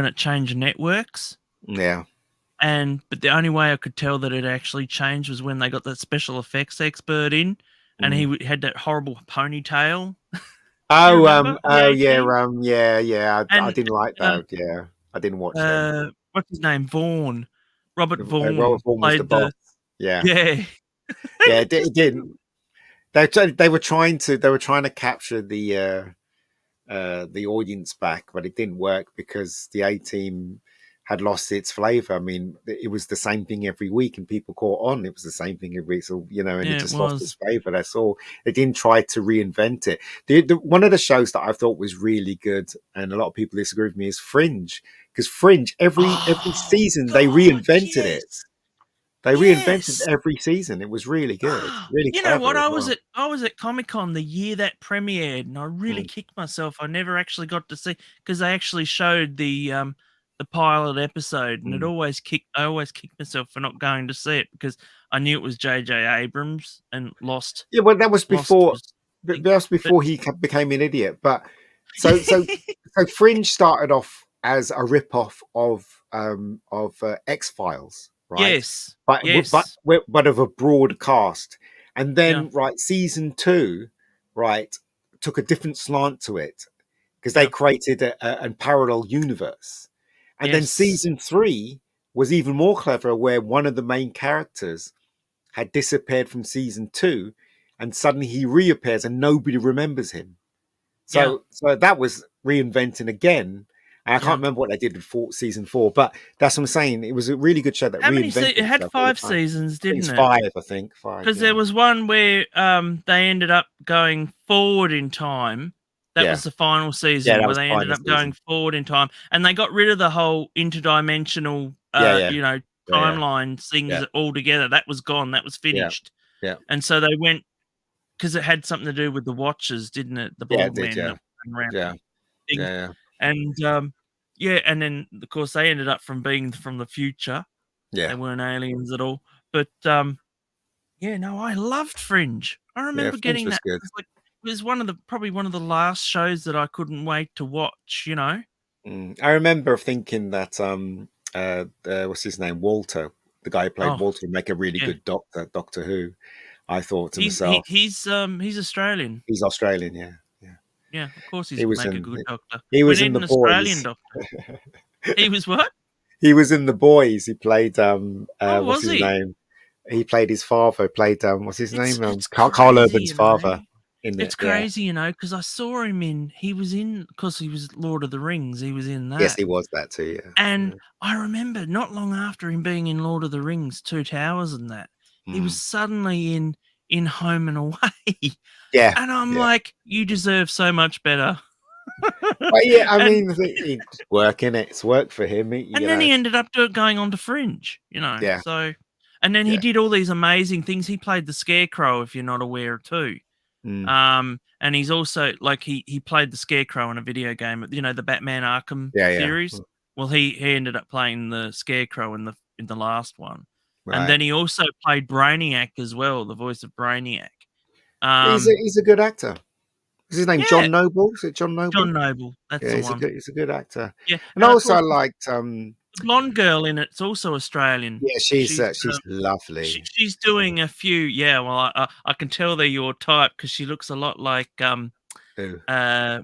it changed networks. Yeah. But the only way I could tell that it actually changed was when they got that special effects expert in, and he had that horrible ponytail. Oh, remember the yeah, A-Team? yeah. I And didn't like that. Yeah, I didn't watch them. what's his name? Vaughn. Robert Robert Vaughn Vaughn was the played boss. the Yeah, yeah. yeah. It didn't. They were trying to capture the audience back, but it didn't work because the A-Team had lost its flavor. I mean, it was the same thing every week, and people caught on. It was the same thing every week, so and Yeah, it it just lost its was. flavor. That's all. They didn't try to reinvent it. One of the shows that I thought was really good, and a lot of people disagree with me, is Fringe. Because Fringe, every Oh season they God, reinvented it. yes. They reinvented Yes. every season. It was really good, really You know what? clever as well. I was at Comic-Con the year that premiered, and I really Mm, kicked myself. I never actually got to see because they actually showed the pilot episode, and mm. I always kicked myself for not going to see it because I knew it was J.J. Abrams and Yeah, well, that was Lost before. was That big, was but before he became an idiot. But so so so Fringe started off as a rip-off of X-Files, right? yes, But yes, but of a broad cast, and yeah, then right, season two, right, took a different slant to it because they yeah, created a parallel universe, and then yes, season three was even more clever, where one of the main characters had disappeared from season two, and suddenly he reappears and nobody remembers him. yeah, So that was reinventing again. And I can't yeah. remember what they did with season four, but that's what I'm saying. It was a really good show that How many reinvented it had itself all the 5 time. seasons, I think it's didn't it? five. I think five. Because there Yeah, was one where they ended up going forward in time. That yeah, was the final yeah. season That where was they ended final up going season. forward in time, and they got rid of the whole interdimensional, Yeah, yeah, you know, yeah, timeline things yeah, altogether. That was gone. That was yeah, finished. yeah, And so they went because it had something to do with the Watchers, didn't it? The yeah. It bald did. men Yeah, that went around yeah, the things, yeah, and yeah, and then of course they ended up from being from the future. They yeah, weren't aliens at all, but yeah, no, I loved Fringe. I yeah. remember Fringe getting was that. good. It was one of the probably one of the last shows that I couldn't wait to watch, you know? I remember thinking that what's his name, Walter, the guy who played Oh, Walter, would make a really yeah. good Doctor Who. I thought to myself, He's Australian. he's Australian, yeah, yeah. Yeah, of course He he'd was make a in good doctor. he We was in need the an Australian boys. doctor. He was what? He was in the boys. He played Oh, what's was his he? name? He played his father. Played what's his name? It's Carl crazy, Urban's you know? father in it. It's Yeah. crazy, you know, because I saw him in he was in because he was Lord of the Rings, he was in Yes, that. he was that too. Yeah. And Yeah. I remember not long after him being in Lord of the Rings, Two Towers and that, he was Mm. suddenly in Home and Away. Yeah. And I'm Yeah. like, "You deserve so much better." But yeah, I And mean, it's work in it. It's work for him. You then know. he ended up going on to Fringe, you know, Yeah. so and then he Yeah. did all these amazing things. He played the Scarecrow, if you're not aware, too. Mm. And he's also like he played the Scarecrow in a video game, you know, the Batman Arkham Yeah. Yeah. series. Well, he ended up playing the Scarecrow in the last one. And Right. then he also played Brainiac as well, the voice of Brainiac. He's Um, a good actor. Is his name yeah, John Noble? Is it John Noble? John Noble, that's Yeah, the one. he's a good actor. Yeah, And and of also I course liked the blonde girl in it's also Australian. yeah, she's lovely. She's doing a few. Yeah, well, I can tell they're your type because she looks a lot like Ooh.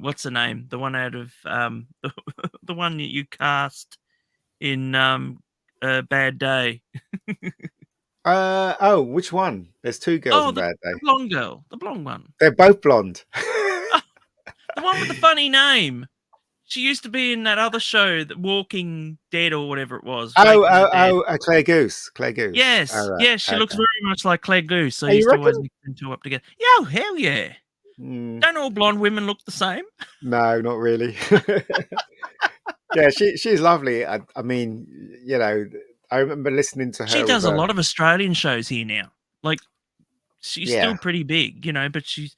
what's her name? The one out of the one that you cast in Bad Day. Oh, which one? There's two girls Oh, in Bad the Day. blonde girl, the blonde one. They're both blonde. Oh, the one with the funny name. She used to be in that other show, The Walking Dead or whatever it was, Waking the Dead. Claire Goose. Claire Goose. All Yes, right. yes, she looks Okay. very much like Claire Goose. So I Oh, you used to always reckon? mix them two up together. Yeah, oh, hell yeah. Mm, Don't all blonde women look the same? no, not really. Yeah, she's lovely. I mean, you know, I remember listening to She her with does a a lot of Australian shows here now. Like, she's yeah. still pretty big, you know, but she's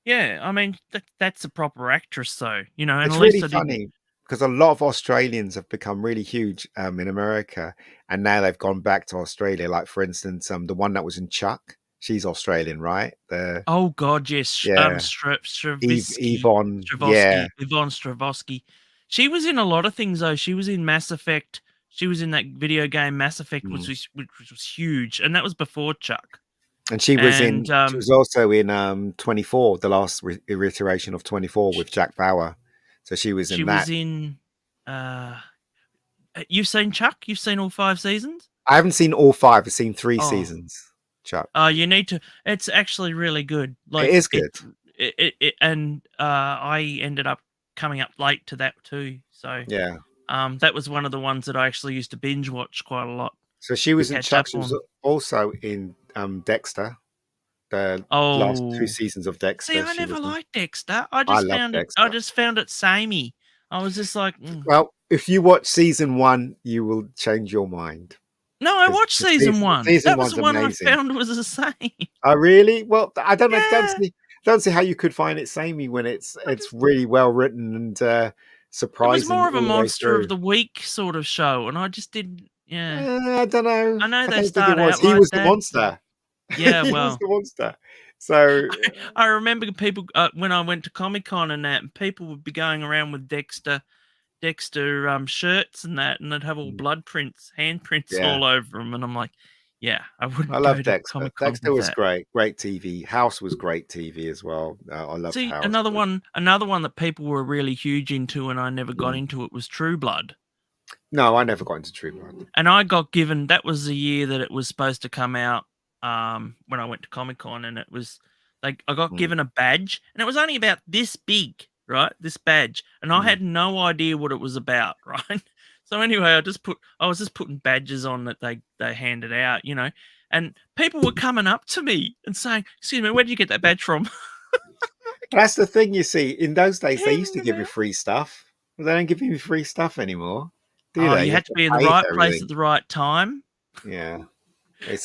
yeah, I mean, that's a proper actress though, you know, and It's at really least I didn't funny because a lot of Australians have become really huge in America, and now they've gone back to Australia. Like for instance, the one that was in Chuck, she's Australian, right? The Oh god, yes, yeah, Stravinsky, Yvonne, yeah, Yvonne Stravosky. She was in a lot of things though. She was in Mass Effect. She was in that video game Mass Effect, mm. which was huge, and that was before Chuck. And And she was also in 24, the last reiteration of 24 with Jack Bauer. So she was she in was that. in uh you've seen Chuck? You've seen all 5 seasons? I haven't seen all five. I've seen three Oh, seasons. Chuck, you need to. It's actually really good. it Like is good. and I ended up coming up late to that too. So Yeah. that was one of the ones that I actually used to binge watch quite a lot So she to was in catch up Chuck. She was on. also in Dexter. The last two Oh, seasons of see, Dexter, I she never was in. liked Dexter. I love I Dexter. just found it samey. I was just like, Well, if you watch season one, you will change your mind. No, I watched season 1. Season That was one's the one I amazing. found was the same. Oh, really? Well, I don't know. Yeah. Don't see how you could find it samey when it's really well written and It was surprising more of a all the way monster of through. the week sort of show, and I just didn't. Yeah, I don't know. I know I they don't think it start was. out He like was the that. monster. Yeah, He was well, the monster. So I remember people when I went to Comic Con and that, and people would be going around with Dexter shirts and that, and they'd have all blood prints, handprints yeah, all over them, and I'm like, yeah, I I wouldn't go love to Dexter. Comic Con Dexter with was that. great. Great TV. House was great TV as well. I loved See, House. another one that people were really huge into, and I never got Mm. into it was True Blood. No, I never got into True Blood. And I got given that was the year that it was supposed to come out. When I went to Comic Con, and it was like I got Mm. given a badge, and it was only about this big, right? This badge, and I had no idea what it was about, right? So anyway, I was just putting badges on that they handed out, and people were coming up to me and saying, "Excuse me, where did you get that badge from?" That's the thing, you see. In those days, they used to Handing give it you out. free stuff. Well, they don't give you free stuff anymore, do Oh, they? you You have had to to be in the pay right for place everything. at the right time, Yeah,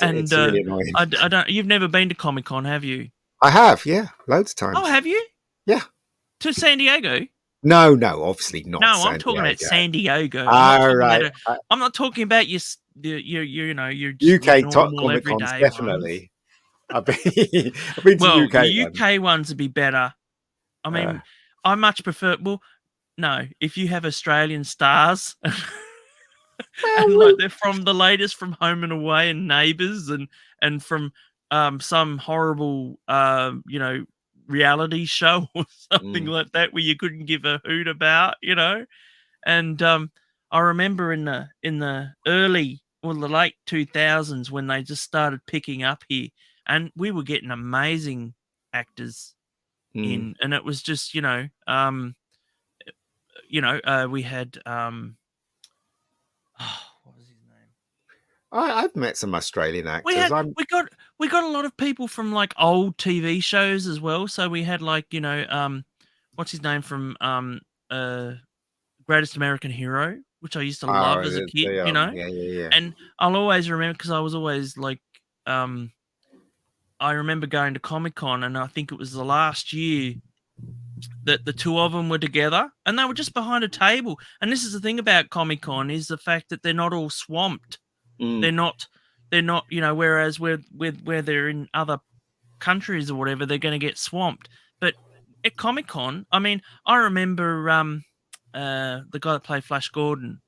and it's really annoying. I don't. You've never been to Comic Con, have you? I have, yeah, loads of Oh, times. have you? Yeah. To San Diego? No, no, obviously not No, I'm San talking about Diego. San Diego. I'm not All talking about right. a. I'm not talking about your just your UK top normal Comic Cons, everyday ones. definitely. I've been, I've been to Well, the UK one. UK ones would be better. I Uh, mean, I much prefer. Well, no, if you have Australian stars, well, and like they're from the latest from Home and Away and Neighbours, and from some horrible reality show or something mm, like that where you couldn't give a hoot about, And I remember in the early or the late 2000s when they just started picking up here, and we were getting amazing actors mm. in, and it was just we had what was his name? I've met some Australian We actors. had we got a lot of people from like old TV shows as well. So we had like what's his name from Greatest American Hero, which I used to love as a kid, yeah, yeah, yeah. and I'll always remember because I was always like, I remember going to Comic Con, and I think it was the last year that the two of them were together, and they were just behind a table. And this is the thing about Comic Con is the fact that they're not all swamped. Mm, They're not, whereas where they're in other countries or whatever, they're going to get swamped. But at Comic Con, I mean, I remember the guy that played Flash Gordon,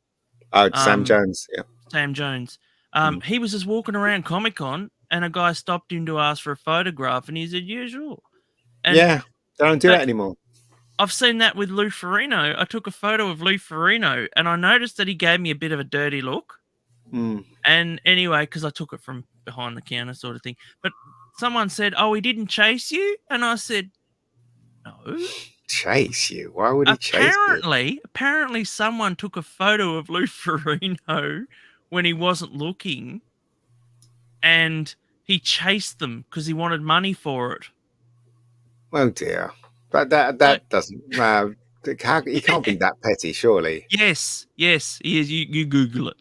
oh, Sam Jones. Yeah. Sam Jones. Mm. He was just walking around Comic Con, and a guy stopped him to ask for a photograph, and he said, "Yeah, sure." And Yeah, they don't do that but anymore. I've seen that with Lou Ferrigno. I took a photo of Lou Ferrigno, and I noticed that he gave me a bit of a dirty look. Mm. And anyway, because I took it from behind the counter sort of thing. But someone said, "Oh, he didn't chase you?" And I said, "No." Chase you? Why would he chase you? Apparently someone took a photo of Lou Ferrigno when he wasn't looking, and he chased them because he wanted money for it. Oh dear, that So, doesn't. He can't be that petty, surely. yes, he is. You Google it.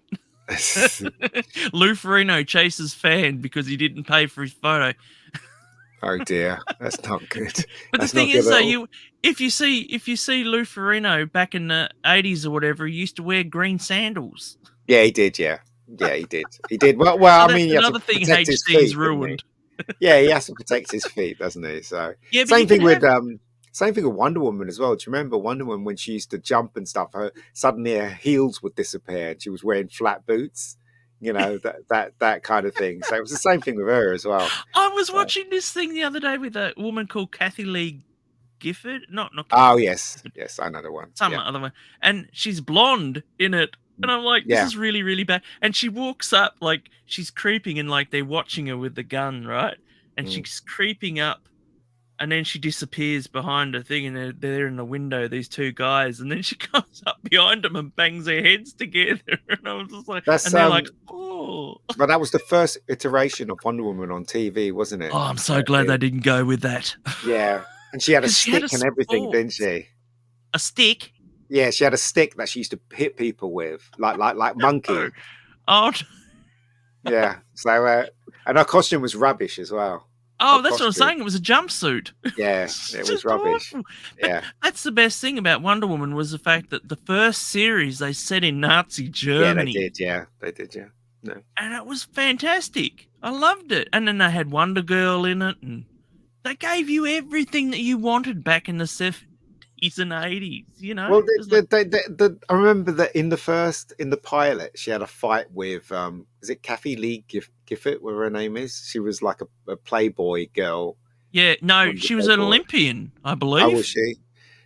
Lou Ferrigno chases fan because he didn't pay for his photo. Oh dear, that's not good. But That's the thing not good is, at though, all. if you see Lou Ferrigno back in the 80s or whatever, he used to wear green sandals. Yeah, he did. Yeah, yeah, he did. He did. Well, So I that's mean, he has to another thing protect his HD's feet, doesn't he? ruined. Yeah, he has to protect his feet, doesn't he? So Yeah, but you same thing can with have. same thing with Wonder Woman as well. Do you remember Wonder Woman when she used to jump and stuff? Suddenly her heels would disappear, and she was wearing flat boots. You know that kind of thing. So it was the same thing with her as well. I was So, watching this thing the other day with a woman called Kathy Lee Gifford. Not oh Kathy, yes, yes, I know the one. some Yeah, other one, and she's blonde in it. And I'm like, this yeah. is really, really bad. And she walks up like she's creeping, and like they're watching her with the gun, right? And Mm. she's creeping up, and then she disappears behind a thing, and they're in the window, these two guys, and then she comes up behind them and bangs their heads together. And I was just like, That's and they're like, oh. But that was the first iteration of Wonder Woman on TV, wasn't it? Oh, I'm so glad they didn't go with that. Yeah, and she had a 'Cause she had stick a and everything, sword. didn't she? A stick? Yeah, she had a stick that she used to hit people with, like Monkey. Oh, Yeah. So, and her costume was rubbish as well. Her Oh, that's what I'm costume. saying. It was a jumpsuit. Yeah, It's it was just rubbish. awful. But Yeah. that's the best thing about Wonder Woman was the fact that the first series they set in Nazi Yeah, they Germany. did. Yeah, they did. Yeah. No. And it was fantastic. I loved it. And then they had Wonder Girl in it, and they gave you everything that you wanted back in the 70s and 80s, you know? Well, It was like, I remember that in the pilot, she had a fight with is it Kathy Lee Gifford, whatever her name is? She was like a Playboy girl. yeah, no, From the she was an Playboy. Olympian, I Oh, was believe. she?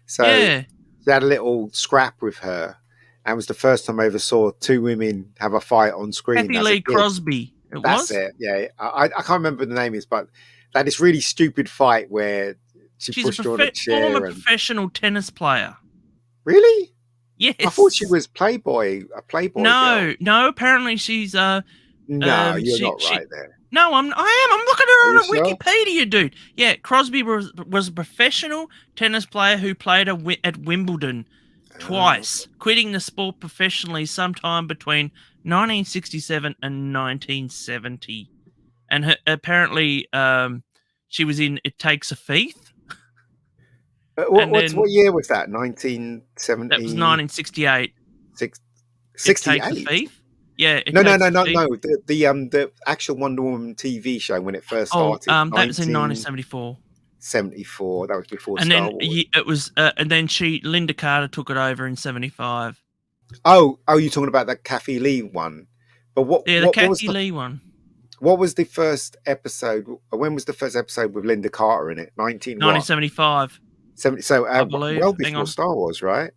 So Yeah. they had a little scrap with her, and it was the first time I ever saw two women have a fight on screen Kathy as a Lee kid. Crosby, it That's was. it. Yeah, I can't remember the name is, but they had this really stupid fight where she She's a pushed her on a former chair and professional tennis player. really. Yes. I thought she was a Playboy girl. No, apparently she's No, you're she not right there. no, I am. I'm looking at Are her you on sure? Wikipedia, dude. Yeah, Crosby was a professional tennis player who played at Wimbledon twice, quitting the sport professionally sometime between 1967 and 1970. And apparently, she was in It Takes a Thief, and then What year was that? that was 1970, 1968. It Takes a 68? Thief. Yeah, It No, no, Takes no, a no, Thief. no. The actual Wonder Woman TV show when it first Oh, started, that was in 1974. 1974. That was before And Star then Wars. it was, and then Linda Carter took it over in 75. Oh, you're talking about the Kathy Lee one. But Yeah, the Kathy Lee one. what was the first episode? When was the first episode with Linda Carter in it? 19 what? 1975, 70. So I believe. well Hang before on. Star Wars, right?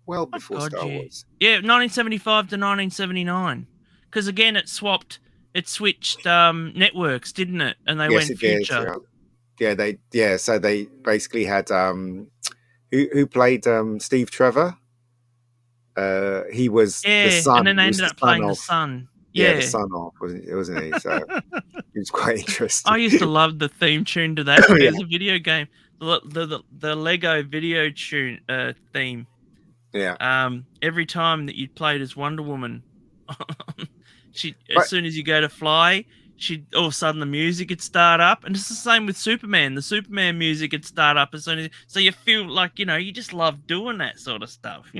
Well Oh before God, Star yeah, Wars. yeah, 1975 to 1979. Because again, it switched networks, didn't it? And they Yes, went it did. future. Yeah. So they basically had who played Steve Trevor. He was the Yeah, and son. then He they was ended the up son playing the of son. the Yeah. son of wasn't he? So it was quite interesting. I used to love the theme tune to that. Yeah. There's a video game, the Lego video tune theme. Yeah. Every time that you played as Wonder Woman, as soon as you go to fly, all of a sudden the music would start up, and it's the same with Superman. The Superman music would start up as soon as, so you feel like you just love doing that sort of stuff.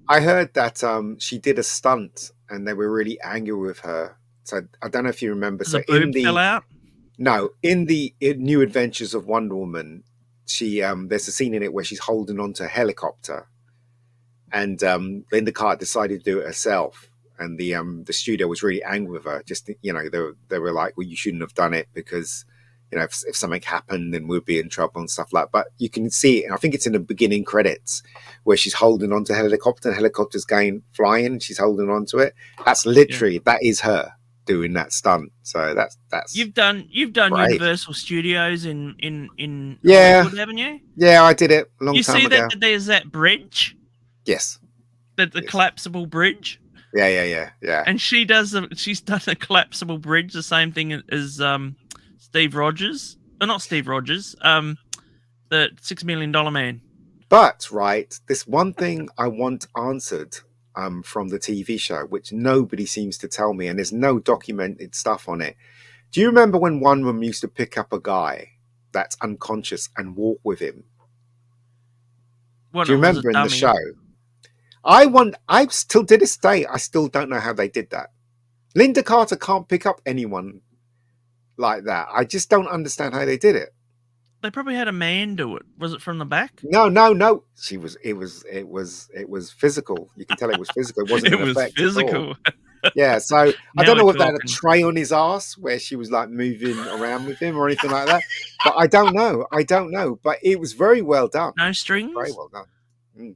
I heard that she did a stunt and they were really angry with her. So I don't know if you remember. Because a So in boob fell out. the New Adventures of Wonder Woman, she there's a scene in it where she's holding onto a helicopter, and Linda Carter decided to do it herself. And the studio was really angry with her. Just they were like, well, you shouldn't have done it because if something happened, then we'd be in trouble and stuff like that. But you can see it, and I think it's in the beginning credits where she's holding onto a helicopter, and the helicopter's going flying, and she's holding onto it. That's literally that is her doing that stunt. So that's You've done great. Universal Studios in Yeah. Hollywood, haven't you? Yeah, I did it a long You time see ago. that there's that bridge, Yes. the Yes. collapsible bridge. Yeah. And she's done a collapsible bridge, the same thing as Steve Rogers. Or not Steve Rogers, the $6 Million Man. But right, this one thing I want answered from the TV show, which nobody seems to tell me, and there's no documented stuff on it. Do you remember when one woman used to pick up a guy that's unconscious and walk with him? Well, Do you remember in the dummy. show? I still to this day, I still don't know how they did that. Linda Carter can't pick up anyone like that. I just don't understand how they did it. They probably had a man do it. Was it from the back? No. It was physical. You can tell it was physical. It wasn't an effect physical. at all. Yeah, so I Now don't know we're if they had a talking. tray on his ass where she was like moving around with him or anything like that. But I don't know. But it was very well done. No strings. Very well done.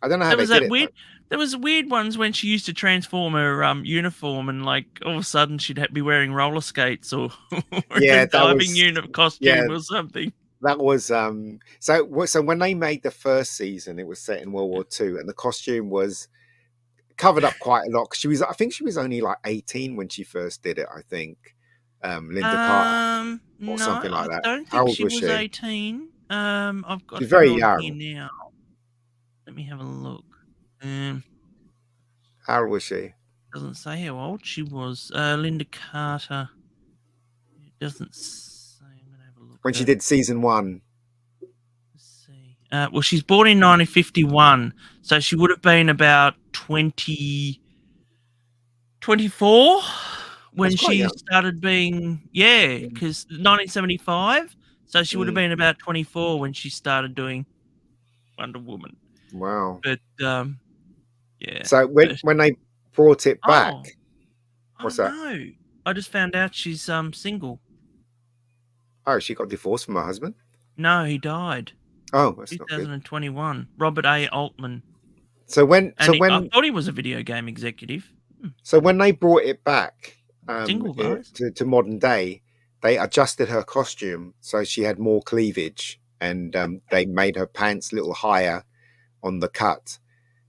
I don't know how they did it. There was weird ones when she used to transform her uniform, and like all of a sudden she'd be wearing roller skates or a diving costume or something. That was so when they made the first season, it was set in World War II, and the costume was covered up quite a lot because I think she was only like 18 when she first did it. I think Linda Carter or something like that. I don't How think old she was was she? 18. I've got She's very her on young. here now. Let me have a look. How old was she? Doesn't say how old she was. Linda Carter. It doesn't say. I'm gonna have a look. When she did season 1. Let's see. Well, she's born in 1951, so she would have been about 24 when That's quite she young. started being, because 1975. So she would have been about 24 when she started doing Wonder Woman. Wow. But yeah. So when they brought it back, what's that? No, I just found out she's single. Oh, she got divorced from her husband. No, he died. Oh, that's not good. 2021. Robert A. Altman. So when I thought he was a video game executive. So when they brought it back Single guys. to modern day, they adjusted her costume so she had more cleavage, and they made her pants a little higher on the cut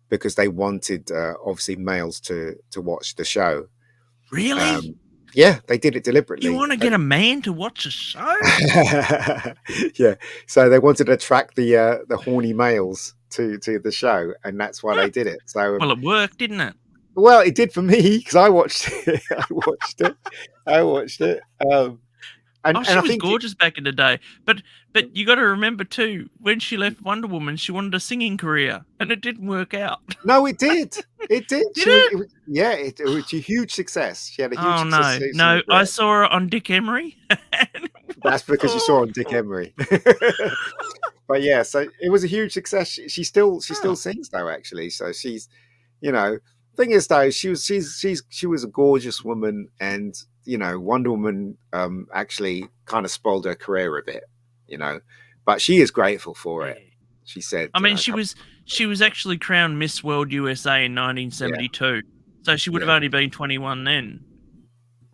because they wanted obviously males to watch the show. Really? Yeah, they did it deliberately. You want to get a man to watch a show? Yeah, so they wanted to attract the horny males to the show, and that's why they did it. So well, it worked, didn't it? Well, it did for me because I watched it. I watched it. And she I was think gorgeous back in the day. But you got to remember too, when she left Wonder Woman, she wanted a singing career, and it didn't work out. No, it did. It did. Did it? It was a huge success. She had a huge success. No, I saw her on Dick Emery. That's because you saw her on Dick Emery. But yeah, so it was a huge success. She still sings though, actually. So she's, thing is though, she was a gorgeous woman, and Wonder Woman actually kind of spoiled her career a bit, but she is grateful for it. She said, I mean, she was actually crowned Miss World USA in 1972, so she would have only been 21 then.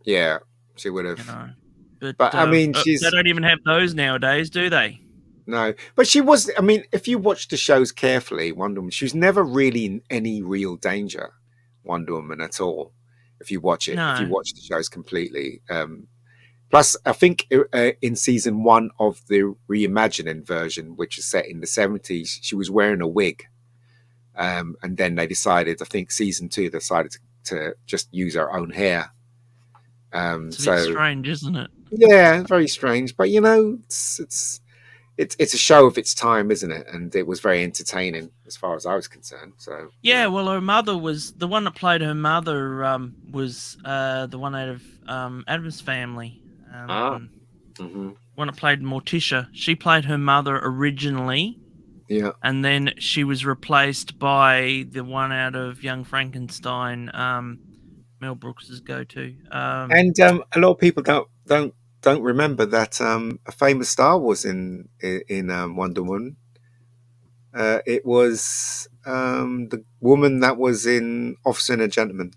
Yeah, she would have. But I mean, they don't even have those nowadays, do they? No, but she was. I mean, if you watch the shows carefully, Wonder Woman, she was never really in any real danger, Wonder Woman, at all. If you watch it, if you watch the shows completely. Plus, I think in season 1 of the reimagining version, which is set in the 70s, she was wearing a wig. And then they decided, I think season 2, they decided to just use her own hair. It's a bit strange, isn't it? Yeah, very strange. But it's a show of its time, isn't it? And it was very entertaining as far as I was concerned. So well, her mother was the one that played her mother. Was the one out of Addams Family. One that played Morticia. She played her mother originally. Yeah, and then she was replaced by the one out of Young Frankenstein. Mel Brooks's go-to. And a lot of people don't remember that a famous star was in Wonder Woman. It was the woman that was in Officer and a Gentleman.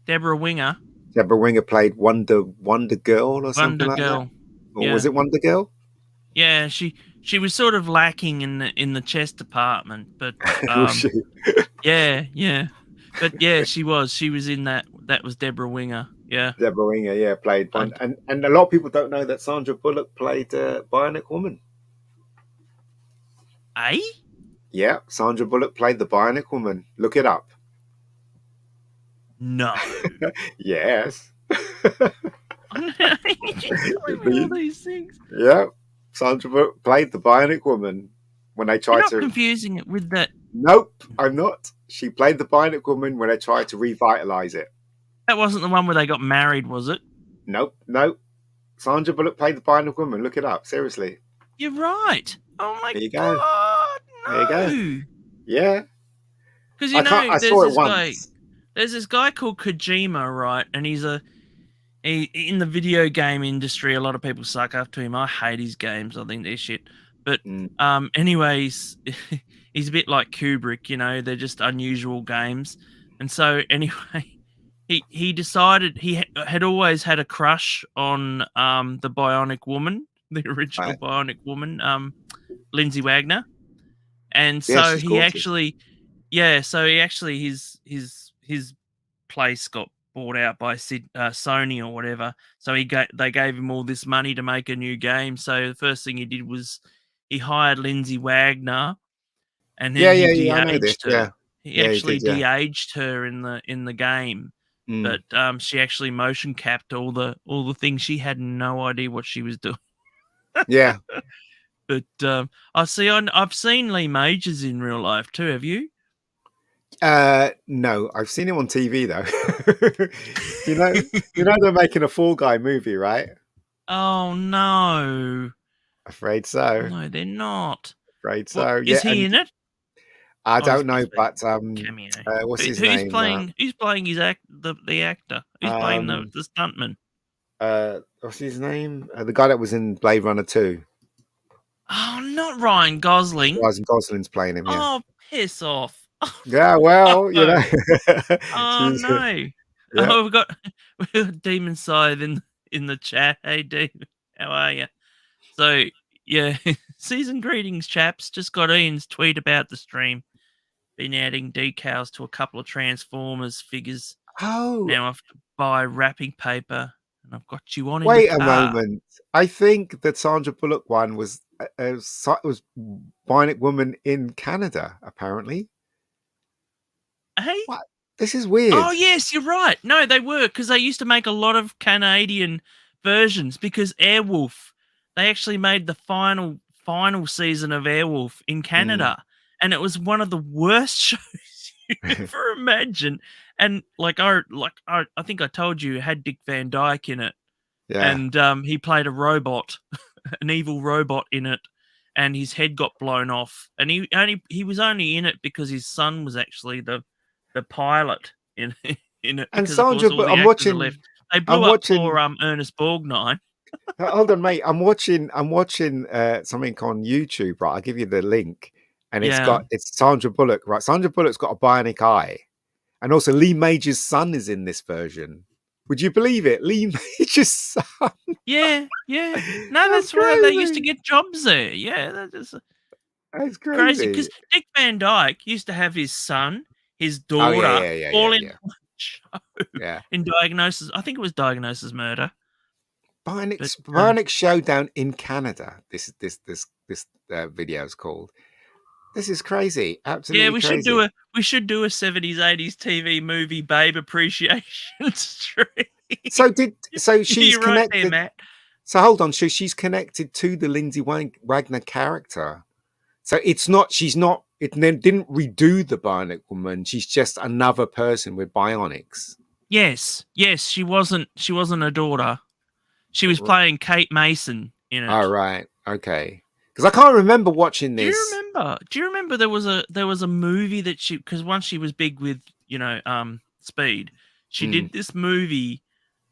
Deborah Winger. Deborah Winger played Wonder Girl or something like that. Or was it Wonder Girl? Yeah, she was sort of lacking in the chest department, but yeah. But yeah, she was in that. That was Deborah Winger. Yeah, Deborah Winger, played one, and a lot of people don't know that Sandra Bullock played Bionic Woman. Eh? Yeah, Sandra Bullock played the Bionic Woman. Look it up. No. Yes. all these things. Yeah, Sandra Bullock played the Bionic Woman when they tried You're not confusing it with that. Nope, I'm not. She played the Bionic Woman when they tried to revitalize it. That wasn't the one where they got married, was it? Nope. Sandra Bullock played the Bionic Woman. Look it up. Seriously. You're right. Oh my there you God. Go. No. There you go. Yeah. Because I saw it once. There's this guy called Kojima, right? And he's in the video game industry. A lot of people suck up to him. I hate his games. I think they're shit. But anyways, he's a bit like Kubrick. They're just unusual games. And so anyway, he decided he had always had a crush on the Bionic Woman, the original Bionic Woman, Lindsay Wagner. And so he actually, his place got bought out by Sony or whatever. So they gave him all this money to make a new game. So the first thing he did was he hired Lindsay Wagner, and then he de-aged her. Yeah. He actually de-aged her in the game. Mm. but she actually motion capped all the things. She had no idea what she was doing. Yeah. But I've seen Lee Majors in real life too. Have you? No, I've seen him on TV though. They're making a Fall Guy movie, right? Oh no, Afraid so. no, they're not. Afraid What so. is Yeah, he and in it? I Oh, he's don't know, supposed to be but a cameo. what's his Who's name? playing? Who's playing the actor? Who's playing Um, the stuntman? what's his name? The guy that was in Blade Runner 2. Oh, not Ryan Gosling. Ryan Gosling's playing him. Yeah. Oh, piss off. Yeah. Well, Oh, oh she's no. yeah. Oh, we've got Demon Scythe in the chat. Hey, Demon, how are you? So yeah, season greetings, chaps. Just got Ian's tweet about the stream. Been adding decals to a couple of Transformers figures. Oh, Now I have to buy wrapping paper, and I've got you on in the wait a car. moment. I think the Sandra Bullock one was Bionic Woman in Canada. Apparently, Hey, what? This is weird. oh yes, you're right. No, they were, because they used to make a lot of Canadian versions. Because Airwolf, they actually made the final season of Airwolf in Canada, and it was one of the worst shows you ever imagine. And I think I told you it had Dick Van Dyke in it, Yeah. and he played a robot, an evil robot in it, and his head got blown off, and he was only in it because his son was actually the pilot in in it, And because of course Sandra, all but the actors are left. They I'm blew up watching. poor Ernest Borgnine. Hold on, mate. I'm watching something on YouTube. Right, I'll give you the link, and Yeah. it's Sandra Bullock. Right, Sandra Bullock's got a bionic eye, and also Lee Major's son is in this version. Would you believe it? Lee Major's son. Yeah, yeah. No, That's that's right. They used to crazy. get jobs there. Yeah, that is That's crazy. crazy. Because Dick Van Dyke used to have his son, his Oh yeah, daughter, yeah, yeah, all yeah, in yeah, one show yeah. in Diagnosis. I think it was Diagnosis Murder. But Bionic Showdown in Canada. This video is called. This is crazy. yeah, Absolutely crazy. we should do a 70s 80s TV movie babe appreciation stream. So she's You're right there, connected. Matt. So hold on. So she's connected to the Lindsay Wagner character. So it's not. She's not. It didn't redo the Bionic Woman. She's just another person with bionics. Yes, she wasn't a daughter. She was playing Kate Mason in it. All right. Okay. Because I can't remember watching this. Do you remember there was a movie that because once she was big with, Speed, she did this movie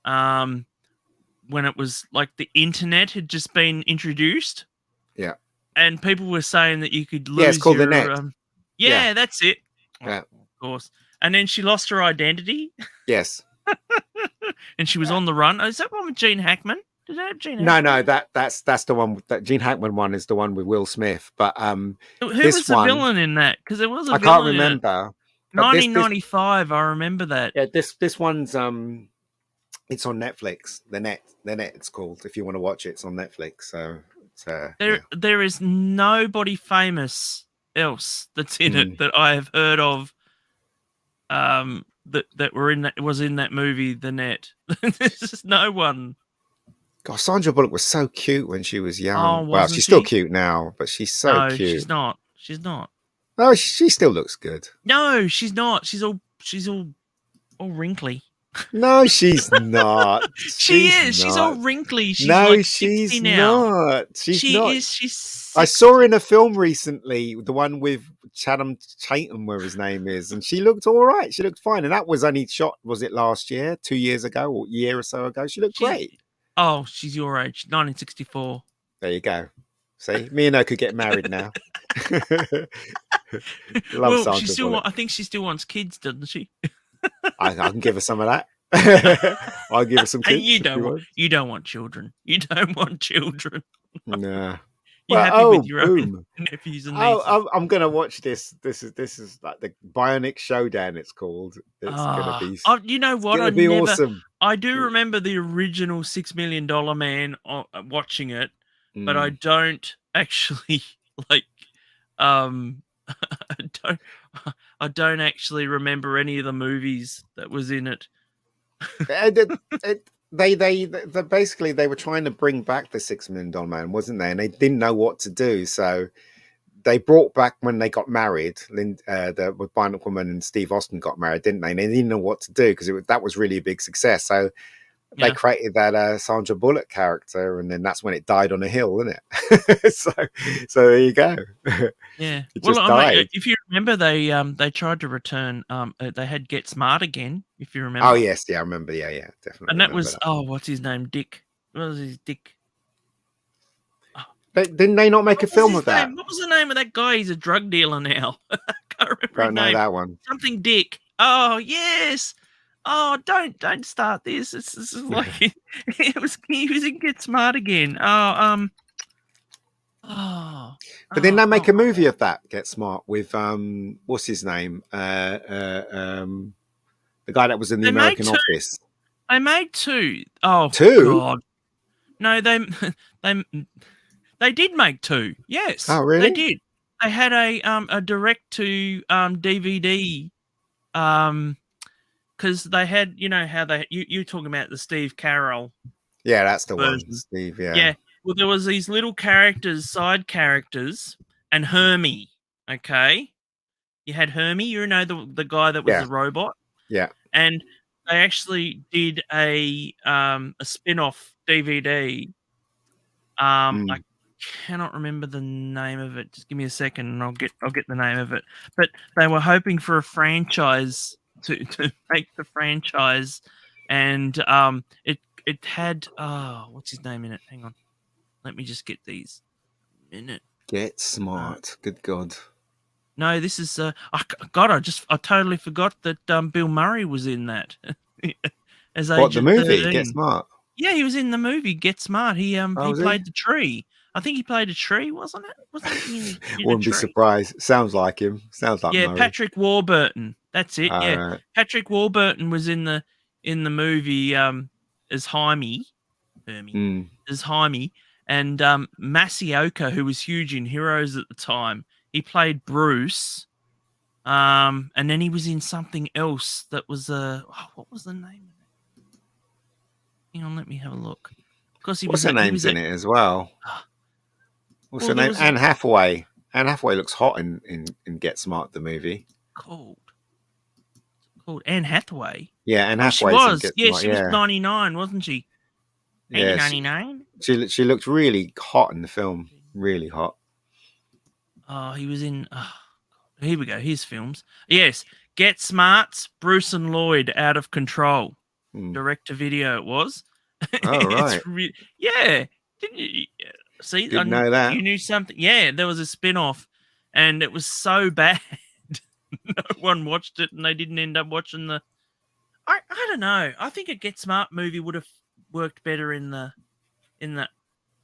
when it was like the internet had just been introduced. Yeah. And people were saying that you could lose Yeah, it's called your The Net. yeah, that's it. Yeah. Of course. And then she lost her identity. Yes. And she was on the run. Oh, is that one with Gene Hackman? Did that have Gene Hackman? No, that's the one. That Gene Hackman one is the one with Will Smith. But Who this was the one, villain in that? Because there was a I villain can't remember. in it. 1995, I remember that. Yeah, this one's it's on Netflix. The Net it's called. If you want to watch it, it's on Netflix. So it's, there is nobody famous else that's in it that I have heard of. That was in that movie, The Net. There's just no one. God, Sandra Bullock was so cute when she was young. Oh, well, wasn't she's she? still cute now, but she's so cute. She's not. She's not. Oh, she still looks good. No, she's not. She's all wrinkly. No, she's not. She is. Not. She's all wrinkly. She's no, like she's 60 now. not. She's not. She's 60. I saw her in a film recently, the one with Channing Tatum, where his name is, and she looked all right. She looked fine, and that was only shot. Was it last year, 2 years ago, or a year or so ago? She looked great. Oh, she's your age, 1964. There you go. See, me and her could get married now. Well, I think she still wants kids, doesn't she? I can give her some of that. I'll give her some kids. You don't want children. You don't want children. Nah. You're happy with your own nephews and nieces. I'm gonna watch this. This is like the Bionic Showdown. It's called. It's gonna be. You know what? Awesome. I do remember the original $6 Million Man watching it, but I don't actually like. I don't actually remember any of the movies that was in it. They basically they were trying to bring back the $6 million man, wasn't they? And they didn't know what to do, so they brought back when they got married. The Bionic Woman and Steve Austin got married, didn't they? And they didn't know what to do because that was really a big success. So they created that Sandra Bullock character, and then that's when it died on a hill, isn't it? so there you go. Yeah. It Well, just died. if you remember, they tried to return. They had Get Smart again. If you remember. Oh yes, yeah, I remember. Yeah, definitely. And that was what's his name? Dick. What was his Dick? Didn't they not make a film of that? What was the name of that guy? He's a drug dealer now. I can't remember his name. That one. Something Dick. Oh yes. Oh, don't start this. This is like he was in Get Smart again. But then they make a movie of that, Get Smart, with what's his name? The guy that was in the American Office. They made two. Oh, two? God. No, they did make two. Yes. Oh, really? They did. They had a direct to DVD because they had, you know how you're talking about the Steve Carell. Yeah, that's the version. one, Steve. Yeah. Yeah. Well, there was these little characters, side characters, and Hermie. Okay, you had Hermie. You know the guy that was the robot. Yeah. And they actually did a spin-off DVD. I cannot remember the name of it. Just give me a second, and I'll get the name of it. But they were hoping for a franchise to make the franchise, and it had what's his name in it? Hang on, let me just get these. Minute. Get Smart. Good God. No, this is I totally forgot that Bill Murray was in that. As what, the movie 13. Get Smart? Yeah, he was in the movie Get Smart. He played the tree. I think he played a tree, wasn't it? Wouldn't be surprised. Sounds like him. Sounds like yeah, Murray. Patrick Warburton. That's it. Yeah, right. Patrick Warburton was in the movie as Jaime, as Jaime, and Masioka, who was huge in Heroes at the time. He played Bruce, and then he was in something else that was what was the name of it? Hang on, let me have a look. Because What's her name's in it as well? What's her name? Anne Hathaway. Anne Hathaway looks hot in Get Smart, the movie. Called Anne Hathaway. Yeah, Anne Hathaway. She was. She was 99, wasn't she? Yeah, 99. She looked really hot in the film. Really hot. Oh, he was in. Here we go. Here's films. Yes, Get Smart's Bruce and Lloyd Out of Control. Direct to video it was. Oh, right. Yeah. Didn't you see? Didn't know that. You knew something. Yeah, there was a spin-off, and it was so bad. No one watched it, and they didn't end up watching the. I don't know. I think a Get Smart movie would have worked better in the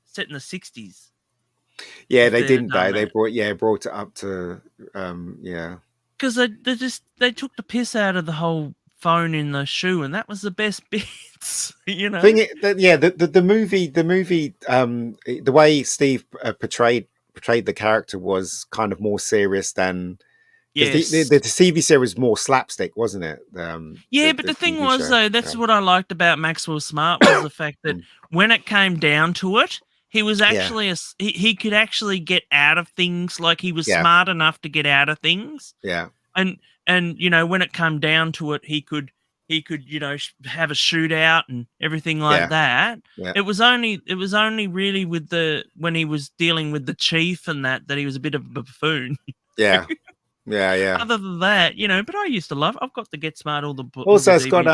set in the 60s. Yeah, they didn't. They brought it up to because they took the piss out of the whole phone in the shoe, and that was the best bits. You know, the movie, the way Steve portrayed the character was kind of more serious than. Yes. The TV series was more slapstick, wasn't it? But the thing was, though, that's what I liked about Maxwell Smart was the fact that when it came down to it, he was actually he could actually get out of things. Like he was smart enough to get out of things. Yeah. And you know, when it came down to it, he could you know have a shootout and everything like that. Yeah. It was only really with when he was dealing with the chief and that he was a bit of a buffoon. Yeah. Yeah. Other than that, you know, but I used to love. I've got the Get Smart all the books. Also, it's got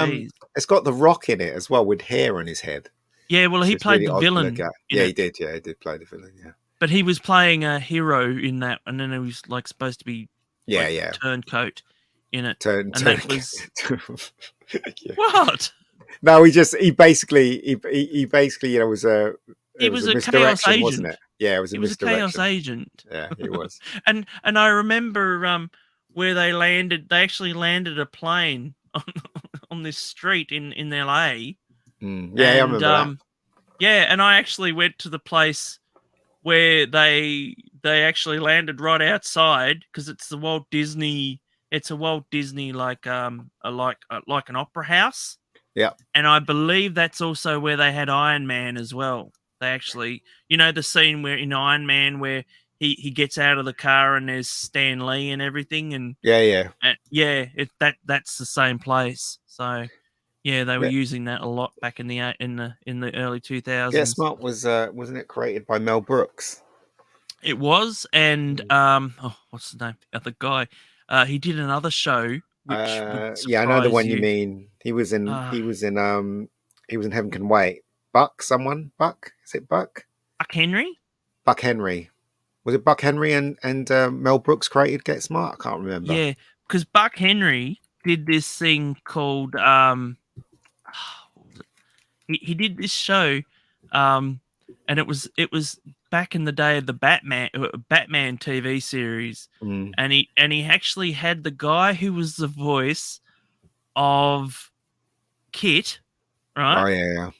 The Rock in it as well with hair on his head. Yeah, well, he played the villain. Yeah, he did. Yeah, he did play the villain. Yeah, but he was playing a hero in that, and then he was like supposed to be turncoat in it. That was what? No, he basically was a. He was a chaos agent, wasn't it? Yeah, it was a misdirection. He was a chaos agent. Yeah, he was. and I remember where they landed. They actually landed a plane on this street in LA. Yeah, I remember that. Yeah, and I actually went to the place where they actually landed right outside because it's the Walt Disney. It's a Walt Disney like an opera house. Yeah. And I believe that's also where they had Iron Man as well. They actually, the scene where in Iron Man where he gets out of the car and there's Stan Lee and everything, and Yeah. that's the same place. So yeah, they were Yeah. using that a lot back in the early 2000s. Get Smart was wasn't it created by Mel Brooks? It was, and what's the name? The other guy. He did another show which would Yeah, I know the surprise one you you. mean. He was in Uh, Heaven Can Wait. Buck, someone? Buck? Is it Buck? Buck Henry? Buck Henry. Was it Buck Henry and Mel Brooks created Get Smart? I can't remember. Yeah, because Buck Henry did this thing called what was it? He did this show, and it was back in the day of the Batman TV series, Mm. and he actually had the guy who was the voice of Kit, right? Oh yeah.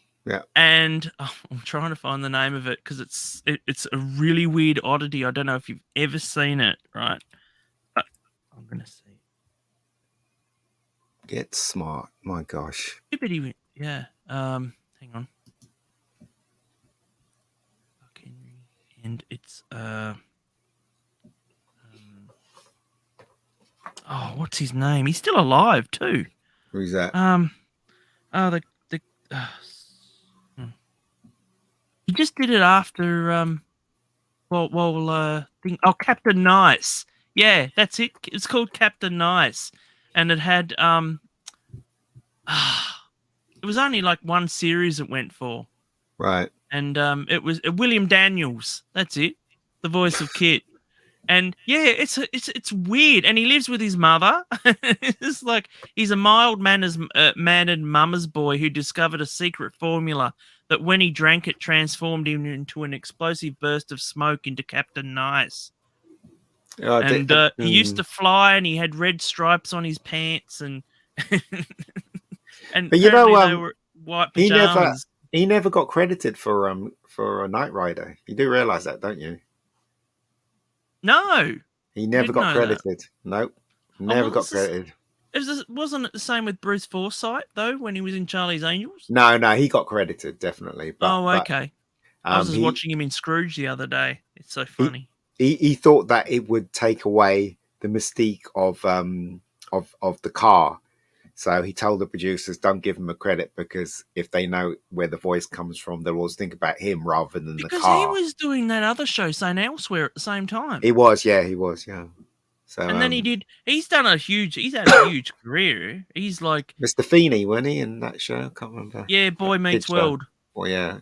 And I'm trying to find the name of it because it's a really weird oddity. I don't know if you've ever seen it, right? But I'm gonna see. Get Smart. My gosh. Yeah. Hang on. Buck Henry, and it's what's his name? He's still alive too. Who's that? He just did it after Captain Nice. Yeah, that's it. It's called Captain Nice, and it had it was only like one series it went for, Right. and it was William Daniels. That's it, the voice of Kit. And yeah, it's weird, and he lives with his mother. It's like he's a mild-mannered mama's boy who discovered a secret formula that, when he drank it, transformed him into an explosive burst of smoke into Captain Nice. And he used to fly, and he had red stripes on his pants, and and but apparently they were white pajamas. He never got credited for a Knight Rider. You do realize that, don't you? No, he never got credited. Nope, never got credited. Wasn't it the same with Bruce Forsyth though when he was in Charlie's Angels? No, he got credited definitely. Okay. I was just watching him in Scrooge the other day. It's so funny. He thought that it would take away the mystique of the car. So he told the producers, don't give him a credit, because if they know where the voice comes from, they'll always think about him rather than the car. Because he was doing that other show, St. Elsewhere, at the same time. He was, yeah. So, and then he's had a huge career. He's like Mr. Feeney, wasn't he, in that show? I can't remember. Yeah, Boy Meets World. Well, yeah.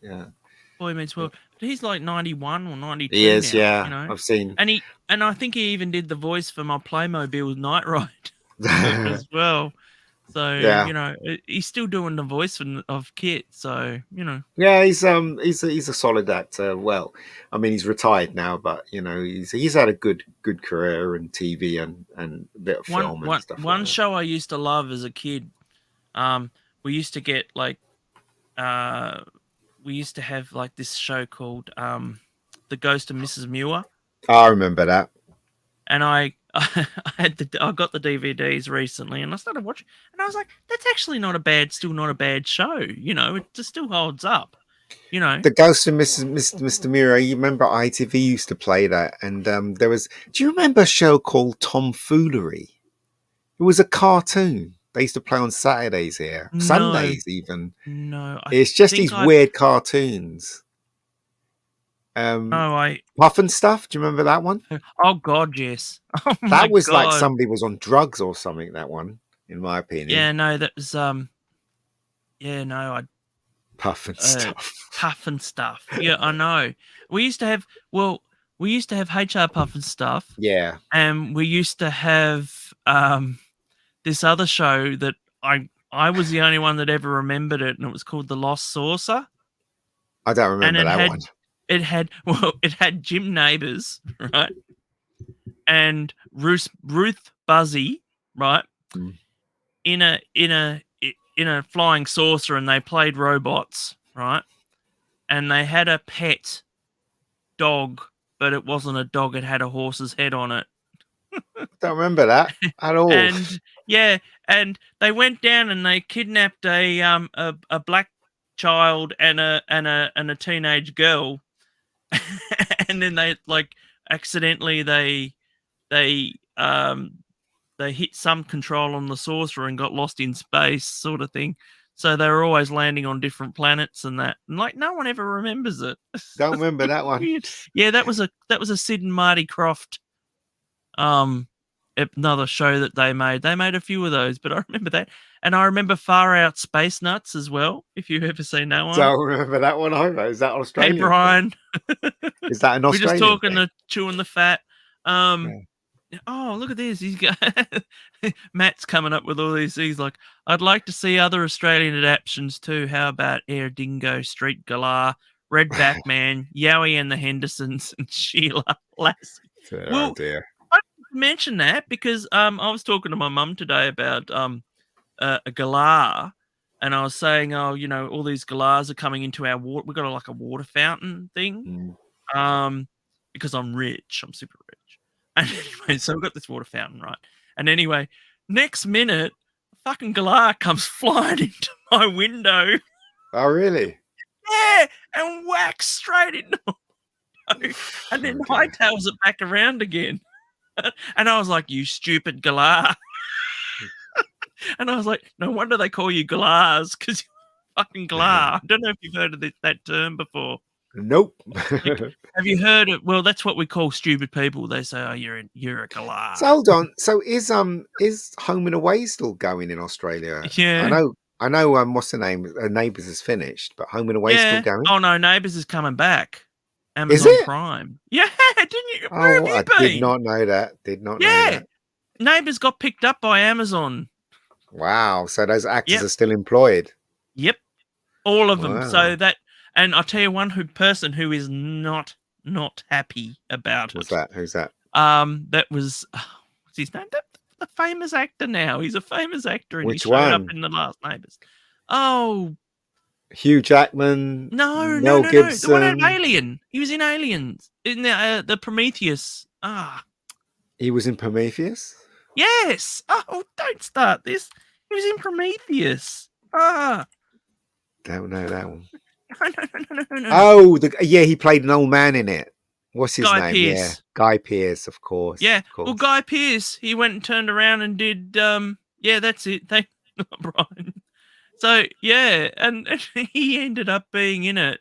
Boy Meets World. But he's like 91 or 92 He is, now, yeah. I've seen. And I think he even did the voice for my Playmobil Night Ride as well. So he's still doing the voice of Kit. So yeah, he's a solid actor. Well, I mean, he's retired now, but he's had a good career in TV and a bit of film and stuff. One show I used to love as a kid. We used to get we used to have like this show called The Ghost of Mrs. Muir. I remember that. And I got the DVDs recently, and I started watching, and I was like, "That's actually still not a bad show. It just still holds up. The Ghost of Mr. Muir. You remember ITV used to play that, and there was. Do you remember a show called Tomfoolery? It was a cartoon. They used to play on Saturdays here, Sundays even. No, it's just these weird cartoons. Puff and Stuff. Do you remember that one? Oh God, yes. Oh my that was God. Like somebody was on drugs or something. That one, in my opinion. Yeah, no, that was Puff and Stuff. Puff and Stuff. Yeah, I know. We used to have HR Puff and Stuff. Yeah, and we used to have this other show that I was the only one that ever remembered it, and it was called The Lost Saucer. I don't remember that one. It had Jim Neighbours, right, and Ruth Buzzy, right, in a flying saucer, and they played robots, right, and they had a pet dog, but it wasn't a dog; it had a horse's head on it. Don't remember that at all. And yeah, and they went down and they kidnapped a black child and a teenage girl, and then they like accidentally they hit some control on the sorcerer and got lost in space, sort of thing. So they were always landing on different planets and that, and like no one ever remembers it. Don't remember that one. Weird. Yeah, that was a Sid and Marty Krofft another show that they made. They made a few of those, but I remember that. And I remember Far Out Space Nuts as well, if you've ever seen that one. Don't remember that one either. Is that Hey, Australian? Brian. Is that an We're Australian just talking thing? to chewing the fat. Oh, look at this. He's got Matt's coming up with all these things like, I'd like to see other Australian adaptations too. How about Air Dingo, Street Galah, Red Batman, Yowie and the Hendersons, and Sheila Lassie? Oh dear. I mention that because I was talking to my mum today about a galah, and I was saying, oh, you know, all these galahs are coming into our water. We've got like a water fountain thing. Because I'm rich. I'm super rich. And anyway, so we've got this water fountain, right? And anyway, next minute, a fucking galah comes flying into my window. Oh, really? Yeah, and whacks straight into my window. And then hightails it back around again. And I was like, you stupid galah. And I was like, no wonder they call you galahs, because you're fucking galah. I don't know if you've heard of that term before. Nope. Have you heard it? Well, that's what we call stupid people. They say, oh, you're a galah. So hold on. So is Home and Away still going in Australia? Yeah. I know what's the name? Neighbours is finished, but Home and Away still going? Oh no, Neighbours is coming back. Is Amazon it? Prime. Yeah, didn't you? Where have you I been? did not know that. Know that. Neighbours got picked up by Amazon. Wow. So those actors are still employed. Yep. All of them. Wow. So that, and I'll tell you one person who is not happy about Who's that? That was what's his name? The famous actor now. He's a famous actor and Which he showed up one? in the last Neighbours. Oh, Hugh Jackman. No, Mel Gibson. The one in Alien. He was in Aliens. In the Prometheus. He was in Prometheus? Yes. Oh, don't start this. He was in Prometheus. Don't know that one. No. Oh, he played an old man in it. What's his Guy name? Pearce. Yeah, Guy Pearce, of course. Yeah. Of course. Well, Guy Pearce, he went and turned around and did. Yeah, that's it. Thank you, Brian. So yeah, and he ended up being in it,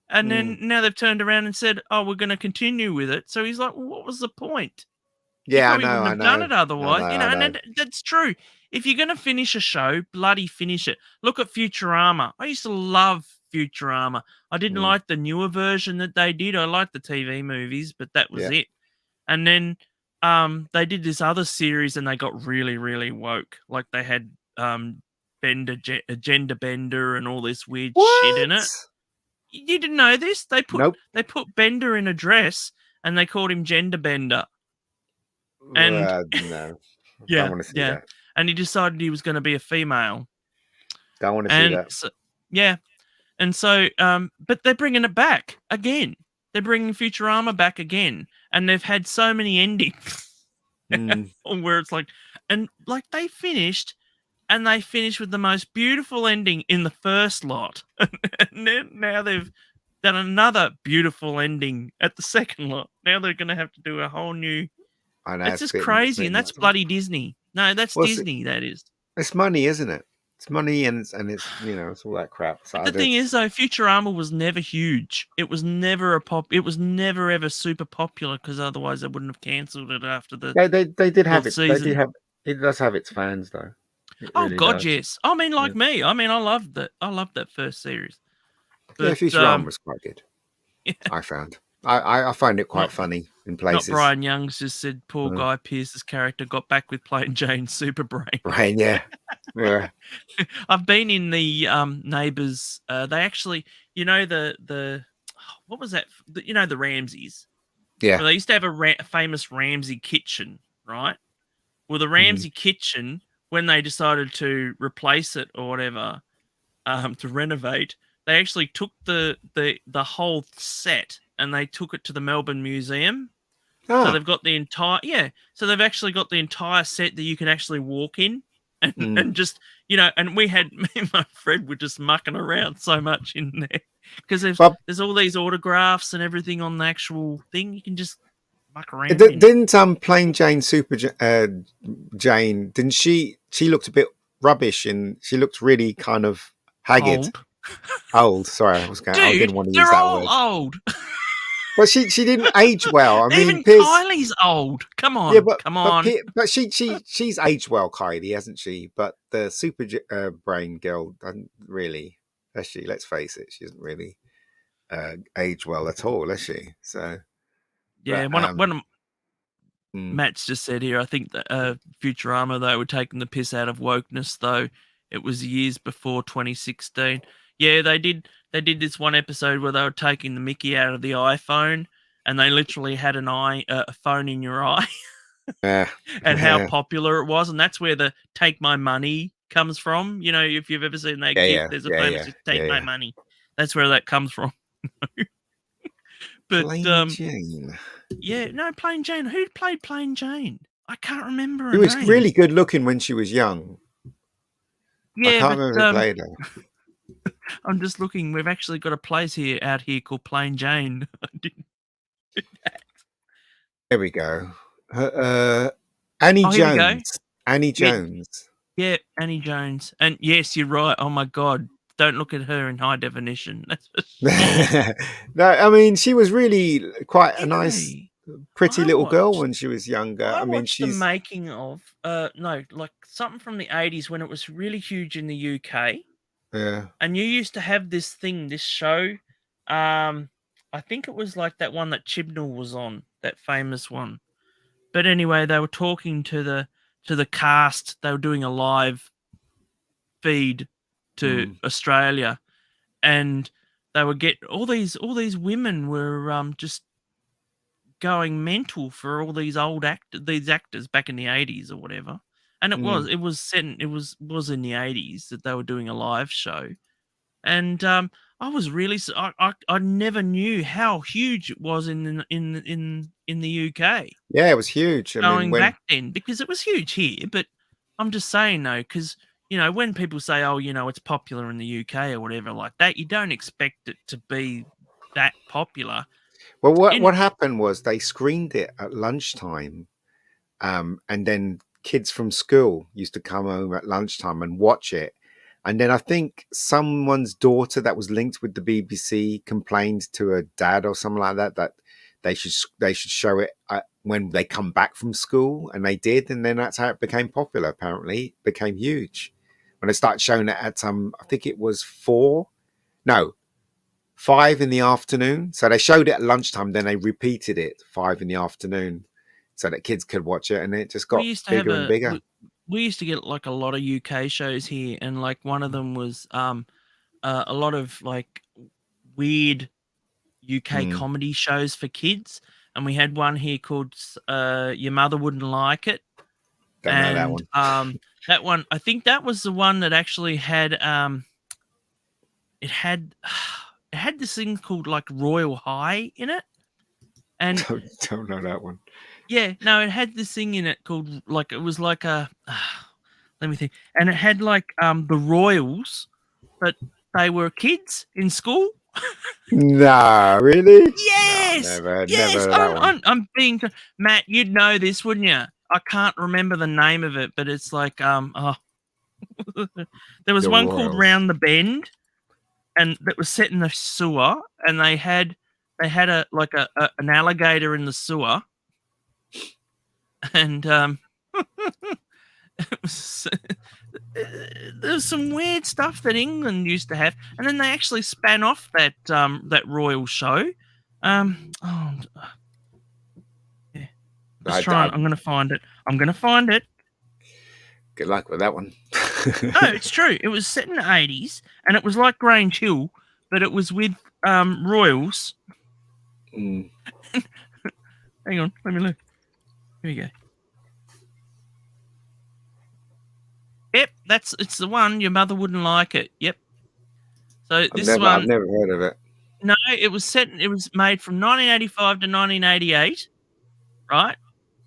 and then now they've turned around and said, "Oh, we're going to continue with it." So he's like, well, "What was the point?" Yeah, I know. Wouldn't have done it otherwise, you know. And that's true. If you're going to finish a show, bloody finish it. Look at Futurama. I used to love Futurama. I didn't like the newer version that they did. I liked the TV movies, but that was it. And then they did this other series, and they got really, really woke. Like they had gender bender, and all this weird shit in it. You didn't know this? They put Bender in a dress, and they called him Gender Bender. And no, yeah, don't want to see that. And he decided he was going to be a female. Don't want to see that. So, yeah, and so, but they're bringing it back again. They're bringing Futurama back again, and they've had so many endings where it's like, and like they finished with the most beautiful ending in the first lot, and then now they've done another beautiful ending at the second lot. Now they're going to have to do a whole new. I know, it's just crazy, and that's bloody Disney. No, that's Disney. That is. It's money, isn't it? It's money, and it's it's all that crap. So the thing is, though, Futurama was never huge. It was never It was never ever super popular, because otherwise they wouldn't have cancelled it after the. They did have it. Season. It does have its fans, though. Oh God, does. Yes. I mean, like me. I mean, I loved that. I loved that first series. But, Futurama was quite good. Yeah. I found. I find it quite funny in places. Not Brian Young's just said poor Guy Pearce's character got back with playing Jane Superbrain. Brain, yeah. I've been in the Neighbours. They actually, the what was that? The Ramsays. Yeah. Well, they used to have a famous Ramsay kitchen, right? Well, the Ramsay kitchen, when they decided to replace it or whatever, to renovate, they actually took the whole set and they took it to the Melbourne Museum. So Ah, they've got the entire So they've actually got the entire set that you can actually walk in, and just and we had me and my friend were just mucking around so much in there because but there's all these autographs and everything on the actual thing. You can just muck around in. didn't Plain Jane Jane, didn't she looked a bit rubbish, and she looked really kind of haggard, Old, old. Sorry, I dude. didn't want to use They're that all word. old. But she didn't age well. I mean, Even Piers. Kylie's old. Come Yeah, on, come but on. she's aged well, Kylie, hasn't she? But the brain girl doesn't really, has she? Let's face it, she doesn't really age well at all, has she? So, Yeah, but one of mm, Matt's just said here, I think that Futurama, they were taking the piss out of wokeness, though. It was years before 2016. Yeah, they did. They did this one episode where they were taking the Mickey out of the iPhone, and they literally had a phone in your eye, yeah, and how yeah, popular it was. And that's where the "Take My Money" comes from. If you've ever seen that GIF, there's a famous "Take My yeah. Money." That's where that comes from. But Plain Jane. yeah, no, Plain Jane. Who played Plain Jane? I can't remember She her was name. really good looking when she was young. I Yeah, can't but remember who played her. I'm just looking. We've actually got a place out here called Plain Jane. There we go. Annie Oh, here we go. Jones. Annie Yeah, Jones. yeah, Annie Jones. And yes, you're right. Oh my God, don't look at her in high definition. That's for sure. No, I mean she was really quite a nice, Anyway, pretty I little girl watched. when she was younger. I I mean watched the she's making of no, like something from the 80s when it was really huge in the UK. yeah. And you used to have this show. I think it was like that one that Chibnall was on, that famous one. But anyway, they were talking to the cast. They were doing a live feed to Australia, and they were all these women were just going mental for all these these actors back in the 80s or whatever. And it Mm. was set it was in the 80s that they were doing a live show. And I was really I never knew how huge it was in the UK Yeah, it was huge. I mean going when back then, because it was huge here. But I'm just saying though, because when people say, oh, it's popular in the UK or whatever like that, you don't expect it to be that popular. well In what happened was they screened it at lunchtime, and then kids from school used to come home at lunchtime and watch it. And then I think someone's daughter that was linked with the BBC complained to her dad or something like that, that they should show it when they come back from school, and they did. And then that's how it became popular. Apparently, it became huge when they started showing it at I think it was 5 in the afternoon. So they showed it at lunchtime, then they repeated it 5 in the afternoon, so that kids could watch it, and it just we got used to have bigger and bigger. we used to get like a lot of UK shows here, and like one of them was a lot of like weird UK Mm, comedy shows for kids, and we had one here called Your Mother Wouldn't Like It. don't know that And one. that one, I think that was the one that actually had it had it had this thing called like Royal High in it. And Don't know that one. yeah, no, it had this thing in it called like, it was like a let me think. And it had like the Royals, but they were kids in school. No, really? No, Yes, never yes. heard of that one. I'm being Matt. You'd know this, wouldn't you? I can't remember the name of it, but it's like there was The one called Royals. Round the Bend, and that was set in the sewer, and they had a like an alligator in the sewer, and it was, there's some weird stuff that England used to have, and then they actually span off that royal show. Oh, yeah. I'm gonna find it. I'm gonna find it. Good luck with that one. No, it's true. It was set in the 80s, and it was like Grange Hill, but it was with royals. Mm. Hang on, let me look. Here we go. Yep, it's the one. Your Mother Wouldn't Like It. Yep. So I've never heard of it. No, it was made from 1985 to 1988, right?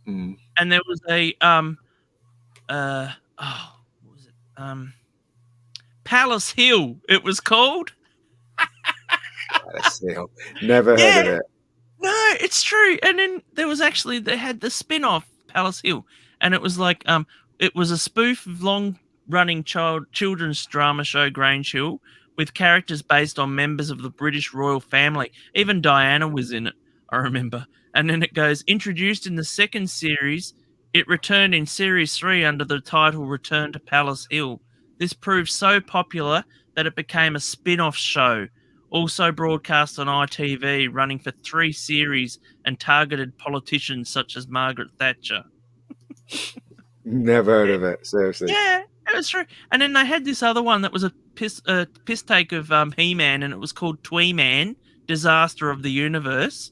Mm. And there was a what was it? Palace Hill, it was called. Let's see. Never heard of Yeah, it. no, it's true. And then there was actually they had the spin-off Palace Hill, and it was like it was a spoof of long-running children's drama show Grange Hill with characters based on members of the British royal family. Even Diana was in it, I remember. And then it goes introduced in the second series. It returned in series 3 under the title Return to Palace Hill. This proved so popular that it became a spin-off show, also broadcast on ITV, running for 3 series and targeted politicians such as Margaret Thatcher. Never heard of it. Seriously. Yeah, it was true. And then they had this other one that was a piss take of He-Man, and it was called Twee-Man, Disaster of the Universe.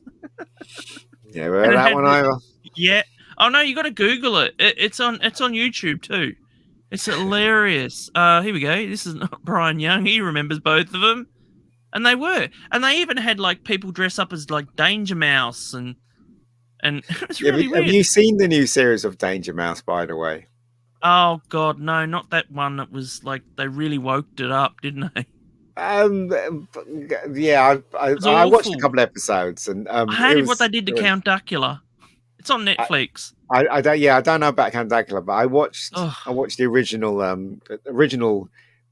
Yeah, well, that one over. Yeah. Oh no, you got to Google it. It's on YouTube too. It's hilarious. Here we go. This is not Brian Young. He remembers both of them. And they were. And they even had like people dress up as like Danger Mouse and it was really weird. Have you seen the new series of Danger Mouse, by the way? Oh god, no, not that one that was like they really woked it up, didn't they? Yeah, I watched a couple episodes and I hated what they did to Count Dracula. It's on Netflix. I don't know about Count Dracula, but I watched the original Danger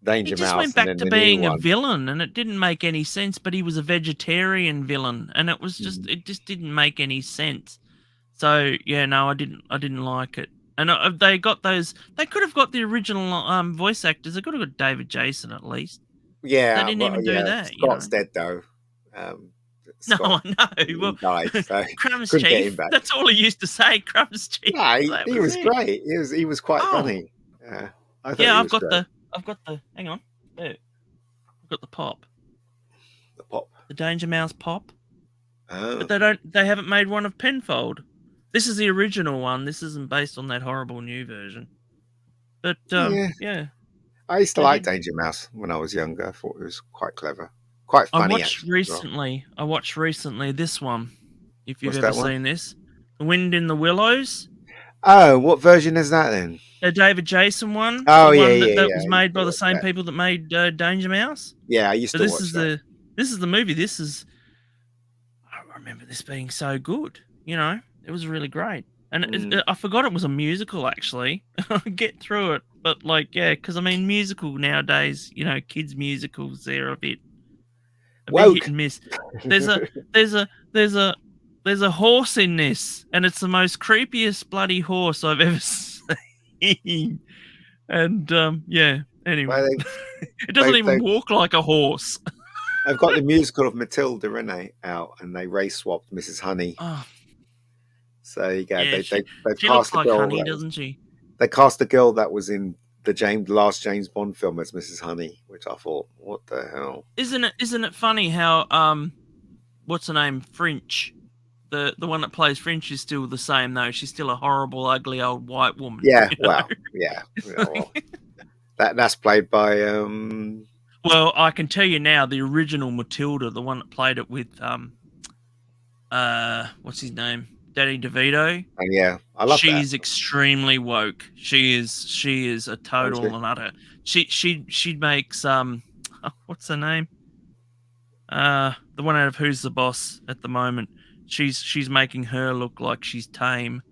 Mouse. He just went back to being a villain, and it didn't make any sense. But he was a vegetarian villain, and it was just it just didn't make any sense. So yeah, no, I didn't like it. And they got those. They could have got the original voice actors. They could have got David Jason at least. Yeah, they didn't even do that. Scott's dead though. Scott, no, I know. Well, died, so Crumbs Chief. That's all he used to say. Crumbs Chief. No, he was great. He was quite funny. I've got the. Hang on. There. I've got the pop. The pop. The Danger Mouse pop. Oh. But they haven't made one of Penfold. This is the original one. This isn't based on that horrible new version. But yeah. I used to like Danger Mouse when I was younger. I thought it was quite clever. Quite funny. I watched recently this one. If you've ever seen this. The Wind in the Willows. Oh, what version is that then? The David Jason one. Oh, that was made by the same people that made Danger Mouse. Yeah, I used to watch that. This is the movie. I remember this being so good. You know, it was really great. And I forgot it was a musical, actually. I get through it. But, because, I mean, musical nowadays, you know, kids' musicals, they're a bit hit and miss. There's a horse in this, and it's the most creepiest bloody horse I've ever seen. And anyway, it doesn't even walk like a horse. They've got the musical of Matilda, Renee, out, and they race swapped Mrs. Honey. Oh. So you go. Yeah, they she looks like Honey, doesn't she? They cast a girl that was in the last James Bond film as Mrs. Honey, which I thought, what the hell? Isn't it funny how what's her name, French? The one that plays French is still the same though. She's still a horrible, ugly old white woman. Yeah, that's played by. Well, I can tell you now, the original Matilda, the one that played it with what's his name, Danny DeVito. And yeah, I love that. She's extremely woke. She is a total and utter. She makes what's her name? The one out of Who's the Boss at the moment. She's making her look like she's tame.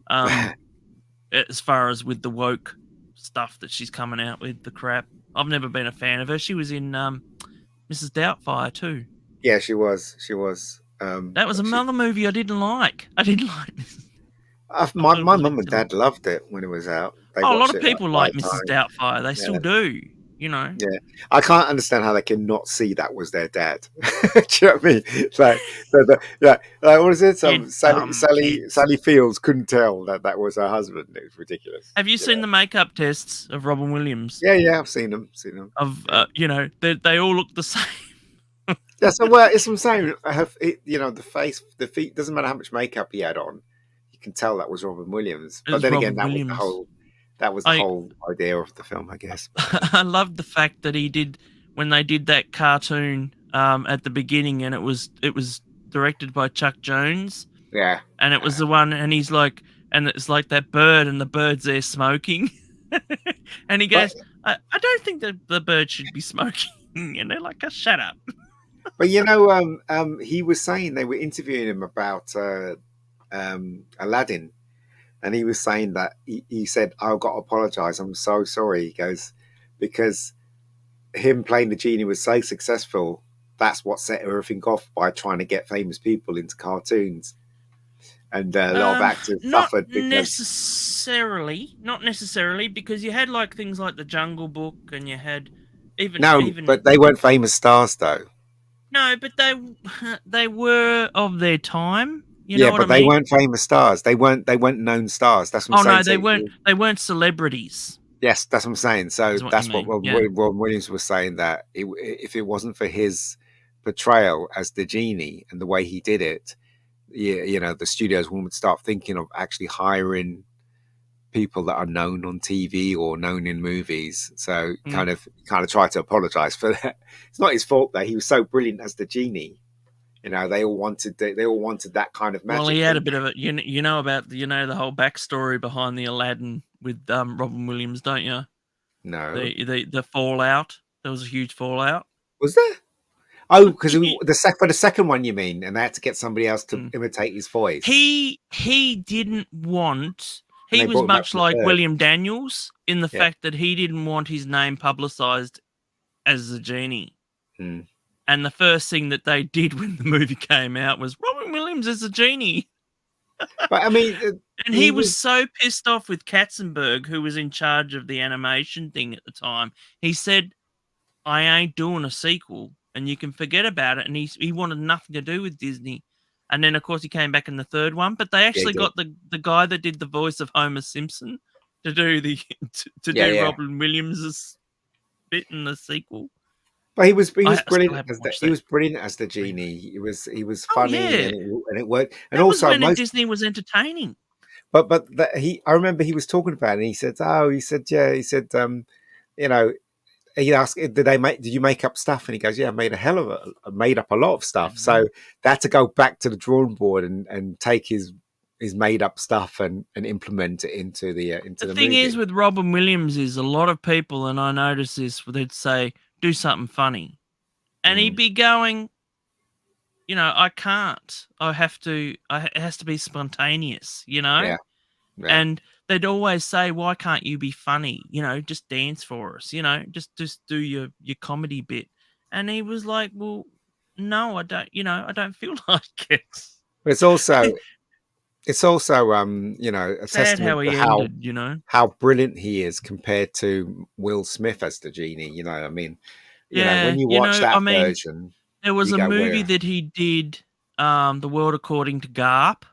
As far as with the woke stuff that she's coming out with, the crap. I've never been a fan of her. She was in Mrs. Doubtfire too. Yeah, she was. That was another movie I didn't like. I didn't like this. My mum and dad loved it when it was out. A lot of people like Mrs. Doubtfire. They still do. You know. Yeah, I can't understand how they can not see that was their dad. Do you know what I mean? What is it? Sally Fields couldn't tell that was her husband. It was ridiculous. Have you seen the makeup tests of Robin Williams? Yeah, I've seen them. They all look the same. Yeah, so it's what I'm saying. The face, the feet. Doesn't matter how much makeup he had on, you can tell that was Robin Williams. But then again, that was the whole idea of the film, I guess. I loved the fact that when they did that cartoon at the beginning, and it was directed by Chuck Jones, Yeah. And it was the one, and he's like, and it's like that bird, and the bird's there smoking. And he But goes, I don't think that the bird should be smoking. And they're like, oh, shut up. but he was saying they were interviewing him about Aladdin, and he was saying that he said, "I've got to apologize. I'm so sorry." He goes because him playing the genie was so successful. That's what set everything off by trying to get famous people into cartoons, and a lot of actors Not suffered because necessarily, because you had like things like the Jungle Book, and you had no, even but they weren't famous stars though. no, but they were of their time. You Yeah, know what I but they mean? weren't famous stars. They weren't known stars. That's what Oh I'm saying. no, So they weren't celebrities. yes, that's what I'm saying. So Is what you that's what mean? Yeah. Ron Williams was saying, that if it wasn't for his portrayal as the genie and the way he did it, yeah, the studios would start thinking of actually hiring people that are known on TV or known in movies. So Mm. kind of try to apologize for that. It's not his fault though. He was so brilliant as the genie. They all wanted that kind of Well, magic, he had a didn't bit they? of a you know about the whole backstory behind the Aladdin with Robin Williams, don't you? No, The fallout. There was a huge fallout. was there? Oh, because He, for the second one, you mean, and they had to get somebody else to mm. imitate his voice, he didn't want. and He they was brought him back much for the like third. William Daniels in the Yeah. fact that he didn't want his name publicized as the genie. Hmm. And the first thing that they did when the movie came out was Robin Williams as a genie. But I mean, And he was so pissed off with Katzenberg, who was in charge of the animation thing at the time. He said, I ain't doing a sequel, and you can forget about it. And he wanted nothing to do with Disney. And then, of course, he came back in the third one. But they actually got the guy that did the voice of Homer Simpson to do Yeah. Robin Williams' bit in the sequel. But he was I still brilliant haven't as watched he that. was brilliant as the genie. He was Oh funny, yeah, and it worked. And that was also when most, Disney was entertaining. I remember he was talking about it. And he said, yeah, he said, you know, he asked, did you make up stuff? And he goes, yeah, I made made up a lot of stuff. So they had to go back to the drawing board and take his made up stuff and implement it into the Thing movie. is with Robin Williams is a lot of people, and I noticed this, they'd say, do something funny. And he'd be going, I can't. I have to, it has to be spontaneous, Yeah. And they'd always say, why can't you be funny? Just dance for us, just do your comedy bit. And he was like, well, no, I don't, I don't feel like it. But it's also a Sad testament how to he ended, how brilliant he is compared to Will Smith as the genie. I mean, Yeah, when you watch that I mean, version, there was you a go, movie where? that he did, The World According to Garp,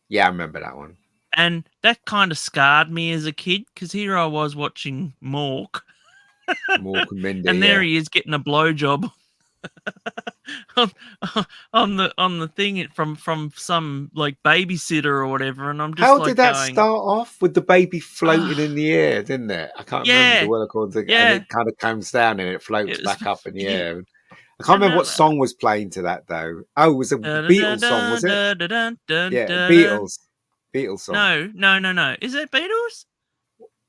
Yeah, I remember that one. and that kind of scarred me as a kid because here I was watching Mork, Mork and Mindy, and there yeah. he is getting a blowjob on, on the thing from some like babysitter or whatever, and I'm just How like did that going, start off with the baby floating in the air, didn't it? I can't remember the yeah, word called it, and yeah, it kind of comes down and it floats it was, back up in the yeah, air. I can't remember what song was playing to that though. Oh, it was a Beatles song, was it? Yeah, Beatles song. No. Is it Beatles?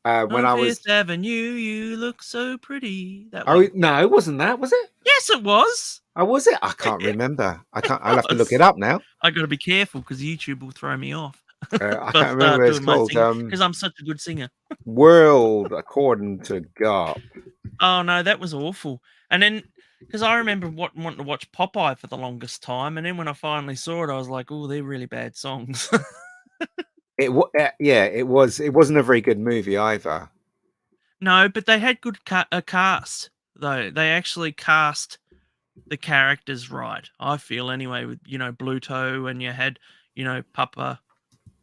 When On I was Fifth Avenue, you look so pretty. That Oh one. no, it wasn't that, was it? Yes, it was. Oh, was it? I can't It remember. I'll have to look was. it up now. I got to be careful because YouTube will throw me off I if I can't remember start what it's doing my called. singing because I'm such a good singer. World According to God. Oh no, that was awful. And then because I remember wanting to watch Popeye for the longest time, and then when I finally saw it, I was like, "Oh, they're really bad songs." It was. It wasn't a very good movie either. No, but they had good cast though. They actually cast the characters right. I feel anyway with Bluto, and you had Papa.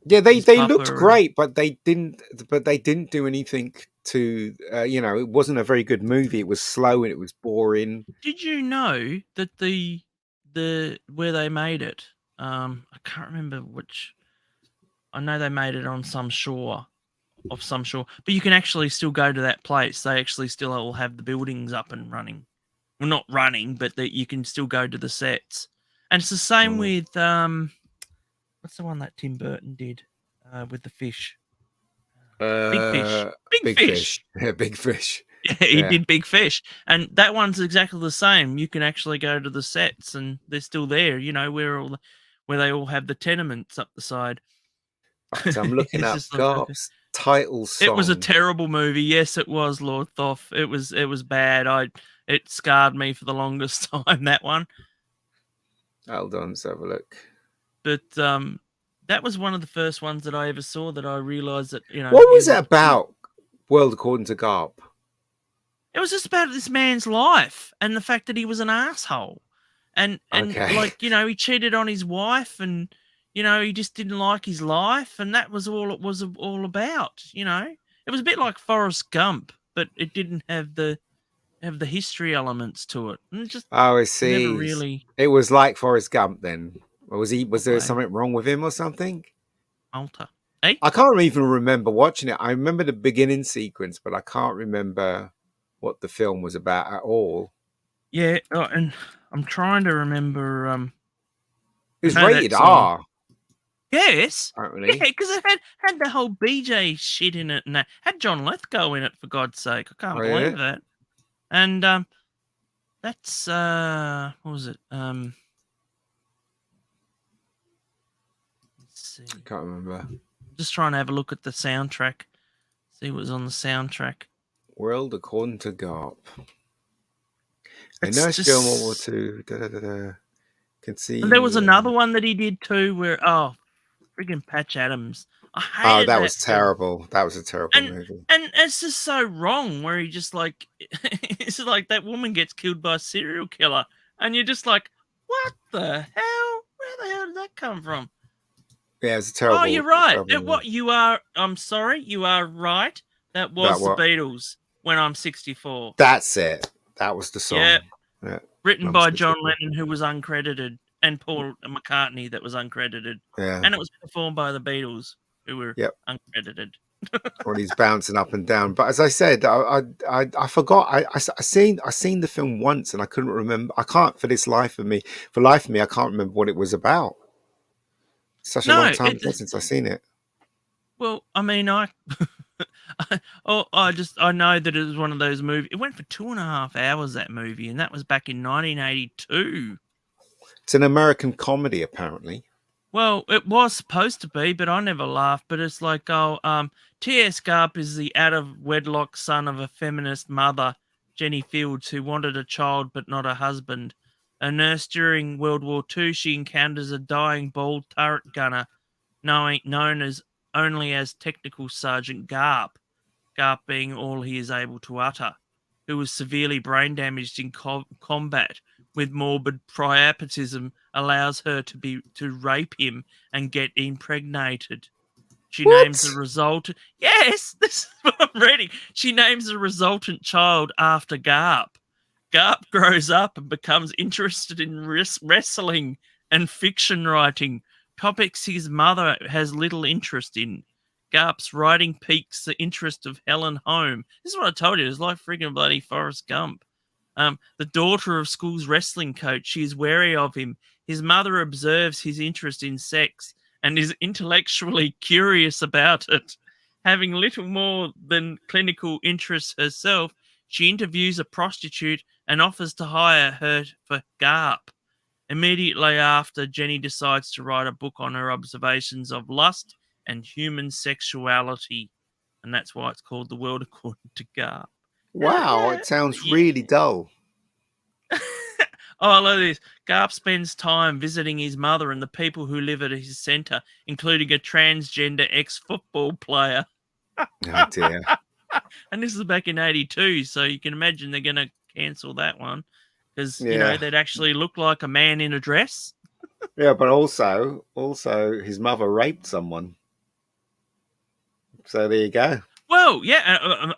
Yeah, they Papa looked great, but they didn't do anything to. It wasn't a very good movie. It was slow and it was boring. Did you know that the where they made it? I can't remember which. I know they made it on some shore, but you can actually still go to that place. They actually still all have the buildings up and running. Well, not running, but that you can still go to the sets. And it's the same with What's the one that Tim Burton did with the fish? Big Fish. Big Big Fish. Fish. Yeah, Big Fish. Yeah, he Yeah. did Big Fish, and that one's exactly the same. You can actually go to the sets, and they're still there. You know where they all have the tenements up the side. Right, so I'm looking It's up just like, okay. Garp's title It was a song. terrible movie. Yes, it was, Lord Thoth. It was bad. It scarred me for the longest time, that one. Hold on, let's have a look. But that was one of the first ones that I ever saw that I realized that, you know, What was it about? World According to Garp. it was just about this man's life and the fact that he was an asshole. And Okay. like, you know, he cheated on his wife, and you know, he just didn't like his life, and that was all it was all about, you know. It was a bit like Forrest Gump, but it didn't have the history elements to it. And it just Oh, I never see. really It was like Forrest Gump then. Or was there probably something wrong with him or something? Malta. Eh? I can't even remember watching it. I remember the beginning sequence, but I can't remember what the film was about at all. Yeah, and I'm trying to remember It was I know that rated song. R, Yes. apparently. Yeah, because it had the whole BJ shit in it, and that had John Lithgow in it, for God's sake. I can't Oh, believe yeah? that. And that's what was it? Let's see. I can't remember. Just trying to have a look at the soundtrack. See what was on the soundtrack. World According to Garp. A It's nice film, World War just. II. Da, da, da, da. Can see. And there was another one that he did too, where friggin' Patch Adams. I Oh, hated that that was film. terrible. That was a terrible And movie. it's just so wrong, where he just like it's like that woman gets killed by a serial killer, and you're just like, what the hell? Where the hell did that come from? Yeah, it was a Oh, terrible. you're right. Terrible movie. You are. I'm sorry. You are right. That was That the what? Beatles. When I'm 64. That's it. That was the song. Yeah. Yeah. Written I'm by 64. John Lennon, who was uncredited, and Paul McCartney, that was uncredited. Yeah. And it was performed by the Beatles, who were Yep. uncredited. When he's bouncing up and down. But as I said, I forgot. I seen the film once and I couldn't remember. I can't for life of me. I can't remember what it was about. Such a long time ago since I seen it. Well, I mean, I know that it was one of those movies. It went for 2.5 hours, that movie, and that was back in 1982. It's an American comedy, apparently. Well, it was supposed to be, but I never laughed. But it's like, T.S. Garp is the out-of-wedlock son of a feminist mother, Jenny Fields, who wanted a child but not a husband. A nurse during World War II, she encounters a dying bald turret gunner, known as only as Technical Sergeant Garp, Garp being all he is able to utter, who was severely brain damaged in combat with morbid priapism, allows her to rape him and get impregnated. She names the resultant. Yes, this is what I'm reading. She names the resultant child after Garp. Garp grows up and becomes interested in wrestling and fiction writing, topics his mother has little interest in. Garp's writing piques the interest of Helen Home. This is what I told you. It's like freaking bloody Forrest Gump. The daughter of school's wrestling coach, she is wary of him. His mother observes his interest in sex and is intellectually curious about it. Having little more than clinical interests herself, she interviews a prostitute and offers to hire her for Garp. Immediately after, Jenny decides to write a book on her observations of lust and human sexuality. And that's why it's called The World According to Garp. Wow, it sounds really dull. Oh, I love this. Garp spends time visiting his mother and the people who live at his centre, including a transgender ex-football player. Oh dear. And this is back in 82, so you can imagine they're going to cancel that one because, you know, they'd actually look like a man in a dress. Yeah, but also his mother raped someone. So there you go. Well, yeah,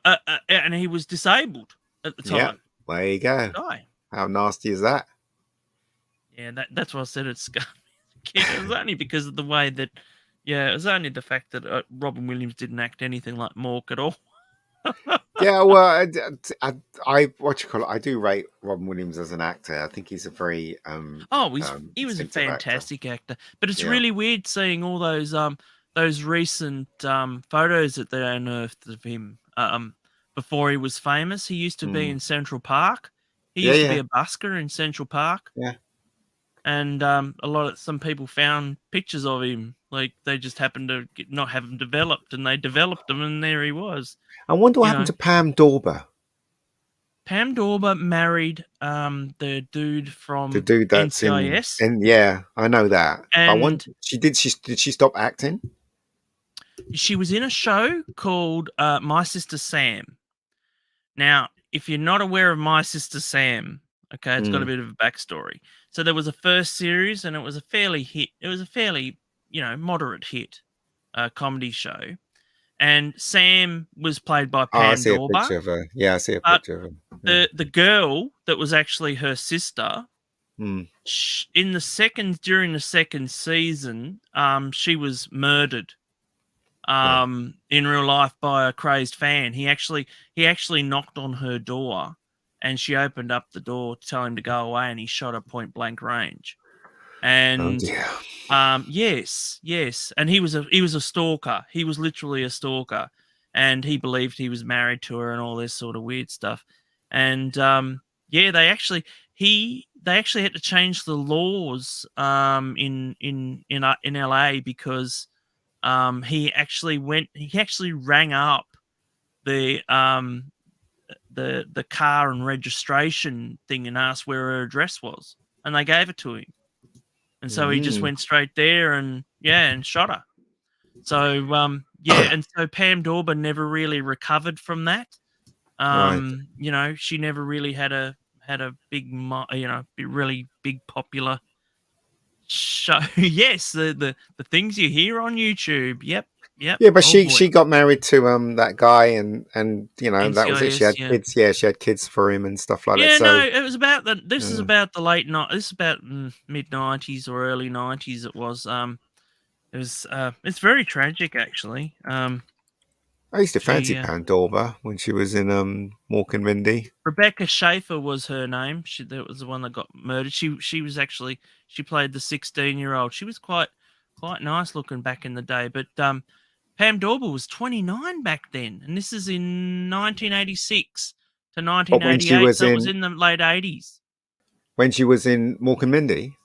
and he was disabled at the time. Yeah, there you go. How nasty is that? Yeah, that's why I said it's scummy. It was only because of the way that, it was only the fact that Robin Williams didn't act anything like Mork at all. Yeah, well, I what you call it? I do rate Robin Williams as an actor. I think he's a very Oh, he was a distinctive actor. fantastic actor, but it's Yeah. really weird seeing all those recent photos that they unearthed of him before he was famous. He used to be Mm. in Central Park. He Yeah, used to be yeah, a busker in Central Park, yeah. and some people found pictures of him. Like they just happened to not have them developed, and they developed them, and there he was. I wonder what You happened know, to Pam Dorber, Pam Dorber married the dude the from dude that's in. NCIS, And yeah, I know that. But I want and she did. Did she stop acting? she was in a show called My Sister Sam. Now, if you're not aware of My Sister Sam, okay, it's got a Mm. bit of a backstory. So there was a first series, and it was a fairly hit. It was a fairly, moderate hit comedy show. And Sam was played by Oh, I Pam see a Dorber, picture of her. Yeah, I see a but picture of her. Yeah. the girl that was actually her sister, Mm. during the second season, she was murdered Oh. in real life by a crazed fan. He actually knocked on her door, and she opened up the door to tell him to go away, and he shot her point blank range. Oh And dear. yes, and he was a stalker. He was literally a stalker, and he believed he was married to her and all this sort of weird stuff. And yeah, they actually had to change the laws in LA because he actually rang up the the car and registration thing and asked where her address was, and they gave it to him. And so he just Mm. went straight there and shot her. So yeah, and so Pam Dorber never really recovered from that. Right. She never really had a big really big popular show. Yes, the things you hear on YouTube. Yep. Yep. Yeah, but Oh boy. she got married to that guy, and that was it. She NCIS, had yeah. kids. Yeah, she had kids for him and stuff like that. Yeah, So no, it was about the. This is yeah. about the late night. This is about mid '90s or early '90s. It was. It was. It's very tragic, actually. I used to fancy She Pam Dorber when she was in Mork and Mindy. Rebecca Schaefer was her name. That was the one that got murdered. She played the 16-year-old. She was quite nice looking back in the day. But Pam Dorber was 29 back then, and this is in 1986 to But when she 1988. was So it was in in the late 80s. Mork and Mindy.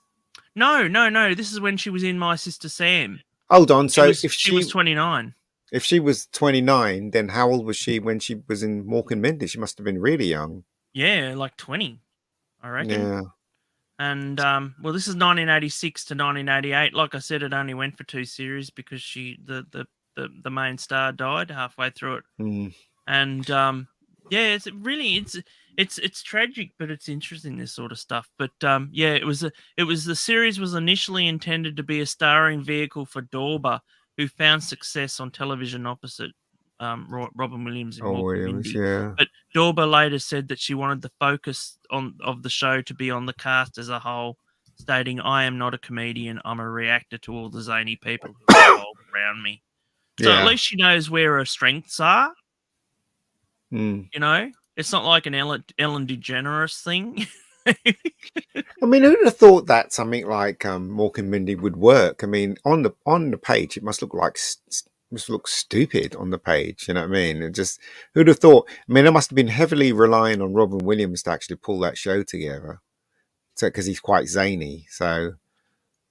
No, no, no. This is when she was in My Sister Sam. Hold on. She So was she was 29. if she was 29, then how old was she when she was in Mork and Mindy? She must have been really young. Yeah, like 20, I reckon. Yeah. And well, this is 1986 to 1988. Like I said, it only went for 2 series because the main star died halfway through it. Mm. And yeah, it's tragic, but it's interesting, this sort of stuff. But yeah, the series was initially intended to be a starring vehicle for Dorber, who found success on television opposite Robin Williams in Oh, Mork and Williams. Mindy. Yeah. But Dorber later said that she wanted the focus of the show to be on the cast as a whole, stating, "I am not a comedian. I'm a reactor to all the zany people who revolve around me." So Yeah. at least she knows where her strengths are. Mm. It's not like an Ellen DeGeneres thing. I mean, who'd have thought that something like Mork and Mindy would work? I mean, on the page, it must look like must look stupid on the page. You know what I mean? It just who'd have thought? I mean, it must have been heavily relying on Robin Williams to actually pull that show together. So because he's quite zany, so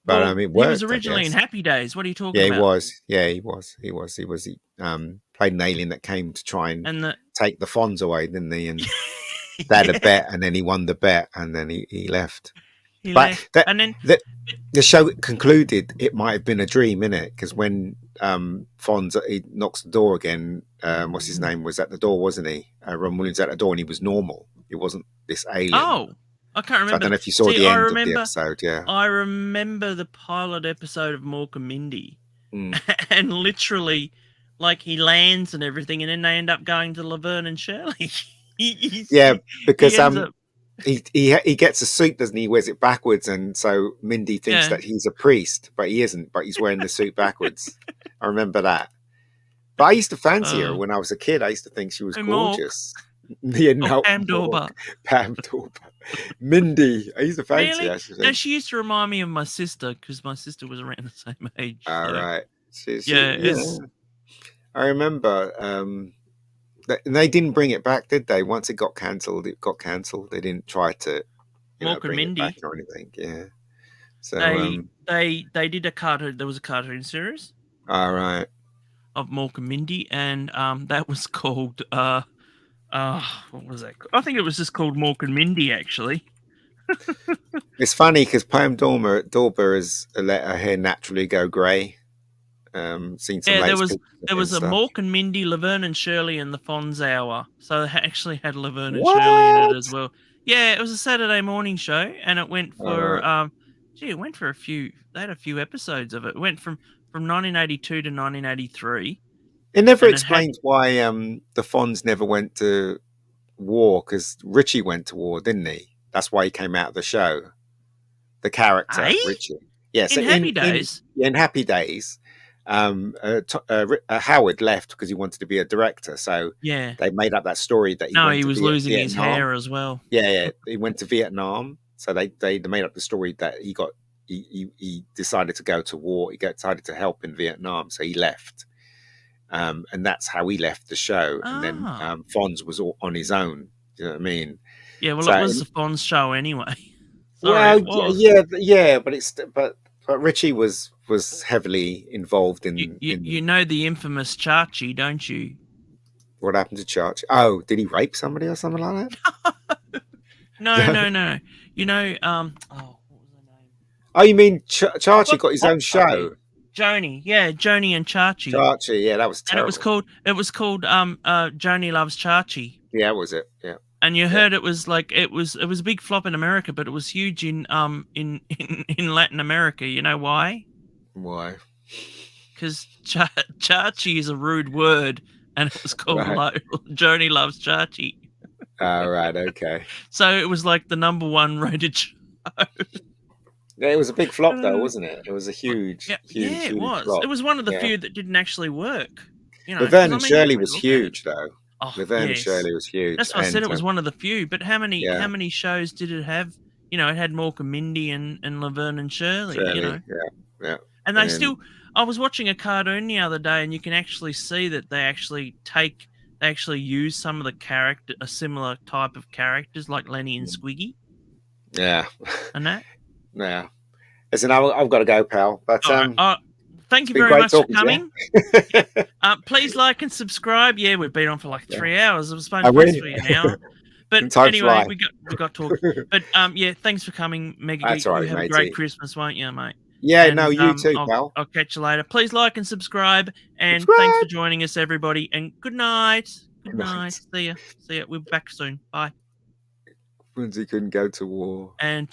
but Well, it he was worked, I originally in guess. Happy Days. What are you talking Yeah, he about? was. Yeah, he was. He played an alien that came to try and And take the Fonz away, didn't he? And they had a bet, and then he won the bet, and then he left. he But left. that And then the show concluded. It might have been a dream, innit? Because when Fonz he knocks the door again, what's his name was at the door, wasn't he? Ron Williams at the door, and he was normal. It wasn't this alien. oh, I can't remember. So I don't know if you saw the end of the episode. Yeah, I remember the pilot episode of Mork and Mindy, and literally, like, he lands and everything, and then they end up going to Laverne and Shirley. Yeah, because he he gets a suit, doesn't he? He wears it backwards, and so Mindy thinks that he's a priest, but he isn't. But he's wearing the suit backwards. I remember that. But I used to fancy her when I was a kid. I used to think she was gorgeous. Yeah, no, Pam Dorber. Pam Dorber. Mindy. I used to fancy her. No, she used to remind me of my sister because my sister was around the same age. All so. right. Yeah. I remember they didn't bring it back, did they? Once it got cancelled, it got cancelled. They didn't try to bring Mindy. it back or anything. Yeah. So they did a cartoon. There was a cartoon series. All right. Of Mork and Mindy, and that was called what was that? I think it was just called Mork and Mindy, actually. It's funny because Pam Dorber has let her hair naturally go grey. Seen some there was a Mork and Mindy, Laverne and Shirley, and the Fonz Hour. So they actually had Laverne and Shirley in it as well. Yeah, it was a Saturday morning show, and it went for it went for a few. They had a few episodes of it. It went from 1982 to 1983. It never explains why the Fonz never went to war, because Richie went to war, didn't he? That's why he came out of the show. The character Richie. Yes, in Happy Days. In Happy Days, Howard left because he wanted to be a director. So they made up that story that he was losing his hair as well. Yeah, he went to Vietnam. So they made up the story that he decided to go to war. He decided to help in Vietnam, so he left. And that's how he left the show. And then Fonz was all on his own. You know what I mean? Yeah, well, it was the Fonz show anyway. Sorry, but Richie was heavily involved in. You know the infamous Chachi, don't you? What happened to Chachi? Oh, did he rape somebody or something like that? No. You know, what was her name? Oh, you mean Chachi got his own show? Joni and Chachi. Chachi, yeah, that was terrible. And it was called Joni Loves Chachi. Yeah, was it? Yeah. And you heard it was like it was a big flop in America, but it was huge in Latin America. You know why? Why? Because Chachi is a rude word, and it was called Joni Loves Chachi. Right, okay. So it was like the #1 rated show. Yeah, it was a big flop though, wasn't it? It was a huge it was. Flop. It was one of the few that didn't actually work. You know, Laverne and Shirley was huge though. Oh, Laverne and Shirley was huge. That's why I said it was one of the few. But how many shows did it have? You know, it had Mork and Mindy and Laverne and Shirley. You know, yeah. And they I was watching a cartoon the other day, and you can actually see that they actually use some of a similar type of characters like Lenny and Squiggy. Yeah. And that. Yeah. Listen, I've got to go, pal. But thank you very much for coming. Please like and subscribe. Yeah, we've been on for like 3 hours. It was supposed to be an hour. But anyway, we got talking. But thanks for coming, Mega Geek. Right, you have a great Christmas, won't you, mate? Yeah, you too, pal. I'll catch you later. Please like and subscribe. And thanks for joining us, everybody. And good night. Good night. See ya. We'll be back soon. Bye. He couldn't go to war. And